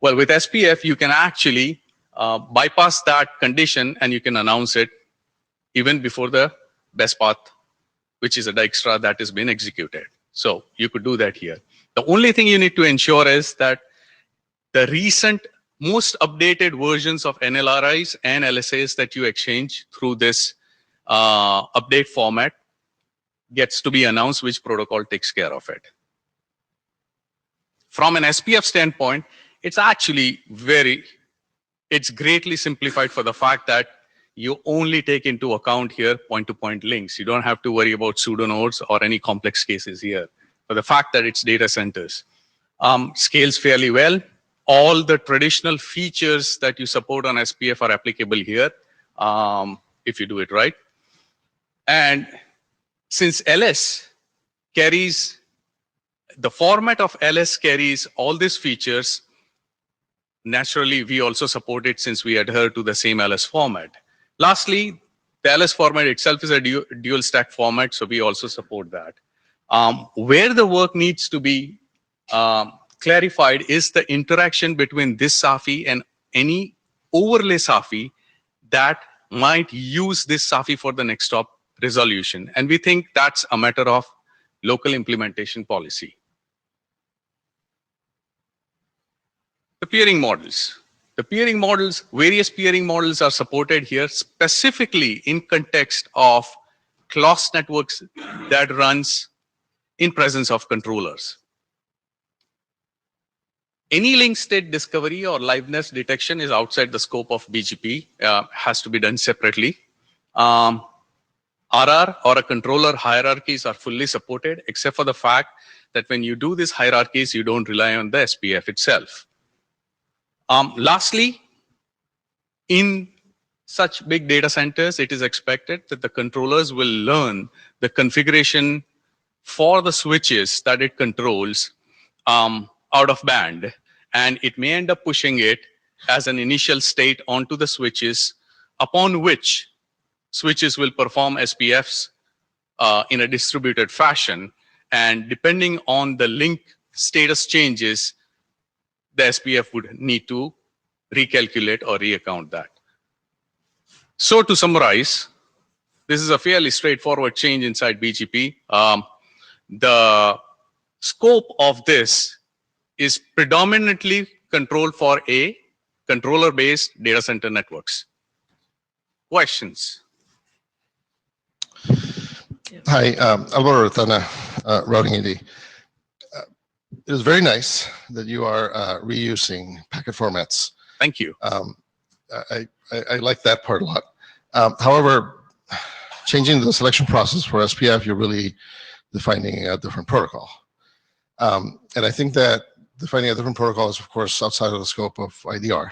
Well, with SPF, you can actually bypass that condition and you can announce it even before the best path, which is a Dijkstra that has been executed. So you could do that here. The only thing you need to ensure is that the recent most updated versions of NLRIs and LSAs that you exchange through this update format gets to be announced which protocol takes care of it. From an SPF standpoint, it's actually it's greatly simplified for the fact that you only take into account here point-to-point links. You don't have to worry about pseudonodes or any complex cases here. For the fact that it's data centers. Scales fairly well. All the traditional features that you support on SPF are applicable here if you do it right. And since LS carries, the format of LS carries all these features, naturally we also support it since we adhere to the same LS format. Lastly, the LS format itself is a dual stack format, so we also support that. Where the work needs to be clarified is the interaction between this SAFI and any overlay SAFI that might use this SAFI for the next stop resolution. And we think that's a matter of local implementation policy. The peering models. The peering models, various peering models are supported here specifically in context of class networks that runs in presence of controllers. Any link state discovery or liveness detection is outside the scope of BGP, has to be done separately. RR or a controller hierarchies are fully supported, except for the fact that when you do these hierarchies, you don't rely on the SPF itself. Lastly, in such big data centers, it is expected that the controllers will learn the configuration for the switches that it controls out of band, and it may end up pushing it as an initial state onto the switches, upon which switches will perform SPFs in a distributed fashion, and depending on the link status changes, the SPF would need to recalculate or reaccount that. So to summarize, this is a fairly straightforward change inside BGP. The scope of this is predominantly controlled for a controller-based data center networks. Questions? Hi, Alvaro Rotana, Routing AD. It is very nice that you are reusing packet formats. Thank you. I like that part a lot. However, changing the selection process for SPF, you're really defining a different protocol. And I think that defining a different protocol is, of course, outside of the scope of IDR.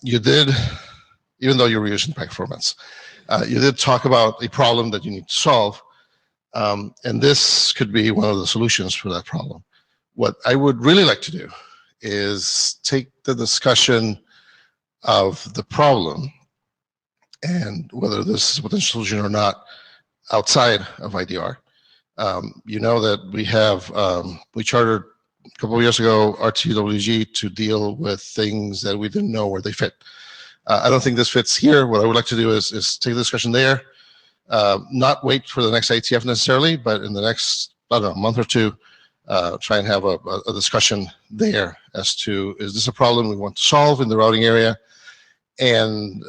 You did, even though you're reusing packet formats, you did talk about a problem that you need to solve. And this could be one of the solutions for that problem. What I would really like to do is take the discussion of the problem and whether this is a potential solution or not outside of IDR. You know that we have, we chartered a couple of years ago RTWG to deal with things that we didn't know where they fit. I don't think this fits here. What I would like to do is take the discussion there, not wait for the next IETF necessarily, but in the next, I don't know, month or two, try and have a discussion there as to, is this a problem we want to solve in the routing area? And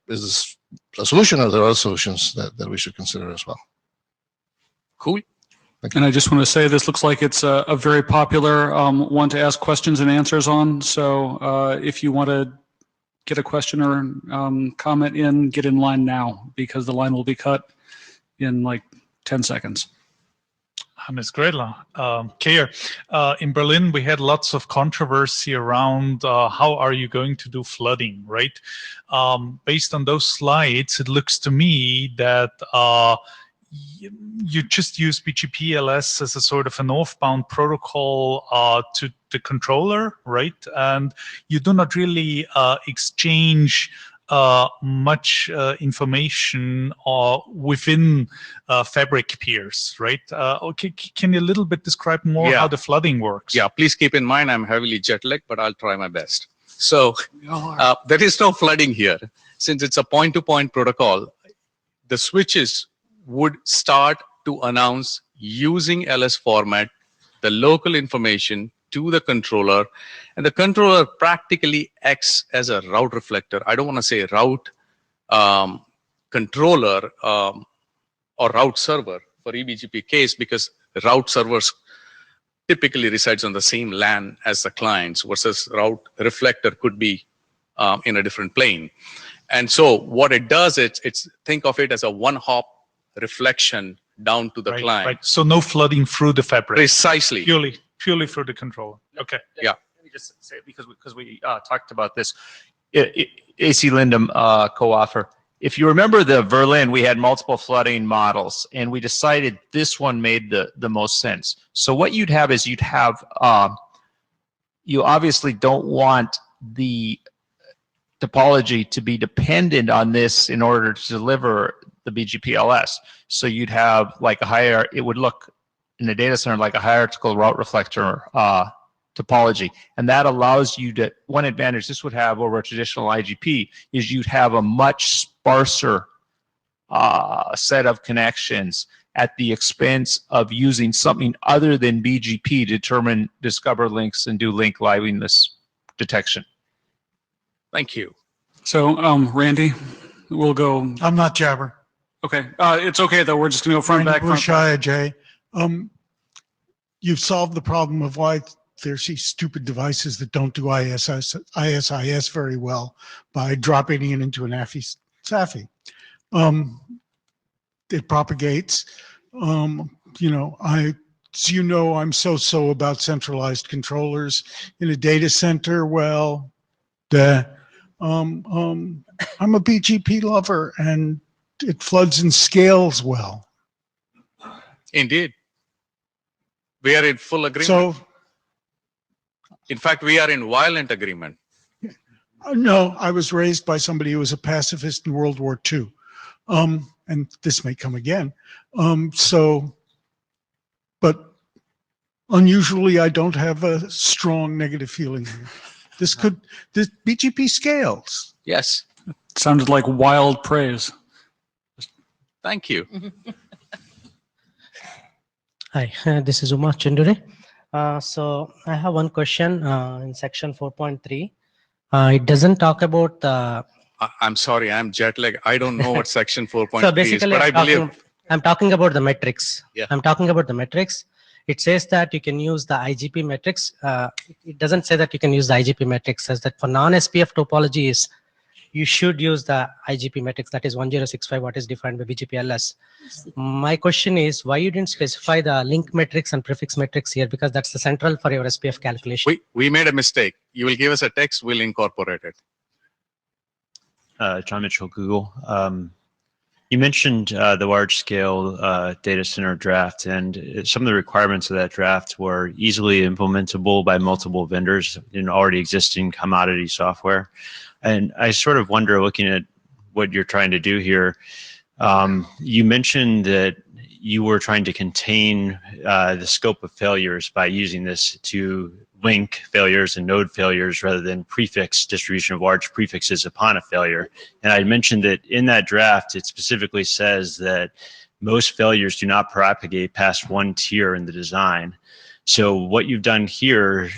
is this a solution, or are there other solutions that we should consider as well? Cool. And I just want to say this looks like it's a very popular one to ask questions and answers on. So if you want to get a question or comment in, get in line now, because the line will be cut in like 10 seconds. Hannes Gredler, Keir. In Berlin, we had lots of controversy around how are you going to do flooding, right? Based on those slides, it looks to me that you just use BGP-LS as a sort of a northbound protocol to the controller, right? And you do not really exchange much information within fabric peers, right? Okay, can you a little bit describe more how the flooding works? Yeah, please keep in mind I'm heavily jet lagged, but I'll try my best. So there is no flooding here. Since it's a point-to-point protocol, the switches would start to announce using LS format the local information to the controller, and the controller practically acts as a route reflector. I don't want to say route controller or route server for eBGP case, because route servers typically resides on the same LAN as the clients, versus route reflector could be in a different plane. And so what it does, it's think of it as a one-hop reflection down to the client. Right. So no flooding through the fabric. Precisely. Purely through the controller. Okay. Yeah. Let me just say, because we talked about this, AC Lindum co-author, if you remember the Berlin, we had multiple flooding models, and we decided this one made the most sense. So what you'd have is you'd have, you obviously don't want the topology to be dependent on this in order to deliver the BGP-LS. So you'd have like a higher, it would look in the data center like a hierarchical route reflector topology. And that allows you to, one advantage this would have over a traditional IGP is you'd have a much sparser set of connections at the expense of using something other than BGP to discover links and do link liveness detection. Thank you. So, Randy, we'll go. I'm not Jabber. Okay, it's okay though. We're just gonna go front back. Front back. Jay. You've solved the problem of why there's these stupid devices that don't do ISIS very well by dropping it into an SAFI. It propagates. I'm so about centralized controllers in a data center. Well, I'm a BGP lover, and it floods and scales well. Indeed. We are in full agreement. So, in fact, we are in violent agreement. No, I was raised by somebody who was a pacifist in World War II. And this may come again. But unusually, I don't have a strong negative feeling here. This BGP scales. Yes. It sounded like wild praise. Thank you. Hi, this is Uma Chandure. So I have one question in section 4.3. It doesn't talk about the... I'm sorry, I'm jet lagged. I don't know what section 4.3 So basically, is, but I'm talking about the metrics. Yeah. I'm talking about the metrics. It says that you can use the IGP metrics. It doesn't say that you can use the IGP metrics. It says that for non-SPF topologies, you should use the IGP metrics. That is 1065, what is defined by BGP-LS. My question is, why you didn't specify the link metrics and prefix metrics here? Because that's the central for your SPF calculation. we made a mistake. You will give us a text, we'll incorporate it. John Mitchell, Google. You mentioned the large-scale data center draft, and some of the requirements of that draft were easily implementable by multiple vendors in already existing commodity software. And I sort of wonder, looking at what you're trying to do here, you mentioned that you were trying to contain the scope of failures by using this to link failures and node failures rather than prefix distribution of large prefixes upon a failure. And I mentioned that in that draft, it specifically says that most failures do not propagate past one tier in the design. So what you've done here,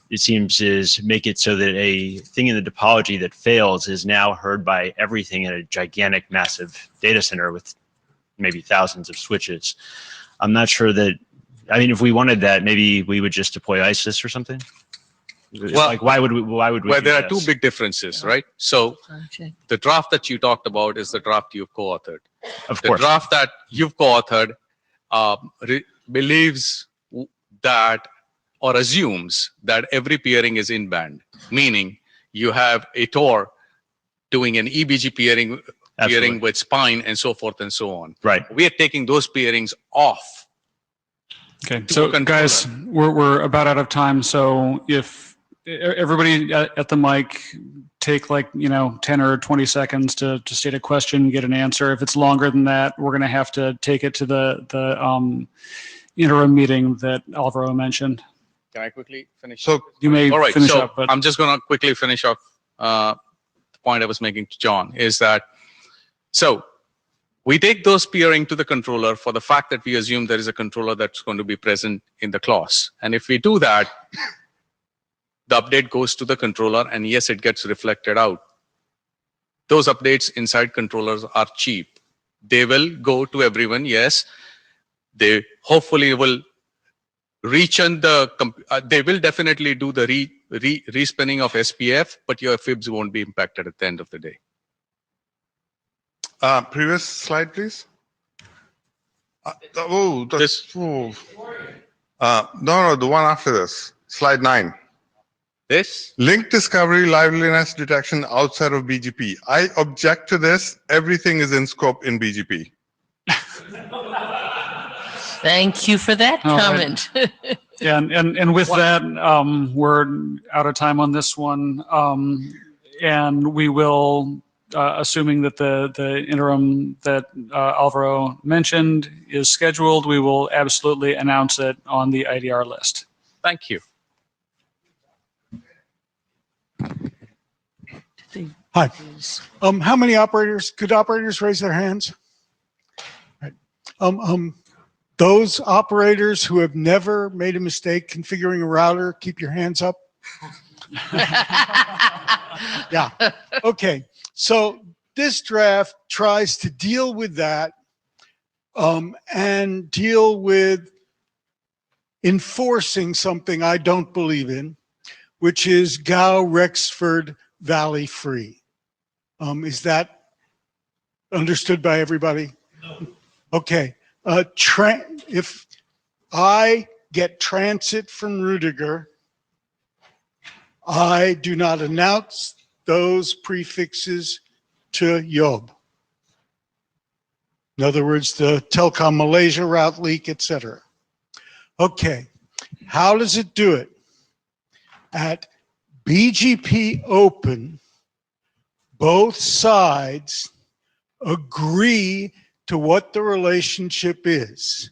it seems, is make it so that a thing in the topology that fails is now heard by everything in a gigantic, massive data center with maybe thousands of switches. I'm not sure that, I mean, if we wanted that, maybe we would just deploy ISIS or something. Well, like, why would we Well, do there are this? two big differences, right? So the draft that you talked about is the draft you've co-authored. Of the course. draft that you've co-authored believes that or assumes that every peering is in-band, meaning you have a Tor doing an EBG peering with spine and so forth and so on. Right. We are taking those peerings off. Okay, so guys, we're about out of time. So if everybody at the mic take 10 or 20 seconds to state a question, get an answer. If it's longer than that, we're going to have to take it to the interim meeting that Alvaro mentioned. Can I quickly finish? So you may all right, finish so up. But I'm just going to quickly finish off the point I was making to John is that, so we take those peering to the controller for the fact that we assume there is a controller that's going to be present in the class. And if we do that, the update goes to the controller, and yes, it gets reflected out. Those updates inside controllers are cheap. They will go to everyone, yes. They hopefully will rechurn they will definitely do the respinning of SPF, but your fibs won't be impacted at the end of the day. Previous slide, please. No, the one after this, slide 9. This? Link discovery, liveliness detection outside of BGP. I object to this. Everything is in scope in BGP. Thank you for that All right. comment. Yeah, and with that, we're out of time on this one. And we will, assuming that the interim that Alvaro mentioned is scheduled, we will absolutely announce it on the IDR list. Thank you. Hi. How many operators? Could operators raise their hands? Right. Those operators who have never made a mistake configuring a router, keep your hands up. Yeah. Okay. So this draft tries to deal with that and deal with enforcing something I don't believe in, which is GAO Rexford Valley Free. Is that understood by everybody? No. Okay. If I get transit from Rudiger, I do not announce those prefixes to Yob. In other words, the Telcom Malaysia route leak, etc. Okay, how does it do it? At BGP Open, both sides agree to what the relationship is.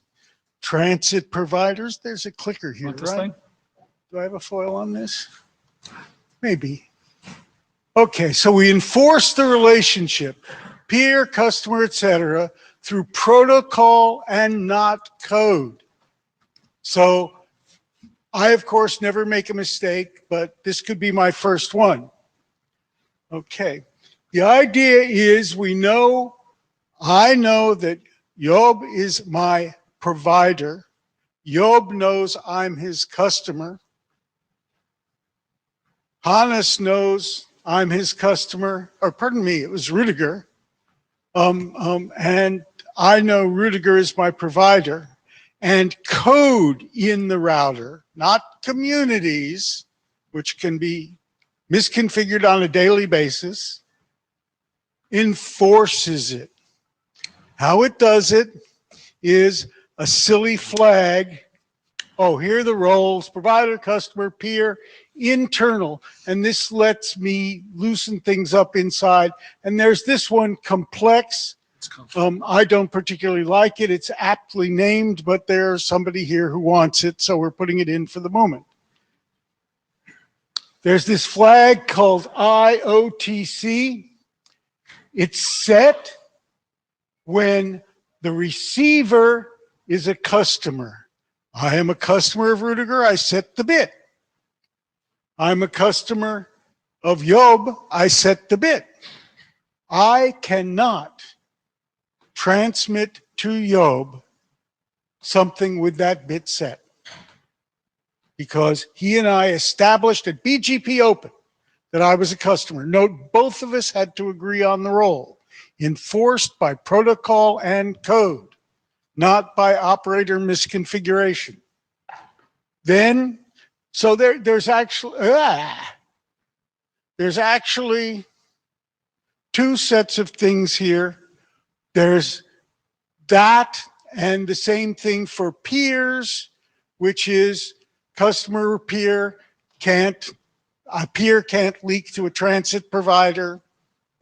Transit providers, there's a clicker here, Want this right? thing? Do I have a foil on this? Maybe. Okay, so we enforce the relationship, peer, customer, etc., through protocol and not code. So I, of course, never make a mistake, but this could be my first one. Okay, the idea is I know that Yob is my provider. Yob knows I'm his customer. Hannes knows I'm his customer, or pardon me, it was Rudiger. And I know Rudiger is my provider. And code in the router, not communities, which can be misconfigured on a daily basis, enforces it. How it does it is a silly flag. Oh, here are the roles: provider, customer, peer, internal. And this lets me loosen things up inside. And there's this one, complex. I don't particularly like it. It's aptly named, but there's somebody here who wants it, so we're putting it in for the moment. There's this flag called IOTC. It's set when the receiver is a customer. I am a customer of Rudiger, I set the bit. I'm a customer of Yob, I set the bit. I cannot transmit to Yob something with that bit set, because he and I established at BGP Open that I was a customer. Note, both of us had to agree on the role, enforced by protocol and code, not by operator misconfiguration. Then, so there's actually two sets of things here. There's that and the same thing for peers, which is customer or peer a peer can't leak to a transit provider,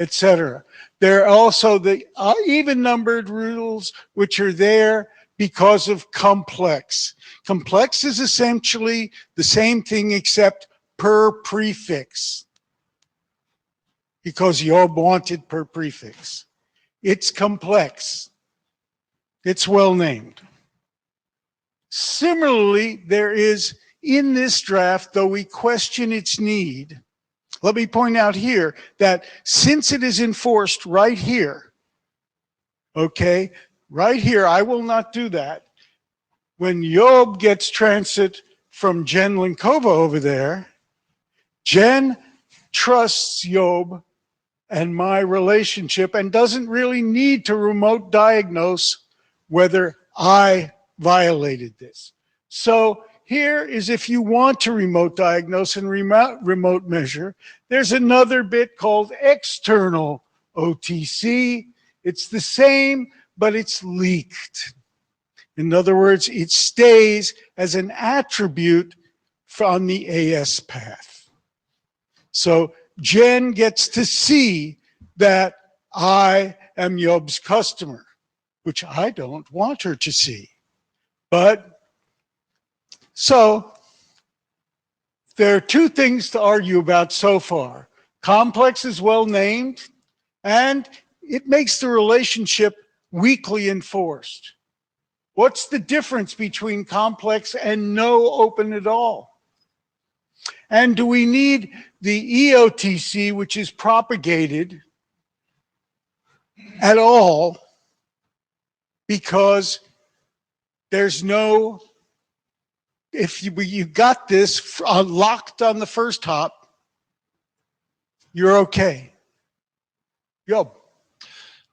etc. There are also the even numbered rules, which are there because of complex. Complex is essentially the same thing except per prefix, because Yob wanted per prefix. It's complex. It's well named. Similarly, there is in this draft, though we question its need, let me point out here that since it is enforced right here, okay, right here, I will not do that. When Yob gets transit from Jen Linkova over there, Jen trusts Yob and my relationship and doesn't really need to remote diagnose whether I violated this. So here is if you want to remote diagnose and remote measure. There's another bit called external OTC. It's the same, but it's leaked. In other words, it stays as an attribute from the AS path. So Jen gets to see that I am Yob's customer, which I don't want her to see. But so there are two things to argue about so far. Complex is well named, and it makes the relationship weakly enforced. What's the difference between complex and no open at all? And do we need the EOTC, which is propagated at all, because there's no, if you got this locked on the first hop, you're okay. Yob.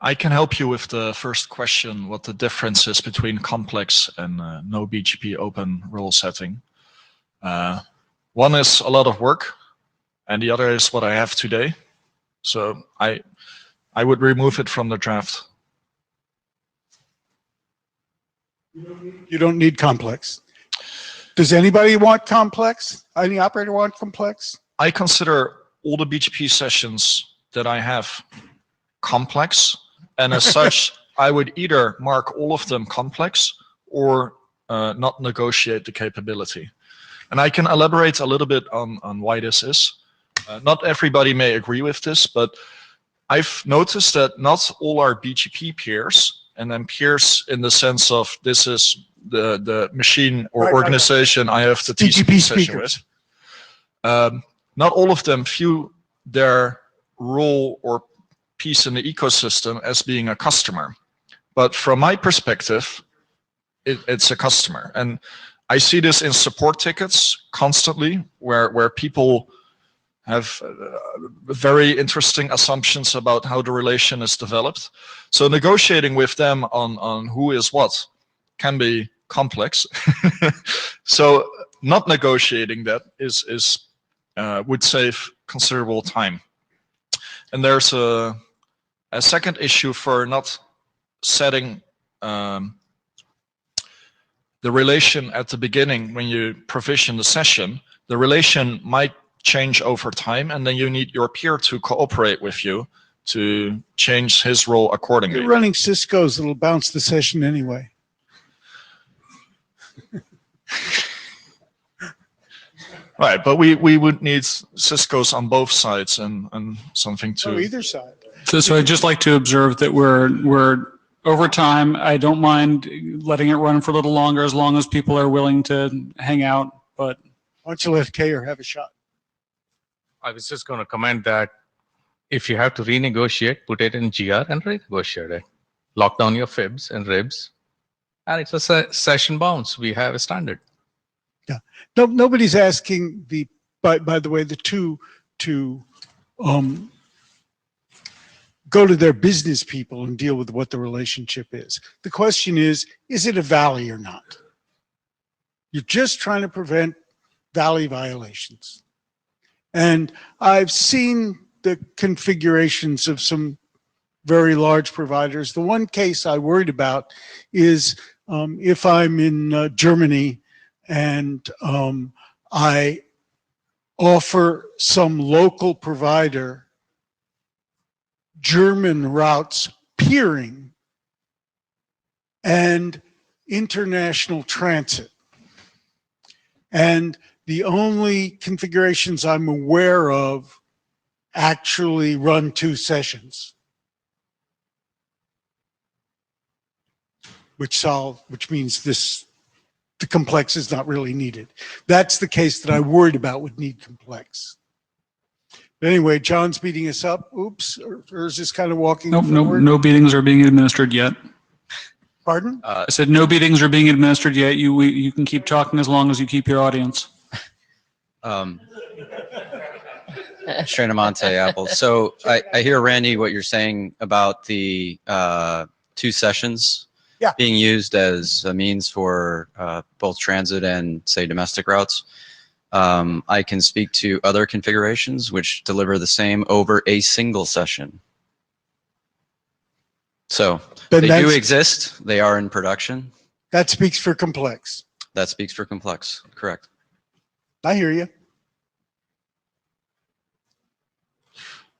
I can help you with the first question, what the difference is between complex and no BGP open rule setting. One is a lot of work, and the other is what I have today. So I would remove it from the draft. You don't need complex. Does anybody want complex? Any operator want complex? I consider all the BGP sessions that I have complex, and as such, I would either mark all of them complex or not negotiate the capability. And I can elaborate a little bit on why this is. Not everybody may agree with this, but I've noticed that not all our BGP peers, and then peers in the sense of this is the machine or organization I have the TCP session with. Not all of them view their role or piece in the ecosystem as being a customer. But from my perspective, it's a customer. And I see this in support tickets constantly, where people have very interesting assumptions about how the relation is developed. So negotiating with them on who is what can be complex. So not negotiating that would save considerable time. And there's a second issue for not setting the relation at the beginning when you provision the session. The relation might change over time, and then you need your peer to cooperate with you to change his role accordingly. You're running Cisco's, it'll bounce the session anyway. Right, but we would need Cisco's on both sides and something to... Oh, either side. So I'd just like to observe that we're over time. I don't mind letting it run for a little longer as long as people are willing to hang out, but... Why don't you let Kayer have a shot? I was just going to comment that if you have to renegotiate, put it in GR and renegotiate it. Lock down your fibs and ribs, and it's a session bounce. We have a standard. Yeah. No, nobody's asking by the way, the two to go to their business people and deal with what the relationship is. The question is it a valley or not? You're just trying to prevent valley violations. And I've seen the configurations of some very large providers. The one case I worried about is if I'm in Germany and I offer some local provider German routes peering and international transit. And the only configurations I'm aware of actually run 2 sessions, which means the complex is not really needed. That's the case that I worried about would need complex. But anyway, John's beating us up. Oops, or is this kind of walking forward? No beatings are being administered yet. Pardon? I said no beatings are being administered yet. You can keep talking as long as you keep your audience. Shrenamonte Apple. So I hear, Randy, what you're saying about the 2 sessions. being used as a means for both transit and, say, domestic routes. I can speak to other configurations which deliver the same over a single session. So Then they do that's- exist. They are in production. That speaks for complex. That speaks for complex. Correct. I hear you.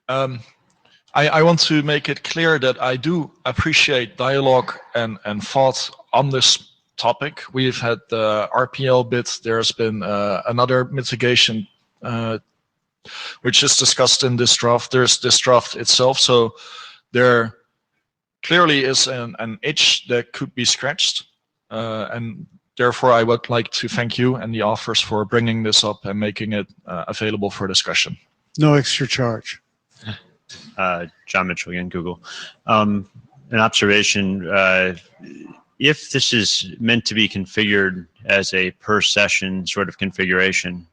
I want to make it clear that I do appreciate dialogue and thought on this topic. We've had the RPL bit. There's been another mitigation which is discussed in this draft. There's this draft itself. So there clearly is an itch that could be scratched. And therefore, I would like to thank you and the authors for bringing this up and making it available for discussion. No extra charge. John Mitchell again, Google. An observation, if this is meant to be configured as a per session sort of configuration,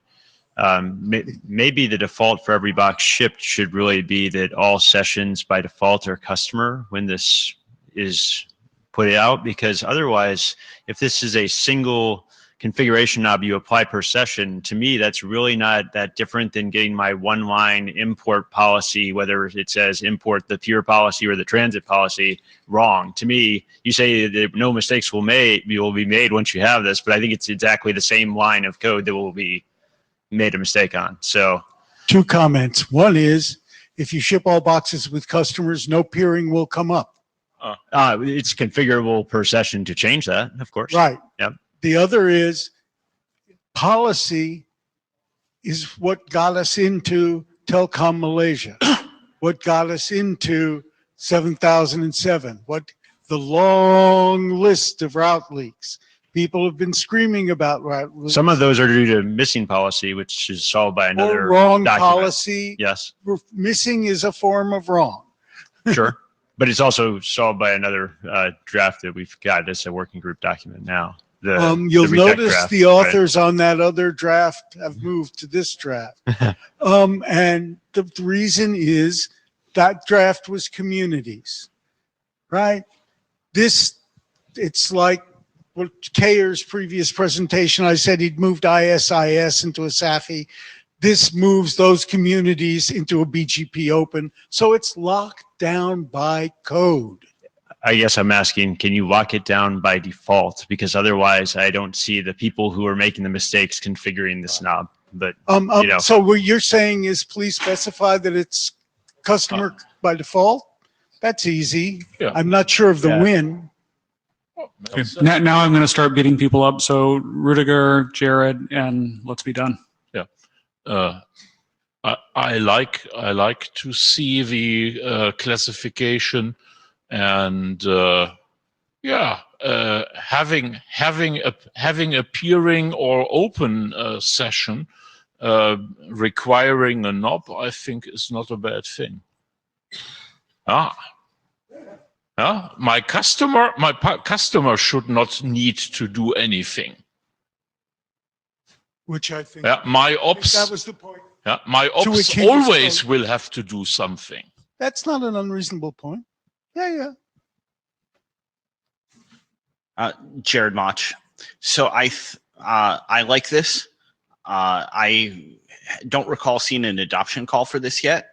maybe the default for every box shipped should really be that all sessions by default are customer when this is put out, because otherwise, if this is a single configuration knob you apply per session, to me, that's really not that different than getting my one-line import policy, whether it says import the pure policy or the transit policy, wrong. To me, you say that no mistakes will be made once you have this, but I think it's exactly the same line of code that will be made a mistake on. So, 2 comments. One is, if you ship all boxes with customers, no peering will come up. It's configurable per session to change that, of course. Right. Yep. The other is, policy is what got us into Telkom Malaysia, what got us into 7007, what the long list of route leaks. People have been screaming about route leaks. Some of those are due to missing policy, which is solved by another Or wrong document. policy. Yes. Missing is a form of wrong. Sure. But it's also solved by another draft that we've got as a working group document now. You'll the retech notice draft, the right? authors on that other draft have moved to this draft. And the reason is that draft was communities, right? It's like what Kayer's previous presentation, I said he'd moved ISIS into a SAFI. This moves those communities into a BGP open. So it's locked down by code. I guess I'm asking, can you lock it down by default? Because otherwise, I don't see the people who are making the mistakes configuring this knob. But you know, So what you're saying is, please specify that it's customer by default. That's easy. Yeah. I'm not sure of the Yeah. win. Now I'm going to start beating people up. So Rudiger, Jared, and let's be done. Yeah. I like to see the classification, and having a peering or open session requiring a knob, I think, is not a bad thing. My customer should not need to do anything. Which I think, My ops. that was the point. My To which ops he always spoke. will have to do something. That's not an unreasonable point. Yeah. Jared Mach. So I like this. I don't recall seeing an adoption call for this yet.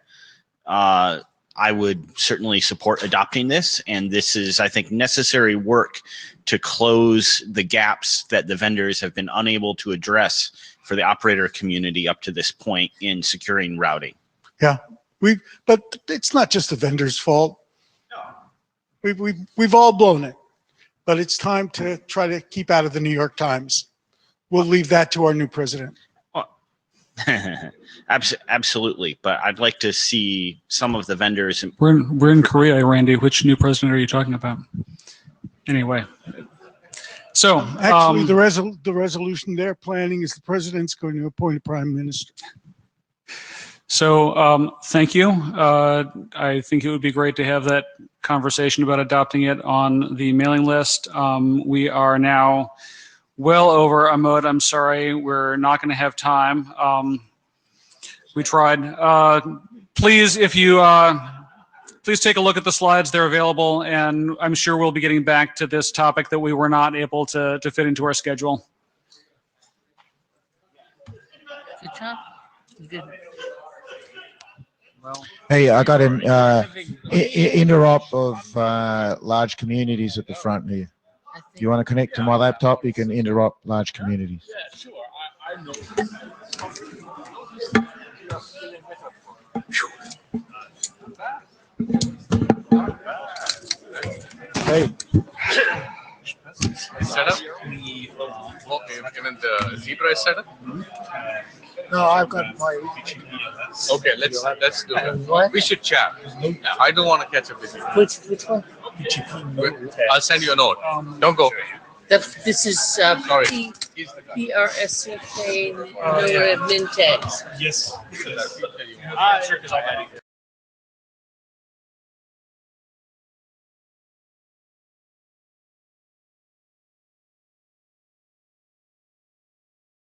I would certainly support adopting this, and this is, I think, necessary work to close the gaps that the vendors have been unable to address for the operator community up to this point in securing routing. Yeah, but it's not just the vendor's fault. We've all blown it, but it's time to try to keep out of the New York Times. We'll leave that to our new president. Absolutely, but I'd like to see some of the vendors. We're in Korea, Randy. Which new president are you talking about? Anyway, so Actually, the resolution they're planning is the president's going to appoint a prime minister. So thank you. I think it would be great to have that conversation about adopting it on the mailing list. We are now well over, Ahmad, I'm sorry, we're not going to have time. We tried. Please, if you please take a look at the slides. They're available, and I'm sure we'll be getting back to this topic that we were not able to fit into our schedule. Good job. You did. Hey, I got an interop of large communities at the front here. If you want to connect to my laptop, you can interrupt large communities. Yeah, sure. I know. Hey. Set up? Even the zebra is set up? No, I've got my. Okay, let's do it. We should chat. I don't want to catch up with you. Which one? I'll send you a note. Don't go. This is Sorry. PRSCK Mintex. Yes. Sure, 'cause I had it.